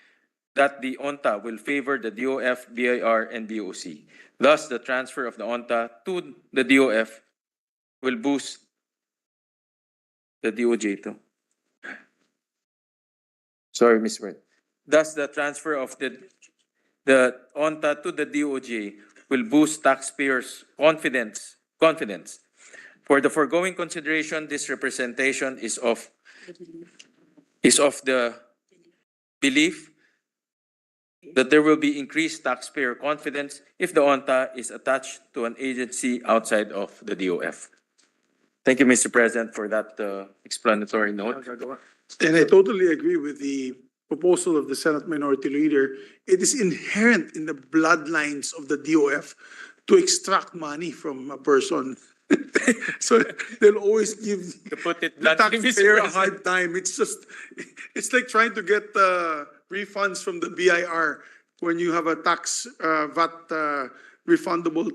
that the ONTA will favor the DOF, BIR, and BOC. Thus, the transfer of the ONTA to the DOF will boost the DOJ too. Sorry, Ms. Ward. Thus, the transfer of the ONTA to the DOJ will boost taxpayers' confidence. For the foregoing consideration, this representation is of the belief that there will be increased taxpayer confidence if the ONTA is attached to an agency outside of the DOF. Thank you, Mr. President, for that explanatory note. And I totally agree with the proposal of the Senate Minority Leader. It is inherent in the bloodlines of the DOF to extract money from a person. So they'll always give the taxpayer a hard time. It's like trying to get refunds from the BIR when you have a tax VAT refundable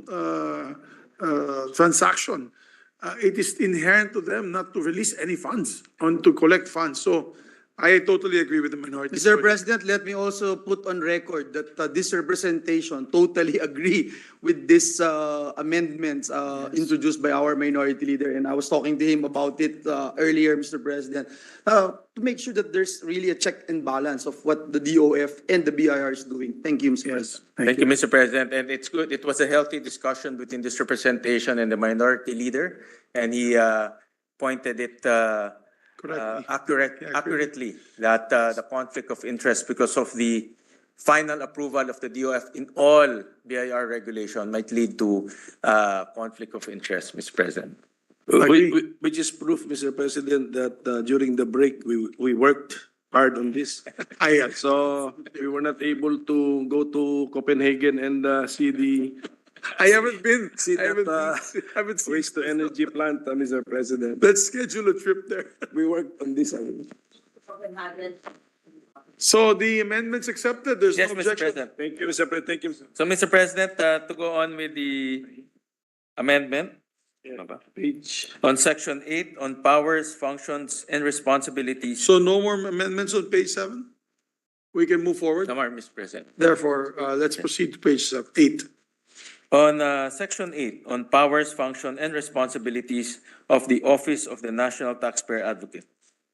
transaction. It is inherent to them not to release any funds or to collect funds. So I totally agree with the minority. Mr. President, let me also put on record that this representation totally agree with these amendments introduced by our minority leader. And I was talking to him about it earlier, Mr. President, to make sure that there's really a check and balance of what the DOF and the BIR is doing. Thank you, Mr. President. Thank you, Mr. President. And it's good. It was a healthy discussion between this representation and the minority leader. And he pointed it accurately that the conflict of interest because of the final approval of the DOF in all BIR regulation might lead to conflict of interest, Mr. President. Which is proof, Mr. President, that during the break, we worked hard on this. So we were not able to go to Copenhagen and see the I haven't been. haven't seen waste to energy plant, Mr. President. Let's schedule a trip there. We worked on this. So the amendments accepted. There's Yes, no Mr. objection. President. Thank you, Mr. President. Thank you, Mr. So, Mr. President, to go on with the amendment Page. on Section 8 on powers, functions, and responsibilities. So no more amendments on page 7? We can move forward. No more, Mr. President. Therefore, let's proceed to page 8. On Section 8 on powers, function, and responsibilities of the Office of the National Taxpayer Advocate.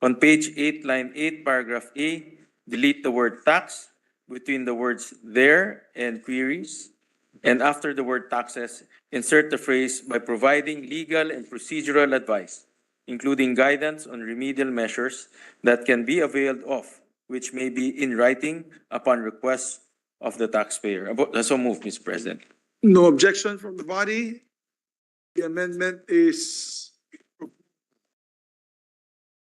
On page 8, line 8, paragraph A, delete the word tax between the words there and queries. And after the word taxes, insert the phrase by providing legal and procedural advice, including guidance on remedial measures that can be availed of, which may be in writing upon request of the taxpayer. So moved, Mr. President. No objection from the body. The amendment is,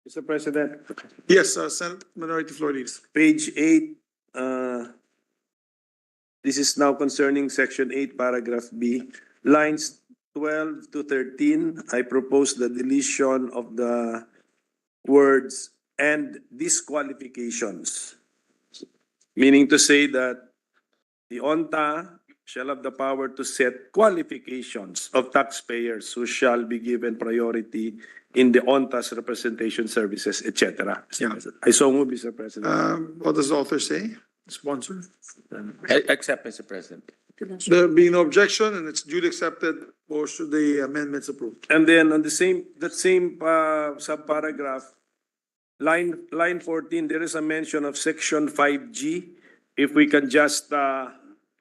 Mr. President, yes, Senate Minority Floor Leaders. page 8, this is now concerning section 8, paragraph B. Lines 12 to 13, I propose the deletion of the words "and disqualifications." Meaning to say that the ONTA shall have the power to set qualifications of taxpayers who shall be given priority in the ONTA's representation services, etc. Yeah. I so move, Mr. President. What does the author say? Sponsor? Accept, Mr. President. There being no objection and it's duly accepted, or should the amendments approved? And then on the same, that same subparagraph, line 14, there is a mention of section 5G. If we can just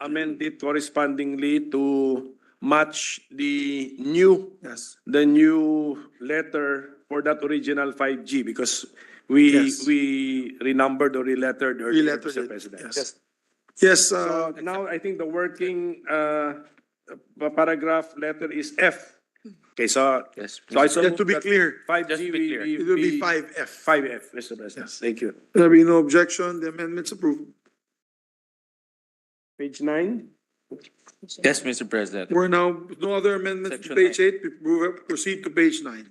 amend it correspondingly to match the new, Yes. the new letter for that original 5G, because we Yes. we renumbered or relettered earlier, Relettered Mr. it, President. yes. Yes, So now I think the working paragraph letter is F. Okay, so Yes. so I so just to move be that clear, 5G Just to be clear. it will be 5F. 5F, Mr. President. Thank you. There being no objection, the amendments approved. Page 9. Yes, Mr. President. We're now, no other amendments to Section page 8, we proceed to page 9.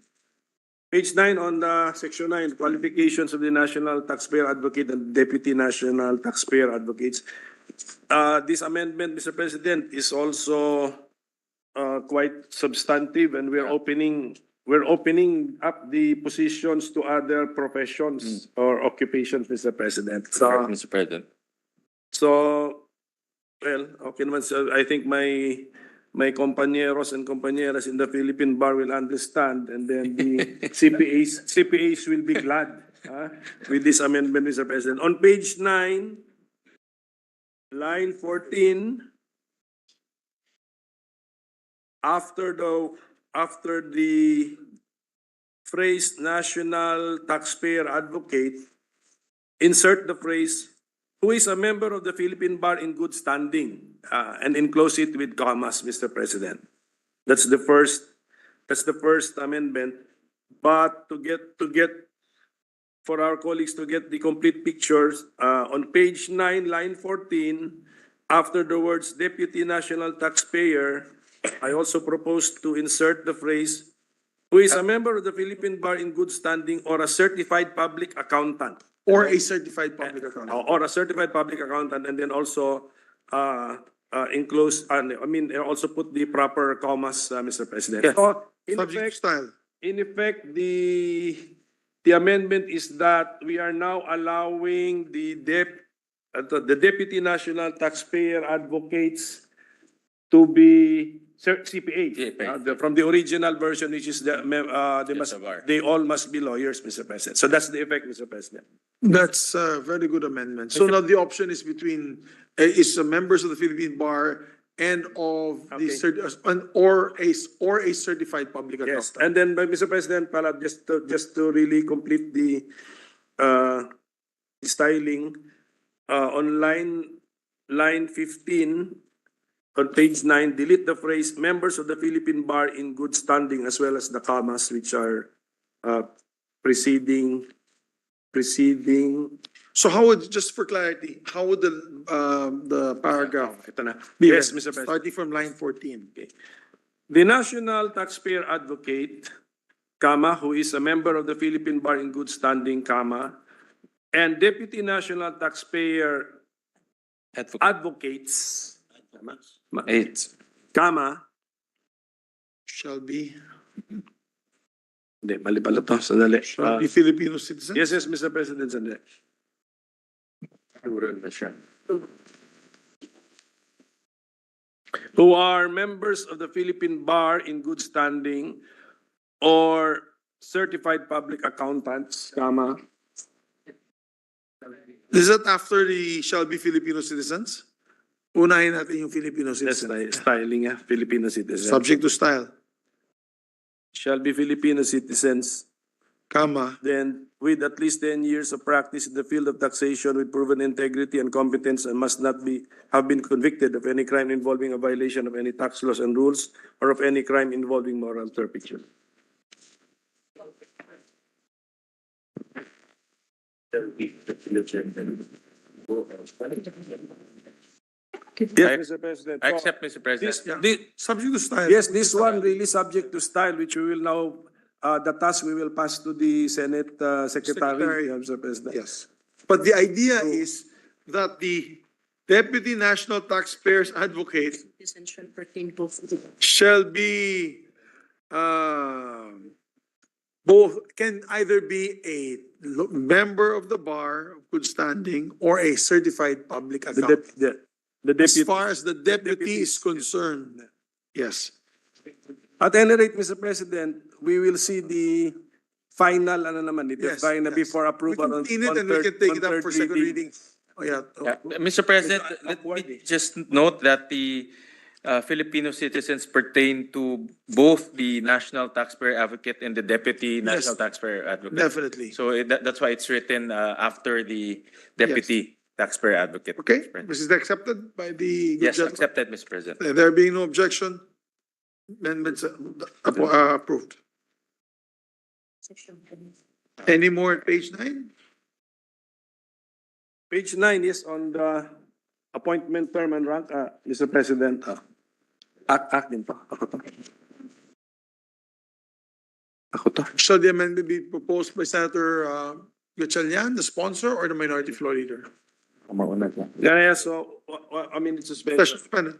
Page 9 on the section 9, qualifications of the National Taxpayer Advocate and Deputy National Taxpayer Advocates. This amendment, Mr. President, is also quite substantive, and we're opening up the positions to other professions or occupations, Mr. President. Correct, Mr. President. So, well, okay naman. So I think my compañeros and compañeras in the Philippine Bar will understand, and then the CPAs will be glad with this amendment, Mr. President. On page 9, line 14, after the phrase National Taxpayer Advocate, insert the phrase "who is a member of the Philippine Bar in good standing," and enclose it with commas, Mr. President. That's the first amendment. But to get for our colleagues to get the complete pictures, on page 9, line 14, after the words Deputy National Taxpayer, I also propose to insert the phrase "who is a member of the Philippine Bar in good standing or a certified public accountant." Or a certified public accountant. Or a certified public accountant, and then also enclose, also put the proper commas, Mr. President. Yes. So, Subject to style. in effect, the amendment is that we are now allowing the Deputy National Taxpayer Advocates to be CPA. From the original version, which is they all must be lawyers, Mr. President. So that's the effect, Mr. President. That's a very good amendment. So now the option is between, members of the Philippine Bar and of the, or a certified public Yes, accountant. and then, Mr. President, just to really complete the styling, on line 15, on page 9, delete the phrase "members of the Philippine Bar in good standing," as well as the commas which are preceding. So how would, just for clarity, how would the paragraph Ito na. be Yes, read? Mr. President. Starting from line 14. The National Taxpayer Advocate, who is a member of the Philippine Bar in good standing, and Deputy National Taxpayer Advocates, Shall be, Hindi, mali pala to. Sandali. shall be Filipino citizens? Yes, Mr. President, sandali. Who are members of the Philippine Bar in good standing or certified public accountants, Is that after the shall be Filipino citizens? Unahin natin yung Filipino that's citizens. styling, Filipino citizens. Subject to style. Shall be Filipino citizens comma, then with at least 10 years of practice in the field of taxation with proven integrity and competence and must not have been convicted of any crime involving a violation of any tax laws and rules or of any crime involving moral turpitude. Yes, Mr. President. I accept, Mr. President. subject to style. Yes, this one really subject to style, which we will now, the task we will pass to the Senate Secretary, Mr. President. Yes. But the idea is that the Deputy National Taxpayers Advocate shall be, both, can either be a member of the bar of good standing or a certified public accountant. The As deputy. far as the deputy is concerned, yes. At any rate, Mr. President, we will see the final, ano naman, the Yes, final yes. before We approval can on clean it and we can take it up for second reading. Oh, yeah. Mr. President, let me just note that the Filipino citizens pertain to both the National Taxpayer Advocate and the Deputy National Taxpayer Advocate. Definitely. So that's why it's written after the Deputy Taxpayer Advocate. Okay, Mr. President. this is accepted by the. good Yes, gentleman. accepted, Mr. President. There being no objection, amendments approved. Any more at page 9? Page 9 is on the appointment term and rank, Mr. President. Act din pa. Ako to. Shall the amendment be proposed by Senator Gatchalian, the sponsor, or the minority floor leader? Yeah, so, I mean, it's suspended. Session suspended.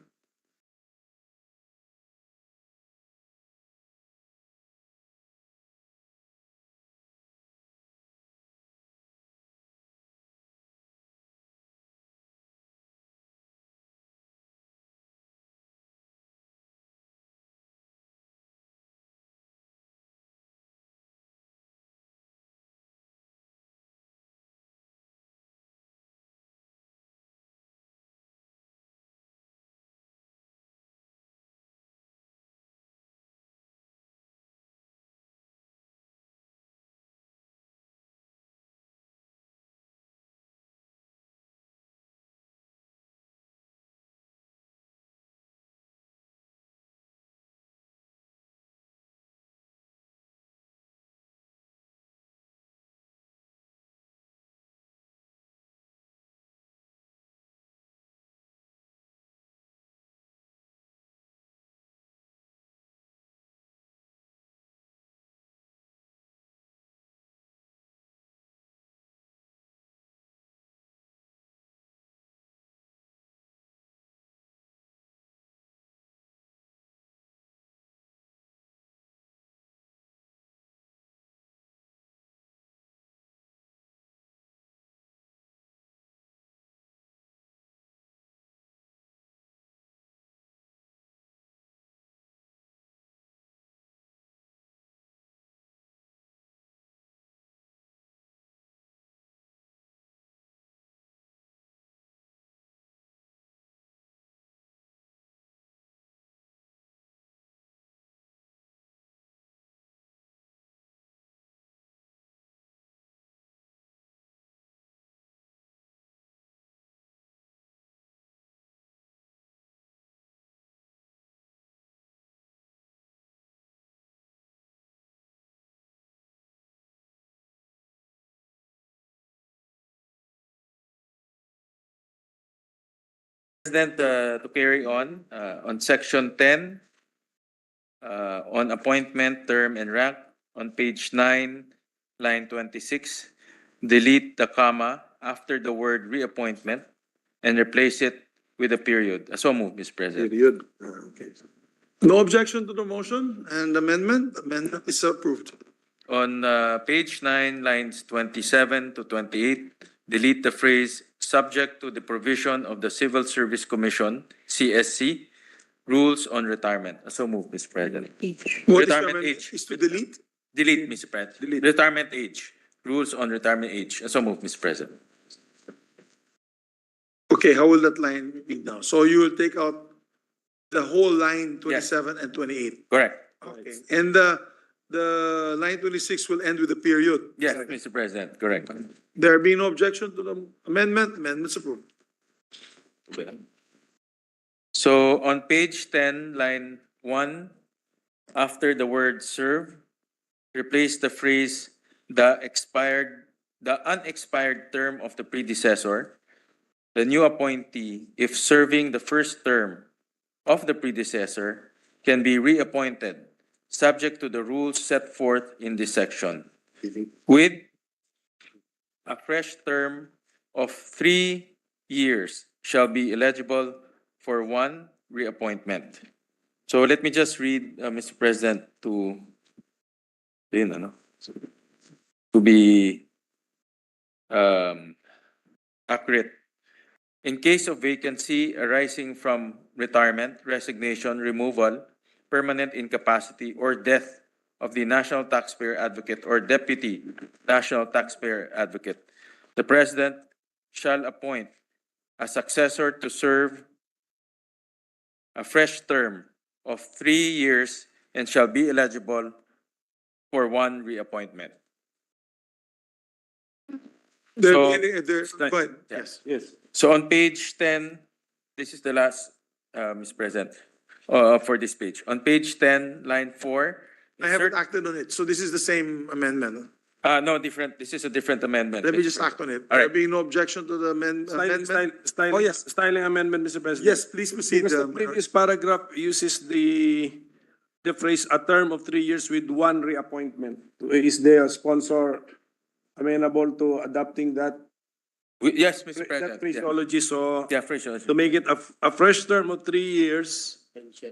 President, to carry on Section 10, on appointment, term, and rank, on page 9, line 26, delete the comma after the word reappointment and replace it with a period. So move, Mr. President. Period. Okay. No objection to the motion and amendment. Amendment is approved. On page 9, lines 27 to 28, delete the phrase subject to the provision of the Civil Service Commission, CSC, rules on retirement. So move, Mr. President. What is the Retirement amendment? age. Is to delete? Delete, Mr. President. Delete. Retirement age. Rules on retirement age. So move, Mr. President. Okay, how will that line be now? So you will take out the whole line 27 and 28. Correct. Okay, and the line 26 will end with a period. Yes, Mr. President, correct. There being no objection to the amendment, amendment's approved. So on page 10, line 1, after the word serve, replace the phrase the unexpired term of the predecessor. The new appointee, if serving the first term of the predecessor, can be reappointed, subject to the rules set forth in this section, with a fresh term of 3 years shall be eligible for one reappointment. So let me just read, Mr. President, to be accurate. In case of vacancy arising from retirement, resignation, removal, permanent incapacity, or death of the National Taxpayer Advocate or Deputy National Taxpayer Advocate, the President shall appoint a successor to serve a fresh term of 3 years and shall be eligible for one reappointment. Go So- ahead. Yes. So on page 10, this is the last, Mr. President, for this page. On page 10, line 4. I haven't acted on it, so this is the same amendment. No, different. This is a different amendment. Let me Mr. just act President. on it. All There right. being no objection to the amendment. Oh, yes, styling amendment, Mr. President. Yes, please proceed. Because the previous paragraph uses the phrase a term of 3 years with one reappointment. Is the sponsor amenable to adopting that? Yes, Mr. That President. phraseology, so Yeah, phraseology. to make it a fresh term of 3 years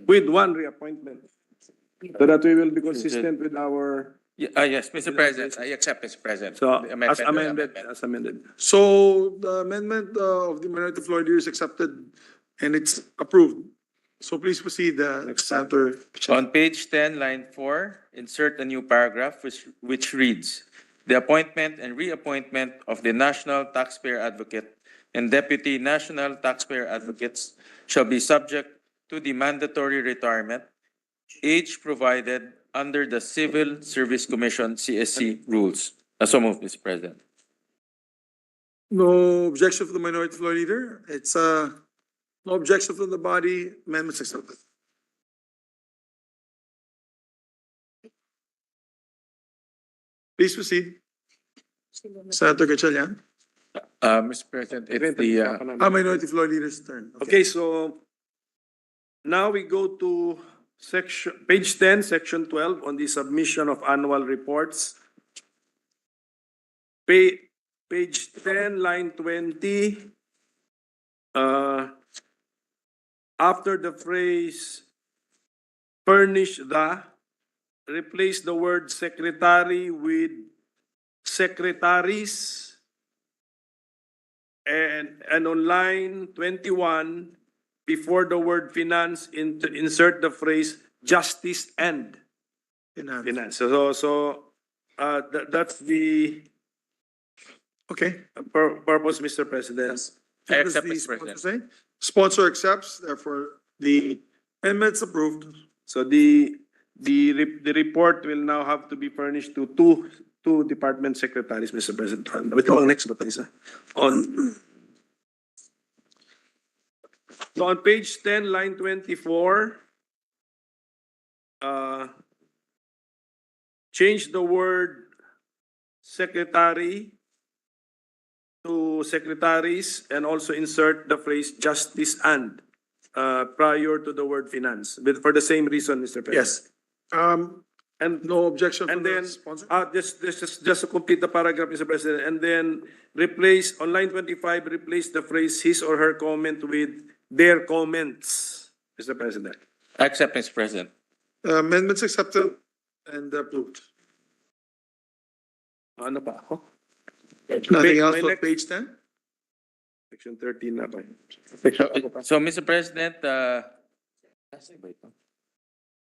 with one reappointment. So that we will be consistent with our, Yes, Mr. President, I accept, Mr. President. so The as amendment. amended. So the amendment of the minority floor leader is accepted and it's approved. So please proceed, Senator. On page 10, line 4, insert a new paragraph which reads, the appointment and reappointment of the National Taxpayer Advocate and Deputy National Taxpayer Advocates shall be subject to the mandatory retirement age provided under the Civil Service Commission CSC rules. So moved, Mr. President. No objection from the minority floor leader. It's no objection from the body. Amendments accepted. Please proceed. Senator Gatchalian. Mr. President, it's the, Minority floor leader's turn. Okay, so now we go to page 10, section 12 on the submission of annual reports. Page 10, line 20. After the phrase furnish the, replace the word secretary with secretaries. And on line 21, before the word finance, insert the phrase justice and finance. So that's the purpose, Mr. President. I accept, What does the Mr. President. sponsor say? Sponsor accepts, therefore the amendment's approved. So the report will now have to be furnished to two department secretaries, Mr. President. Wait, next ba tayo isa? So on page 10, line 24, change the word secretary to secretaries and also insert the phrase justice and prior to the word finance, for the same reason, Mr. President. Yes. And no objection from And the then, sponsor? just to complete the paragraph, Mr. President, and then replace, on line 25, replace the phrase his or her comment with their comments, Mr. President. I accept, Mr. President. Amendments accepted and approved. Ano pa ako? Nothing else My for next- page 10? Section 13 na ba? So, Mr. President,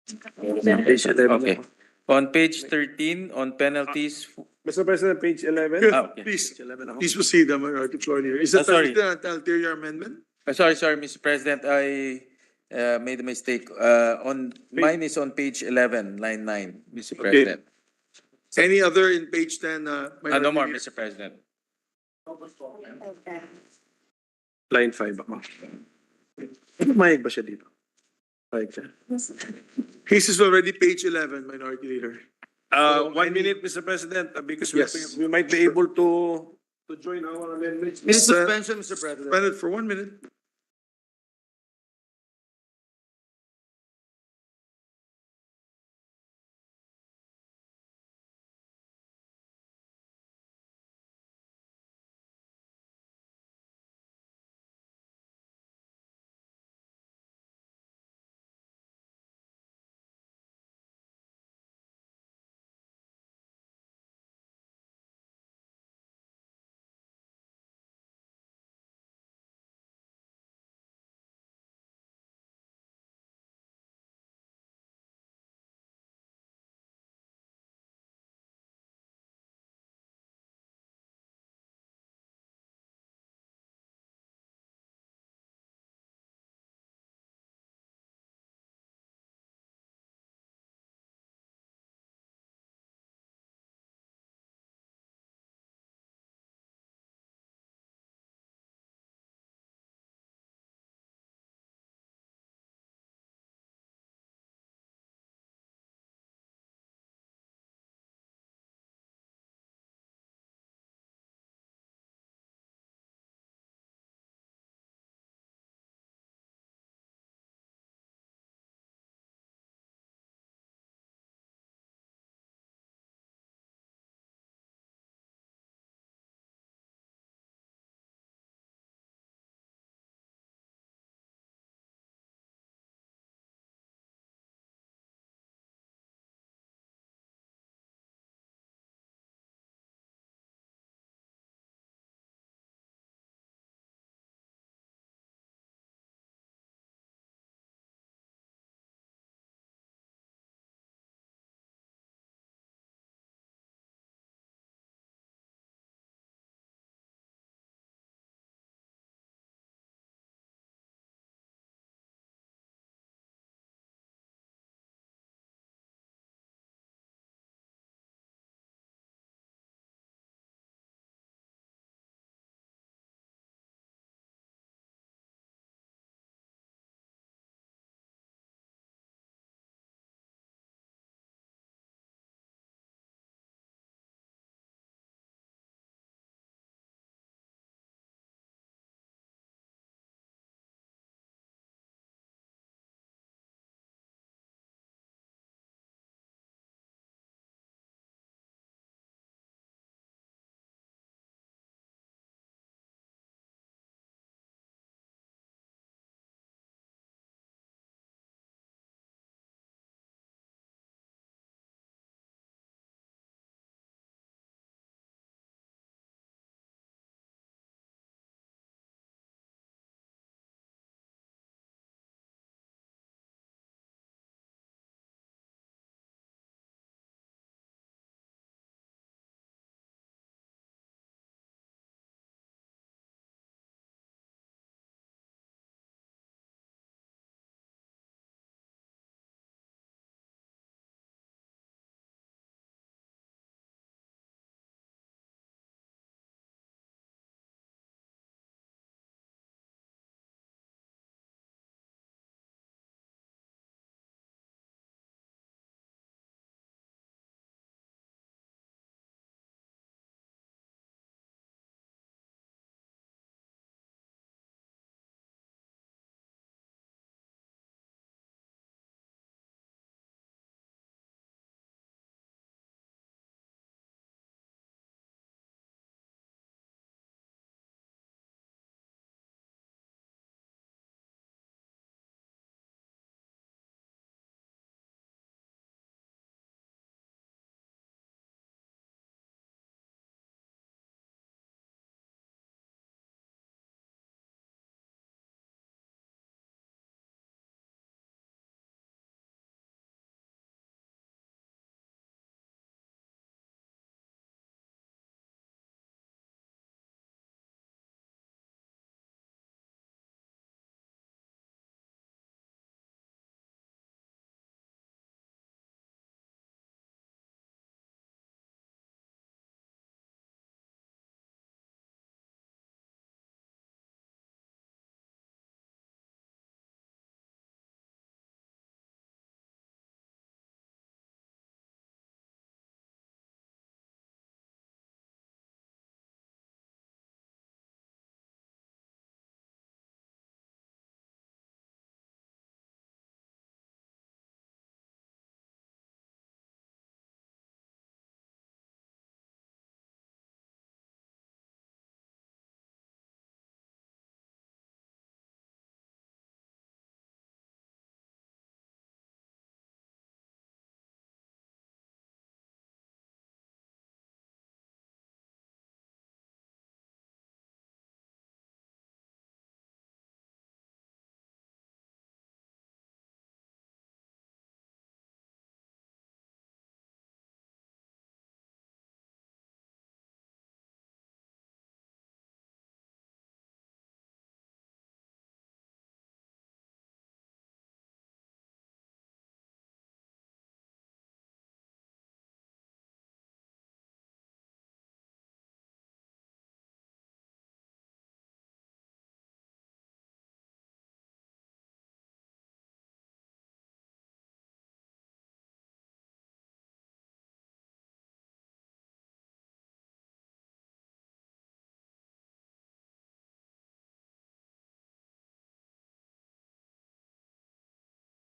Page 11 okay. na. On page 13, on penalties, Mr. President, page 11. Good. okay. Please, 11 ako. please proceed, Minority floor leader. Is that sorry. an ulterior amendment? Sorry, Mr. President. made a mistake. Mine is on page 11, line 9, Mr. Okay. President. Any other in page 10? No more, Mr. President. Line 5 ako. Mayag ba siya dito? Mayag siya. His is already page 11, Minority Leader. 1 minute, Mr. President, because Yes. we might be able to join our amendments. Suspension, Mr. President. Suspended for 1 minute.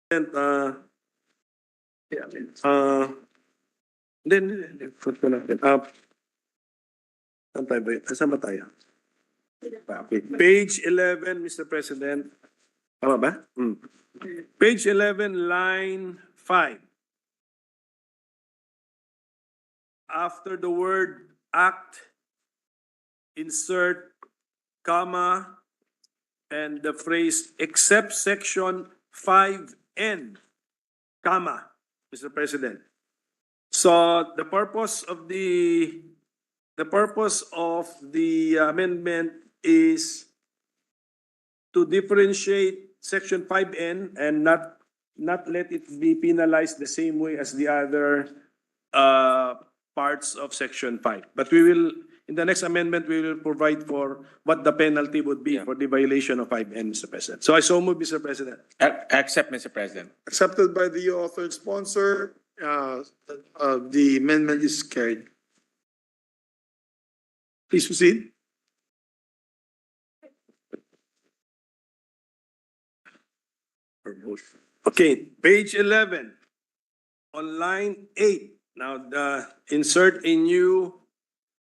put ko natin. Saan tayo ba? Saan ba tayo? Okay. Page 11, Mr. President. Tama ba? Page 11, line 5. After the word act, insert comma and the phrase except section 5N, comma, Mr. President. So the purpose of the amendment is to differentiate section 5N and not let it be penalized the same way as the other parts of section 5. But we will, in the next amendment, we will provide for what the penalty would be for the violation of 5N, Mr. President. So I so move, Mr. President. Accept, Mr. President. Accepted by the author and sponsor. The amendment is carried. Please proceed. Okay, page 11, on line 8. Now, insert a new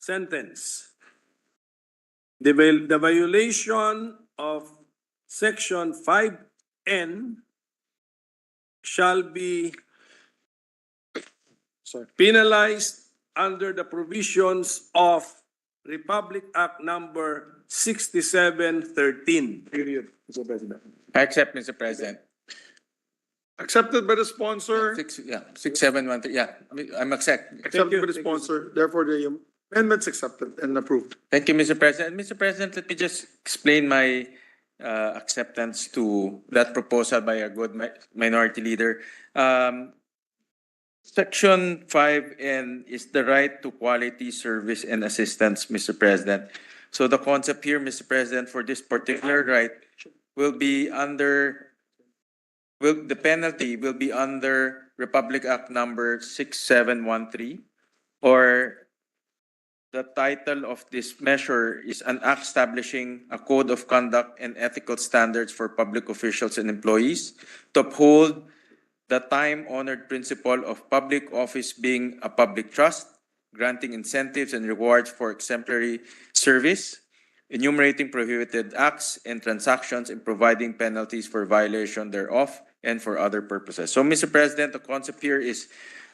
sentence. The violation of section 5N shall be penalized under the provisions of Republic Act number 6713. Period, Mr. President. Accept, Mr. President. Accepted by the sponsor. 6713, I'm accept. Accepted by the sponsor. Therefore, the amendment's accepted and approved. Thank you, Mr. President. Mr. President, let me just explain my acceptance to that proposal by our good minority leader. Section 5N is the right to quality service and assistance, Mr. President. So the concept here, Mr. President, for this particular right will be under, the penalty will be under Republic Act number 6713, or the title of this measure is an act establishing a code of conduct and ethical standards for public officials and employees to uphold the time-honored principle of public office being a public trust, granting incentives and rewards for exemplary service, enumerating prohibited acts and transactions, and providing penalties for violation thereof and for other purposes. So, Mr. President, the concept here is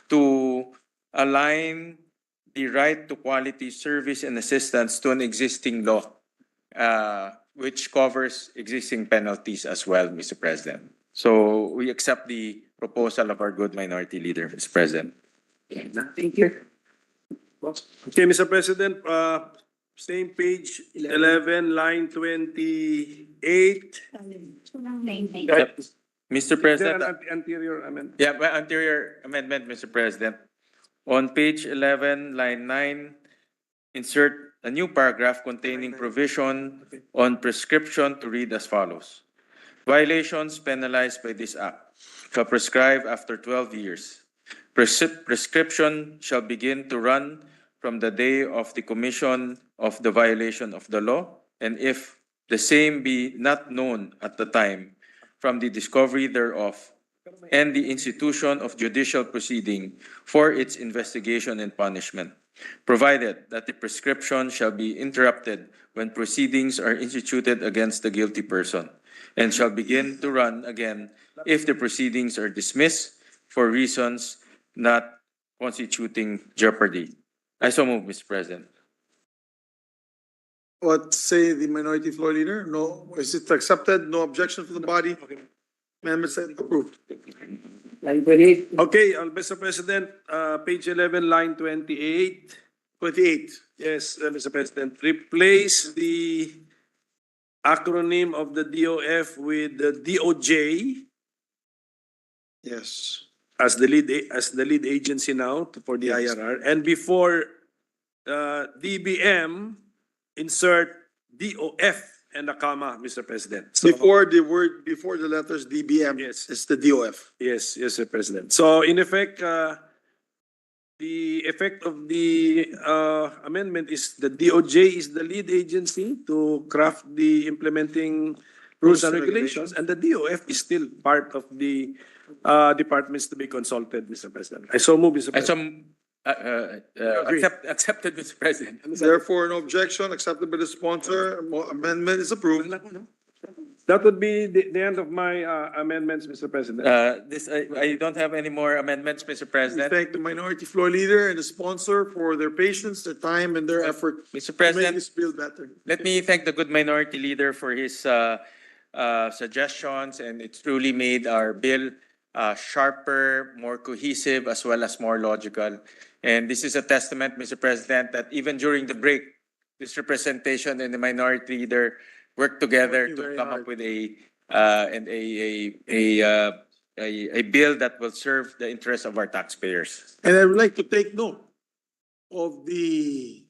to align the right to quality service and assistance to an existing law, which covers existing penalties as well, Mr. President. So we accept the proposal of our good minority leader, Mr. President. Thank you. Okay, Mr. President, same page 11, line 28. Mr. President. Anterior amendment. Yeah, anterior amendment, Mr. President. On page 11, line 9, insert a new paragraph containing provision on prescription to read as follows. Violations penalized by this act shall prescribe after 12 years. Prescription shall begin to run from the day of the commission of the violation of the law, and if the same be not known at the time, from the discovery thereof, and the institution of judicial proceeding for its investigation and punishment, provided that the prescription shall be interrupted when proceedings are instituted against the guilty person, and shall begin to run again if the proceedings are dismissed for reasons not constituting jeopardy. I so move, Mr. President. What say the minority floor leader? No. Is it accepted? No objection from the body? Amendment approved. Okay, Mr. President, page 11, line 28. 28. Yes, Mr. President. Replace the acronym of the DOF with the DOJ. Yes. As the lead agency now for the IRR. And before DBM, insert DOF and a comma, Mr. President. So, Before the letters DBM, Yes. it's the DOF. yes, Sir President. So in effect, the effect of the amendment is the DOJ is the lead agency to craft the implementing rules and regulations, and the DOF is still part of the departments to be consulted, Mr. President. I so move, Mr. President. Agree. Accepted, Mr. President. Therefore, no objection, accepted by the sponsor, amendment is approved. That would be the end of my amendments, Mr. President. I don't have any more amendments, Mr. We President. thank the minority floor leader and the sponsor for their patience, their time, and their effort Mr. to make President, this bill better. let me thank the good minority leader for his suggestions, and it's truly made our bill sharper, more cohesive, as well as more logical. And this is a testament, Mr. President, that even during the break, this representation and the minority leader worked together to come up with a bill that will serve the interests of our taxpayers. And I would like to take note of the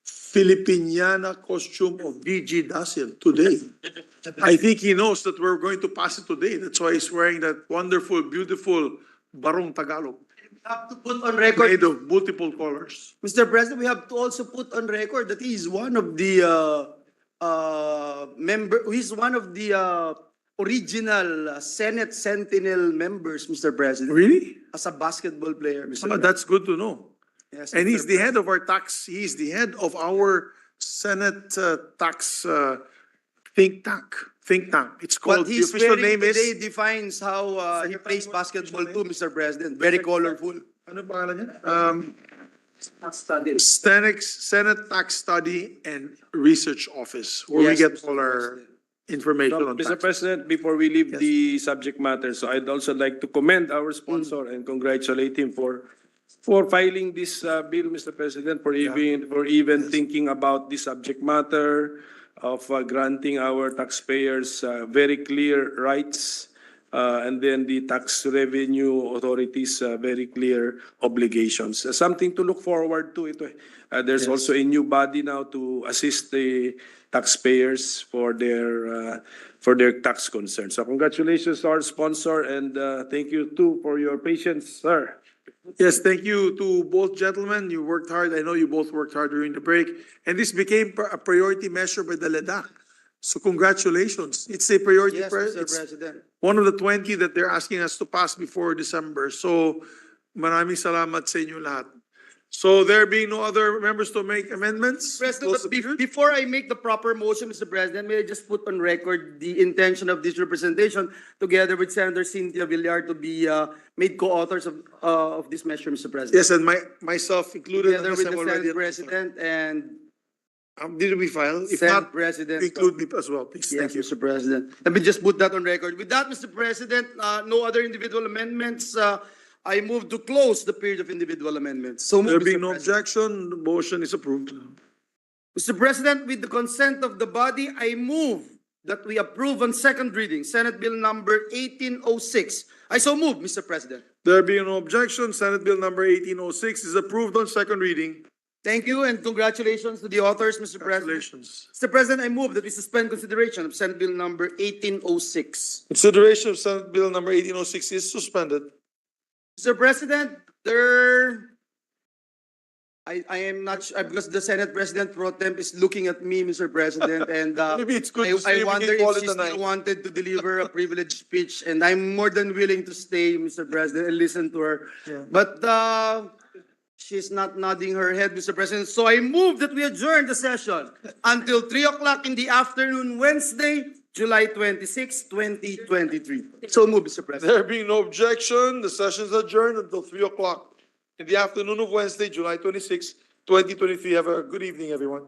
Filipiniana costume of DG Dasil today. I think he knows that we're going to pass it today. That's why he's wearing that wonderful, beautiful Barong Tagalog. Have to put on record, Made of multiple colors. Mr. President, we have to also put on record that he is one of the original Senate Sentinel members, Mr. President. Really? As a basketball player, Mr. Oh, President. that's good to know. Yes, And Mr. he's the head of our tax, he's the head of our Senate tax think tank. It's What called, the he's official wearing name is? today defines how he plays basketball too, Mr. President. Very colorful. Ano pangalan niya? Senate Tax Study and Research Office, where we Yes, get all our information on Mr. tax. President, before we leave the subject matter, so I'd also like to commend our sponsor and congratulate him for filing this bill, Mr. President, for even thinking about the subject matter of granting our taxpayers very clear rights, and then the tax revenue authorities very clear obligations. Something to look forward to. There's also a new body now to assist the taxpayers for their tax concerns. So congratulations to our sponsor, and thank you too for your patience, sir. Yes, thank you to both gentlemen. You worked hard. I know you both worked hard during the break. And this became a priority measure by the LEDAC. So congratulations. It's a priority. Yes, Mr. It's President. one of the 20 that they're asking us to pass before December. So maraming salamat sa inyo lahat. So there being no other members to make amendments? President, those but approved? before I make the proper motion, Mr. President, may I just put on record the intention of this representation together with Senator Cynthia Villar to be made co-authors of this measure, Mr. President. Yes, and myself included. Together unless with I'm the already Senate an author. President and Did we file? If Senate not, President. include me as well, please. Yes, Thank you. Mr. President. Let me just put that on record. With that, Mr. President, no other individual amendments. I move to close the period of individual amendments. So There move, being Mr. no President. objection, the motion is approved. Mr. President, with the consent of the body, I move that we approve on second reading Senate Bill number 1806. I so move, Mr. President. There being no objection, Senate Bill number 1806 is approved on second reading. Thank you and congratulations to the authors, Mr. President. Congratulations. Mr. President, I move that we suspend consideration of Senate Bill number 1806. Consideration of Senate Bill number 1806 is suspended. Mr. President, I am not sure because the Senate President pro temp is looking at me, Mr. President, and Maybe it's good to see I if we wonder can call if it she a still night. wanted to deliver a privileged speech, and I'm more than willing to stay, Mr. President, and listen to her. Yeah. But she's not nodding her head, Mr. President. So I move that we adjourn the session until 3 o'clock in the afternoon, Wednesday, July 26, 2023. So move, Mr. President. There being no objection, the session is adjourned until 3 o'clock in the afternoon of Wednesday, July 26, 2023. Have a good evening, everyone.